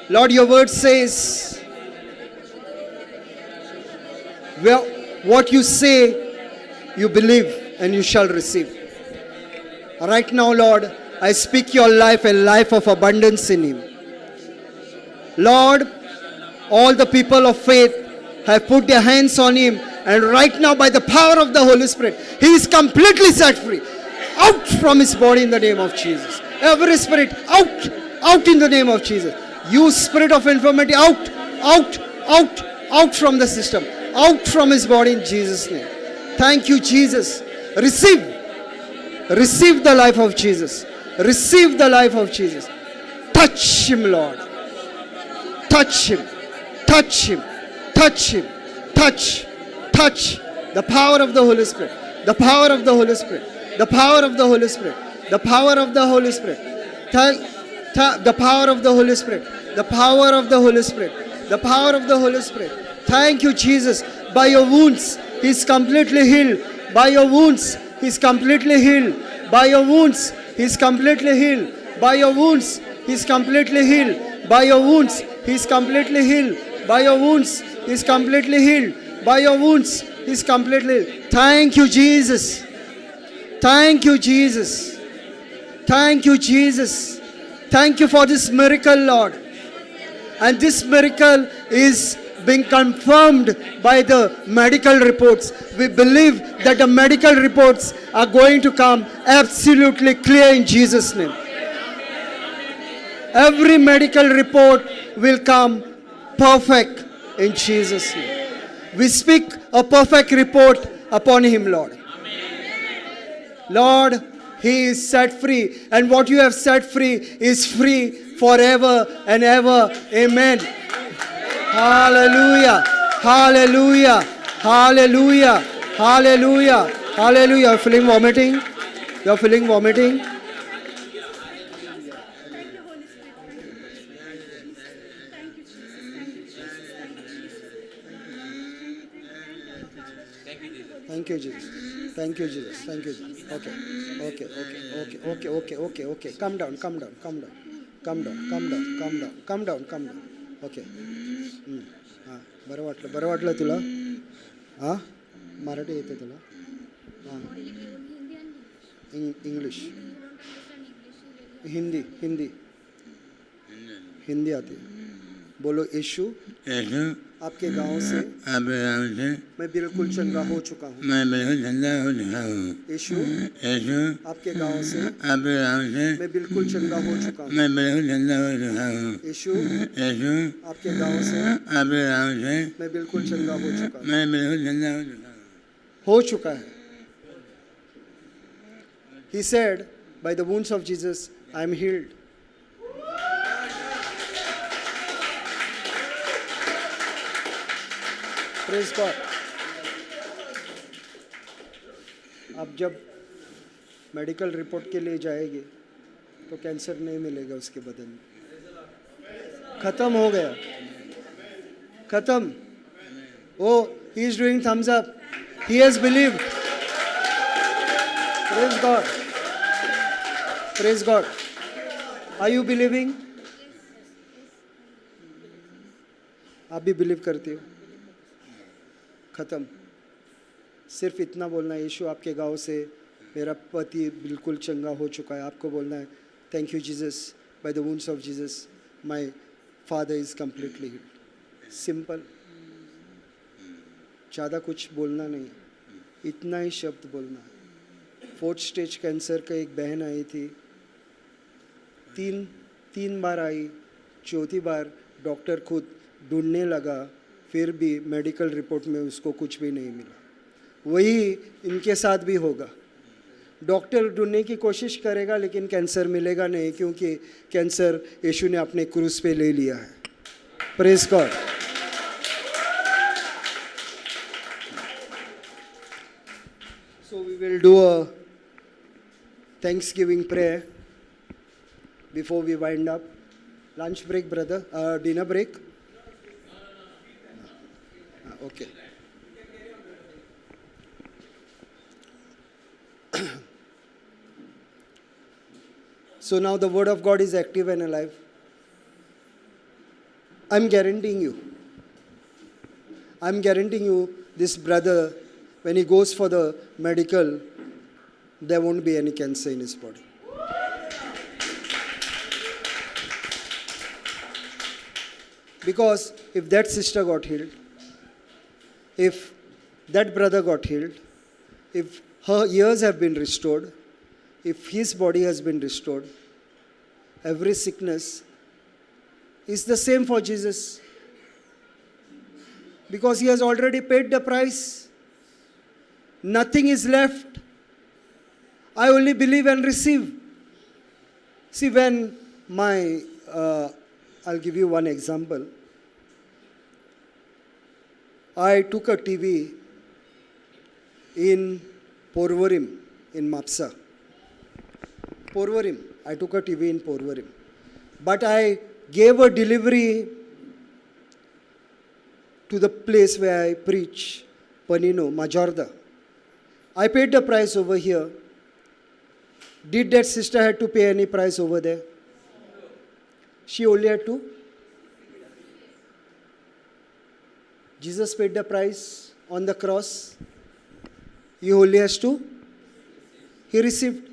S1: Lord, your word says, well, what you say, you believe and you shall receive. Right now, Lord, I speak your life, a life of abundance in him. Lord, all the people of faith have put their hands on him, and right now, by the power of the Holy Spirit, he is completely set free. Out from his body in the name of Jesus. Every spirit, out in the name of Jesus. You spirit of infirmity, out from the system, out from his body in Jesus' name. Thank you, Jesus. Receive the life of Jesus. Receive the life of Jesus. Touch him, Lord. Touch him. Touch him. Touch him. Touch. The power of the Holy Spirit. The power of the Holy Spirit. The power of the Holy Spirit. The power of the Holy Spirit. The power of the Holy Spirit. The power of the Holy Spirit. The power of the Holy Spirit. Thank you, Jesus. By your wounds, he's completely healed. By your wounds, he's completely healed. By your wounds, he's completely healed. By your wounds, he's completely healed. By your wounds, he's completely healed. By your wounds, he's completely healed. By your wounds, he's completely healed. Thank you, Jesus. Thank you, Jesus. Thank you, Jesus. Thank you for this miracle, Lord. And this miracle is being confirmed by the medical reports. We believe that the medical reports are going to come absolutely clear in Jesus' name. Every medical report will come perfect in Jesus' name. We speak a perfect report upon him, Lord. Lord, he is set free. And what you have set free is free forever and ever. Amen. Hallelujah. Hallelujah. Hallelujah. Hallelujah. Hallelujah. You're feeling vomiting? You're feeling vomiting? Thank you, Jesus. Thank you, Jesus. Thank you, Jesus. Okay. Okay. Okay. Okay. Okay. Okay. Okay. Calm down. Calm down. Calm down. Calm down. Calm down. Calm down. Calm down. Calm down. Okay. बरं वाटलं तुला? हां? मराठी येते तुला? हां. English. Hindi. Hindi आती है. बोलो यीशु आपके गांव से मैं बिल्कुल चंगा हो चुका हूँ. यीशु आपके गांव से मैं बिल्कुल चंगा हो चुका हूँ. यीशु आपके गांव से मैं बिल्कुल चंगा हो चुका हूँ. हो चुका है. He said, by the wounds of Jesus, I am healed. Praise God. अब जब मेडिकल रिपोर्ट के लिए जाएंगे तो कैंसर नहीं मिलेगा उसके बदन में. खत्म हो गया. खत्म. Oh, he is doing thumbs up. He has believed. Praise God. Praise God. Are you believing? आप भी बिलीव करते हो? खत्म. सिर्फ इतना बोलना है, यीशु आपके गांव से मेरा पति बिल्कुल चंगा हो चुका है. आपको बोलना है, thank you Jesus, by the wounds of Jesus my father is completely healed. Simple. ज़्यादा कुछ बोलना नहीं, इतना ही शब्द बोलना है. 4th स्टेज कैंसर का एक बहन आई थी. तीन बार आई. 4थी बार डॉक्टर खुद ढूंढने लगा, फिर भी मेडिकल रिपोर्ट में उसको कुछ भी नहीं मिला. वही इनके साथ भी होगा. डॉक्टर ढूंढने की कोशिश करेगा लेकिन कैंसर मिलेगा नहीं, क्योंकि कैंसर यीशु ने अपने क्रूस पे ले लिया है. Praise God. So we will do a Thanksgiving prayer before we wind up. Lunch break, brother. Dinner break. Okay. So now the word of God is active and alive. I'm guaranteeing you, this brother, when he goes for the medical, there won't be any cancer in his body. Because if that sister got healed, if that brother got healed, if her ears have been restored, if his body has been restored, every sickness is the same for Jesus. Because he has already paid the price. Nothing is left. I only believe and receive. See, when I'll give you one example. I took a TV in Porvorim, in Mapsa. I took a TV in Porvorim. But I gave a delivery to the place where I preach, Panino, Majorda. I paid the price over here. Did that sister have to pay any price over there? She only had to. Jesus paid the price on the cross. He only has to. He received.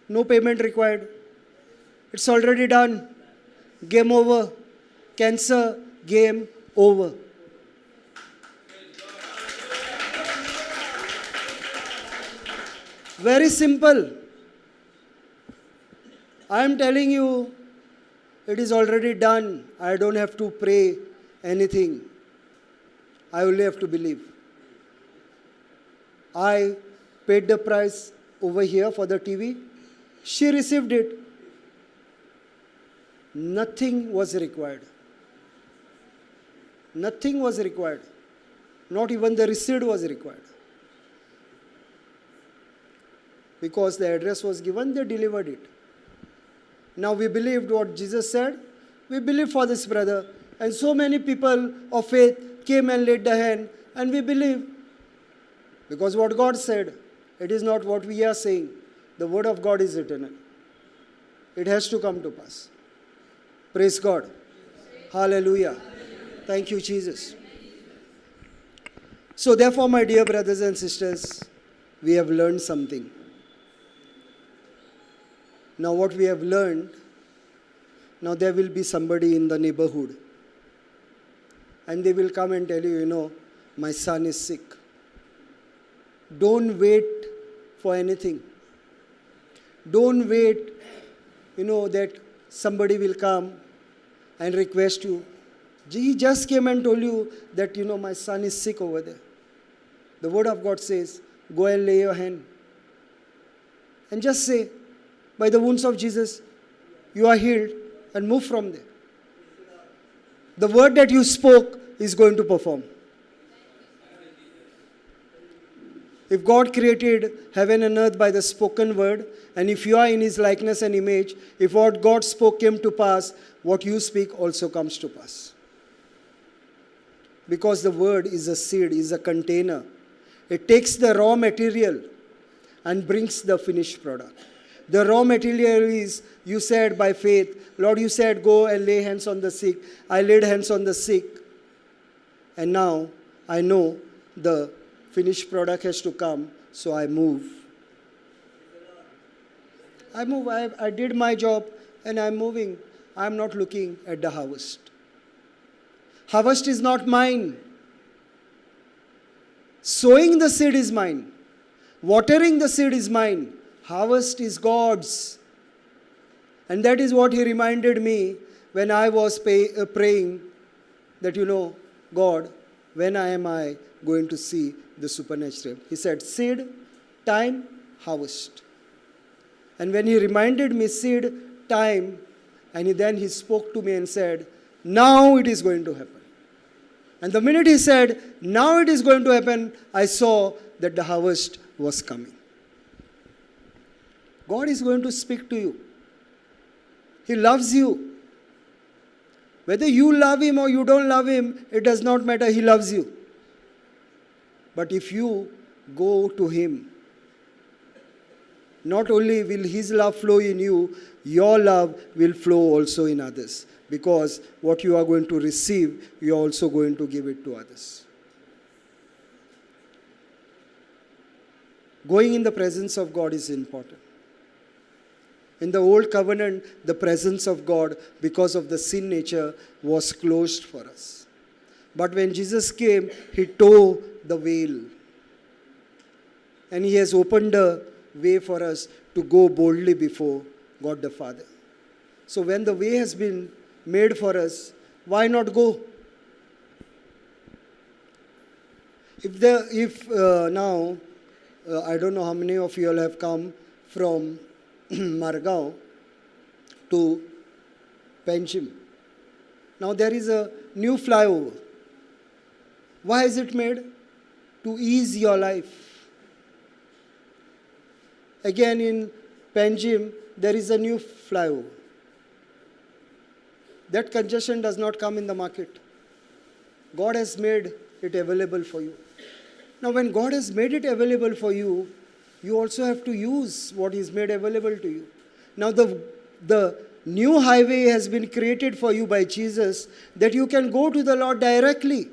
S1: No payment required. It's already done. Game over. Cancer, game over. Very simple. I am telling you, it is already done. I don't have to pray anything. I only have to believe. I paid the price over here for the TV. She received it. Nothing was required. Nothing was required. Not even the receipt was required. Because the address was given, they delivered it. Now we believed what Jesus said. We believe for this brother. And so many people of faith came and laid the hand. And we believe. Because what God said, it is not what we are saying. The word of God is eternal. It has to come to pass. Praise God. Hallelujah. Thank you, Jesus. So therefore, my dear brothers and sisters, we have learned something. Now what we have learned, now there will be somebody in the neighborhood. And they will come and tell you, my son is sick. Don't wait for anything. Don't wait, that somebody will come and request you. He just came and told you that, my son is sick over there. The word of God says, go and lay your hand. And just say, by the wounds of Jesus, you are healed, and move from there. The word that you spoke is going to perform. If God created heaven and earth by the spoken word, and if you are in His likeness and image, if what God spoke came to pass, what you speak also comes to pass. Because the word is a seed, is a container. It takes the raw material and brings the finished product. The raw material is, you said by faith, Lord, you said go and lay hands on the sick. I laid hands on the sick. And now I know the finished product has to come, so I move. I did my job and I'm moving. I'm not looking at the harvest. Harvest is not mine. Sowing the seed is mine. Watering the seed is mine. Harvest is God's. And that is what He reminded me when I was praying that, God, when am I going to see the supernatural? He said, seed, time, harvest. And when He reminded me seed, time, and then He spoke to me and said, now it is going to happen. And the minute He said, now it is going to happen, I saw that the harvest was coming. God is going to speak to you. He loves you. Whether you love Him or you don't love Him, it does not matter. He loves you. But if you go to Him, not only will His love flow in you, your love will flow also in others. Because what you are going to receive, you are also going to give it to others. Going in the presence of God is important. In the old covenant, the presence of God, because of the sin nature, was closed for us. But when Jesus came, He tore the veil. And He has opened a way for us to go boldly before God the Father. So when the way has been made for us, why not go? Now, I don't know how many of you all have come from Margao to Penchim. Now there is a new flyover. Why is it made? To ease your life. Again in Penchim, there is a new flyover. That congestion does not come in the market. God has made it available for you. Now, when God has made it available for you, you also have to use what is made available to you. Now, the new highway has been created for you by Jesus, that you can go to the Lord directly.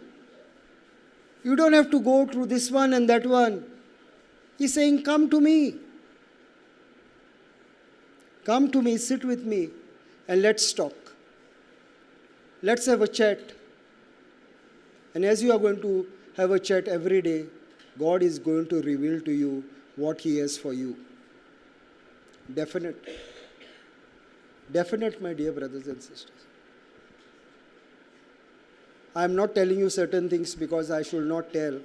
S1: You don't have to go through this one and that one. He's saying, come to me. Come to me, sit with me, and let's talk. Let's have a chat. And as you are going to have a chat every day, God is going to reveal to you what He has for you. Definite. Definite, my dear brothers and sisters. I am not telling you certain things because I should not tell,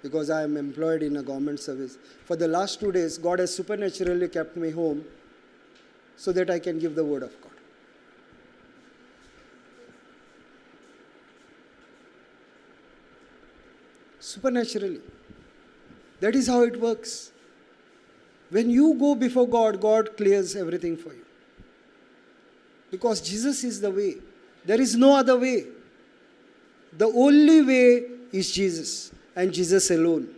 S1: because I am employed in a government service. For the last 2 days, God has supernaturally kept me home so that I can give the word of God. Supernaturally. That is how it works. When you go before God, God clears everything for you. Because Jesus is the way. There is no other way. The only way is Jesus, and Jesus alone.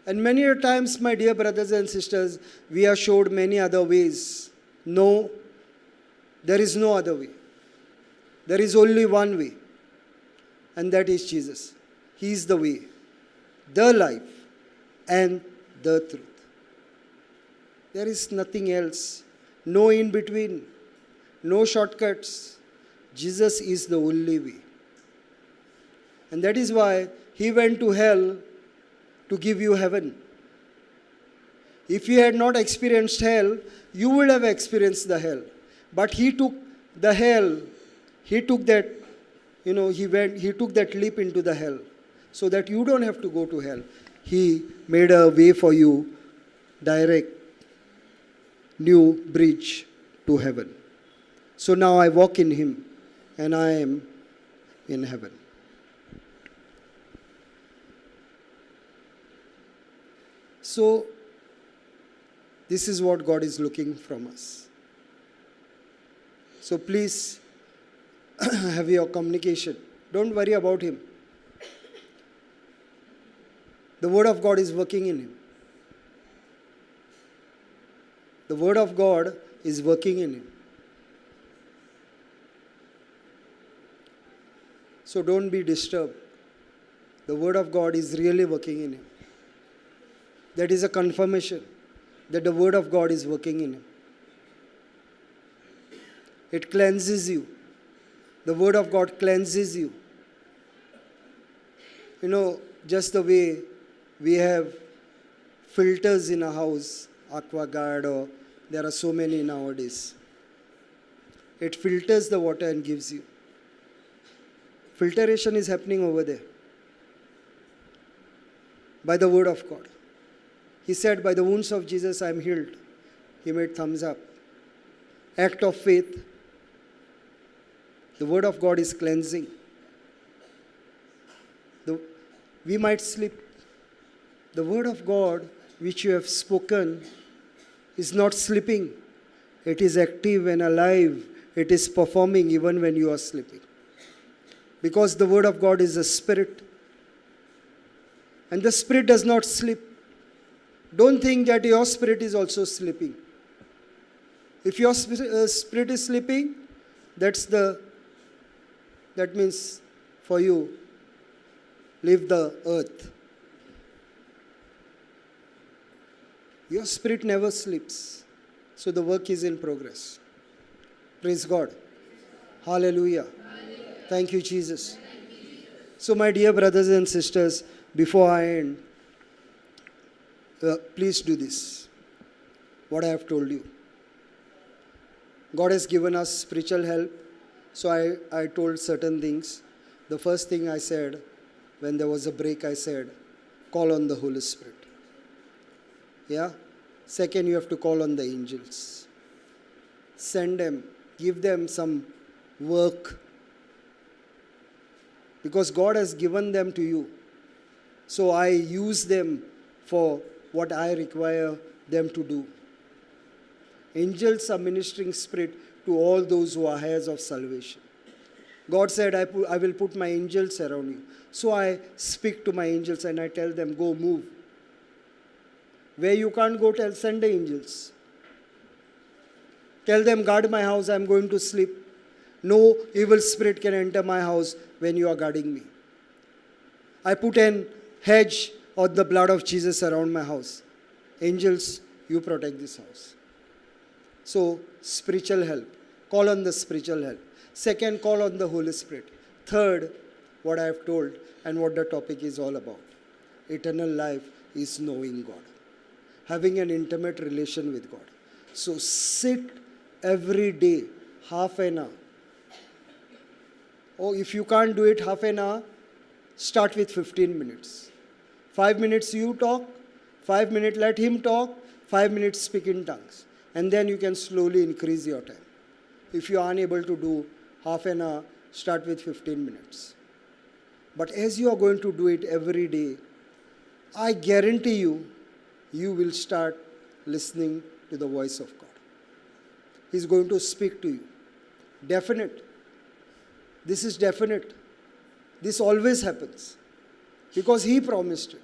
S1: And many a times, my dear brothers and sisters, we are showed many other ways. No, there is no other way. There is only one way, and that is Jesus. He is the way, the life, and the truth. There is nothing else. No in between. No shortcuts. Jesus is the only way. And that is why He went to hell to give you heaven. If you had not experienced hell, you would have experienced the hell. But He took the hell, He took that, He took that leap into the hell so that you don't have to go to hell. He made a way for you, direct, new bridge to heaven. So now I walk in Him and I am in heaven. So, this is what God is looking from us. So please have your communication. Don't worry about Him. The Word of God is working in Him. The Word of God is working in Him. So don't be disturbed. The Word of God is really working in Him. That is a confirmation that the Word of God is working in Him. It cleanses you. The Word of God cleanses you. Just the way we have filters in a house, AquaGuard, or there are so many nowadays. It filters the water and gives you. Filtration is happening over there by the Word of God. He said, by the wounds of Jesus I am healed. He made thumbs up. Act of faith. The Word of God is cleansing. We might slip. The Word of God which you have spoken is not slipping. It is active and alive. It is performing even when you are sleeping. Because the Word of God is a spirit. And the spirit does not sleep. Don't think that your spirit is also sleeping. If your spirit is sleeping, that means for you, leave the earth. Your spirit never sleeps. So the work is in progress. Praise God. Hallelujah. Thank you, Jesus. So my dear brothers and sisters, before I end, please do this, what I have told you. God has given us spiritual help, so I told certain things. The first thing I said, when there was a break, I said, call on the Holy Spirit. Yeah? Second, you have to call on the angels. Send them, give them some work. Because God has given them to you. So I use them for what I require them to do. Angels are ministering spirit to all those who are heirs of salvation. God said, I will put my angels around you. So I speak to my angels and I tell them, go move. Where you can't go, send the angels. Tell them, guard my house, I'm going to sleep. No evil spirit can enter my house when you are guarding me. I put an hedge of the blood of Jesus around my house. Angels, you protect this house. So, spiritual help. Call on the spiritual help. Second, call on the Holy Spirit. Third, what I have told and what the topic is all about. Eternal life is knowing God. Having an intimate relation with God. So, sit every day, half an hour. Or if you can't do it half an hour, start with 15 minutes. 5 minutes you talk, 5 minutes let him talk, 5 minutes speak in tongues. And then you can slowly increase your time. If you are unable to do half an hour, start with 15 minutes. But as you are going to do it every day, I guarantee you, you will start listening to the voice of God. He's going to speak to you. Definite. This is definite. This always happens. Because He promised it.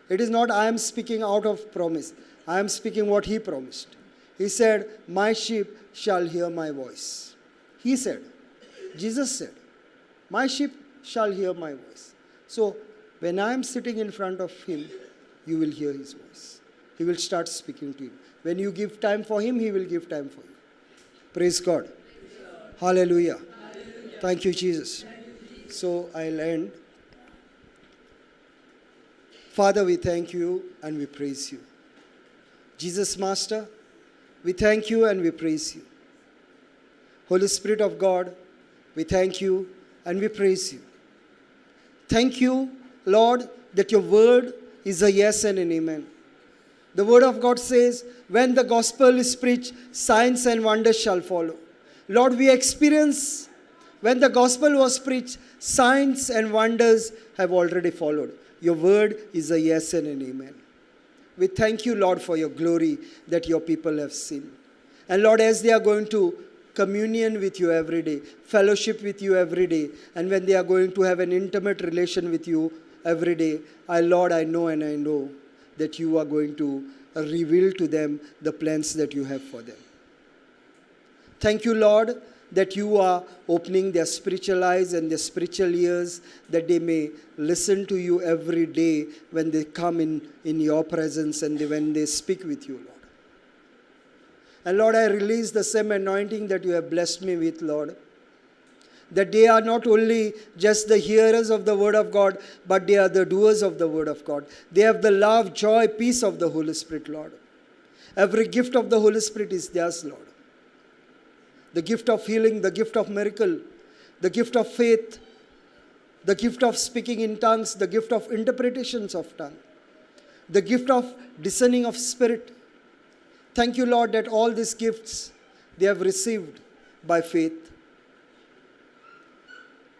S1: It is not I am speaking out of promise. I am speaking what He promised. He said, my sheep shall hear my voice. He said, Jesus said, my sheep shall hear my voice. So, when I am sitting in front of Him, you will hear His voice. He will start speaking to you. When you give time for Him, He will give time for you. Praise God. Hallelujah. Thank you, Jesus. So, I'll end. Father, we thank you and we praise you. Jesus, Master, we thank you and we praise you. Holy Spirit of God, we thank you and we praise you. Thank you, Lord, that your word is a yes and an amen. The word of God says, when the gospel is preached, signs and wonders shall follow. Lord, we experience when the gospel was preached, signs and wonders have already followed. Your word is a yes and an amen. We thank you, Lord, for your glory that your people have seen. And Lord, as they are going to communion with you every day, fellowship with you every day, and when they are going to have an intimate relation with you every day, Lord, I know and I know that you are going to reveal to them the plans that you have for them. Thank you, Lord, that you are opening their spiritual eyes and their spiritual ears, that they may listen to you every day when they come in your presence and when they speak with you, Lord. And Lord, I release the same anointing that you have blessed me with, Lord. That they are not only just the hearers of the word of God, but they are the doers of the word of God. They have the love, joy, peace of the Holy Spirit, Lord. Every gift of the Holy Spirit is theirs, Lord. The gift of healing, the gift of miracle, the gift of faith, the gift of speaking in tongues, the gift of interpretations of tongue, the gift of discerning of spirit. Thank you, Lord, that all these gifts they have received by faith.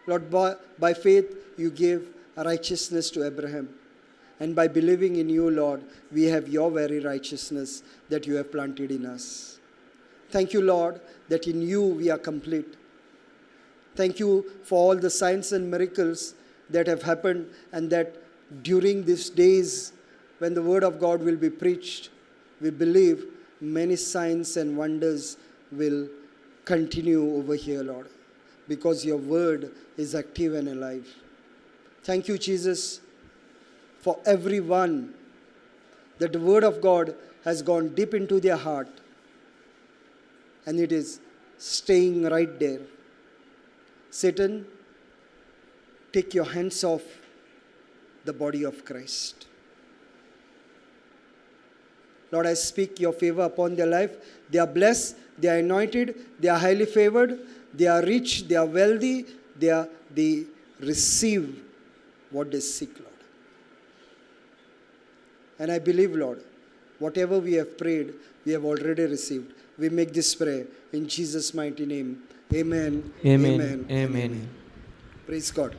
S1: Lord, by faith you gave righteousness to Abraham. And by believing in you, Lord, we have your very righteousness that you have planted in us. Thank you, Lord, that in you we are complete. Thank you for all the signs and miracles that have happened, and that during these days when the word of God will be preached, we believe many signs and wonders will continue over here, Lord, because your word is active and alive. Thank you, Jesus, for everyone, that the word of God has gone deep into their heart and it is staying right there. Satan, take your hands off the body of Christ. Lord, I speak your favor upon their life. They are blessed, they are anointed, they are highly favored, they are rich, they are wealthy, they receive what they seek, Lord. And I believe, Lord, whatever we have prayed, we have already received. We make this prayer in Jesus' mighty name. Amen.
S3: Amen.
S1: Amen.
S3: Amen.
S1: Praise God.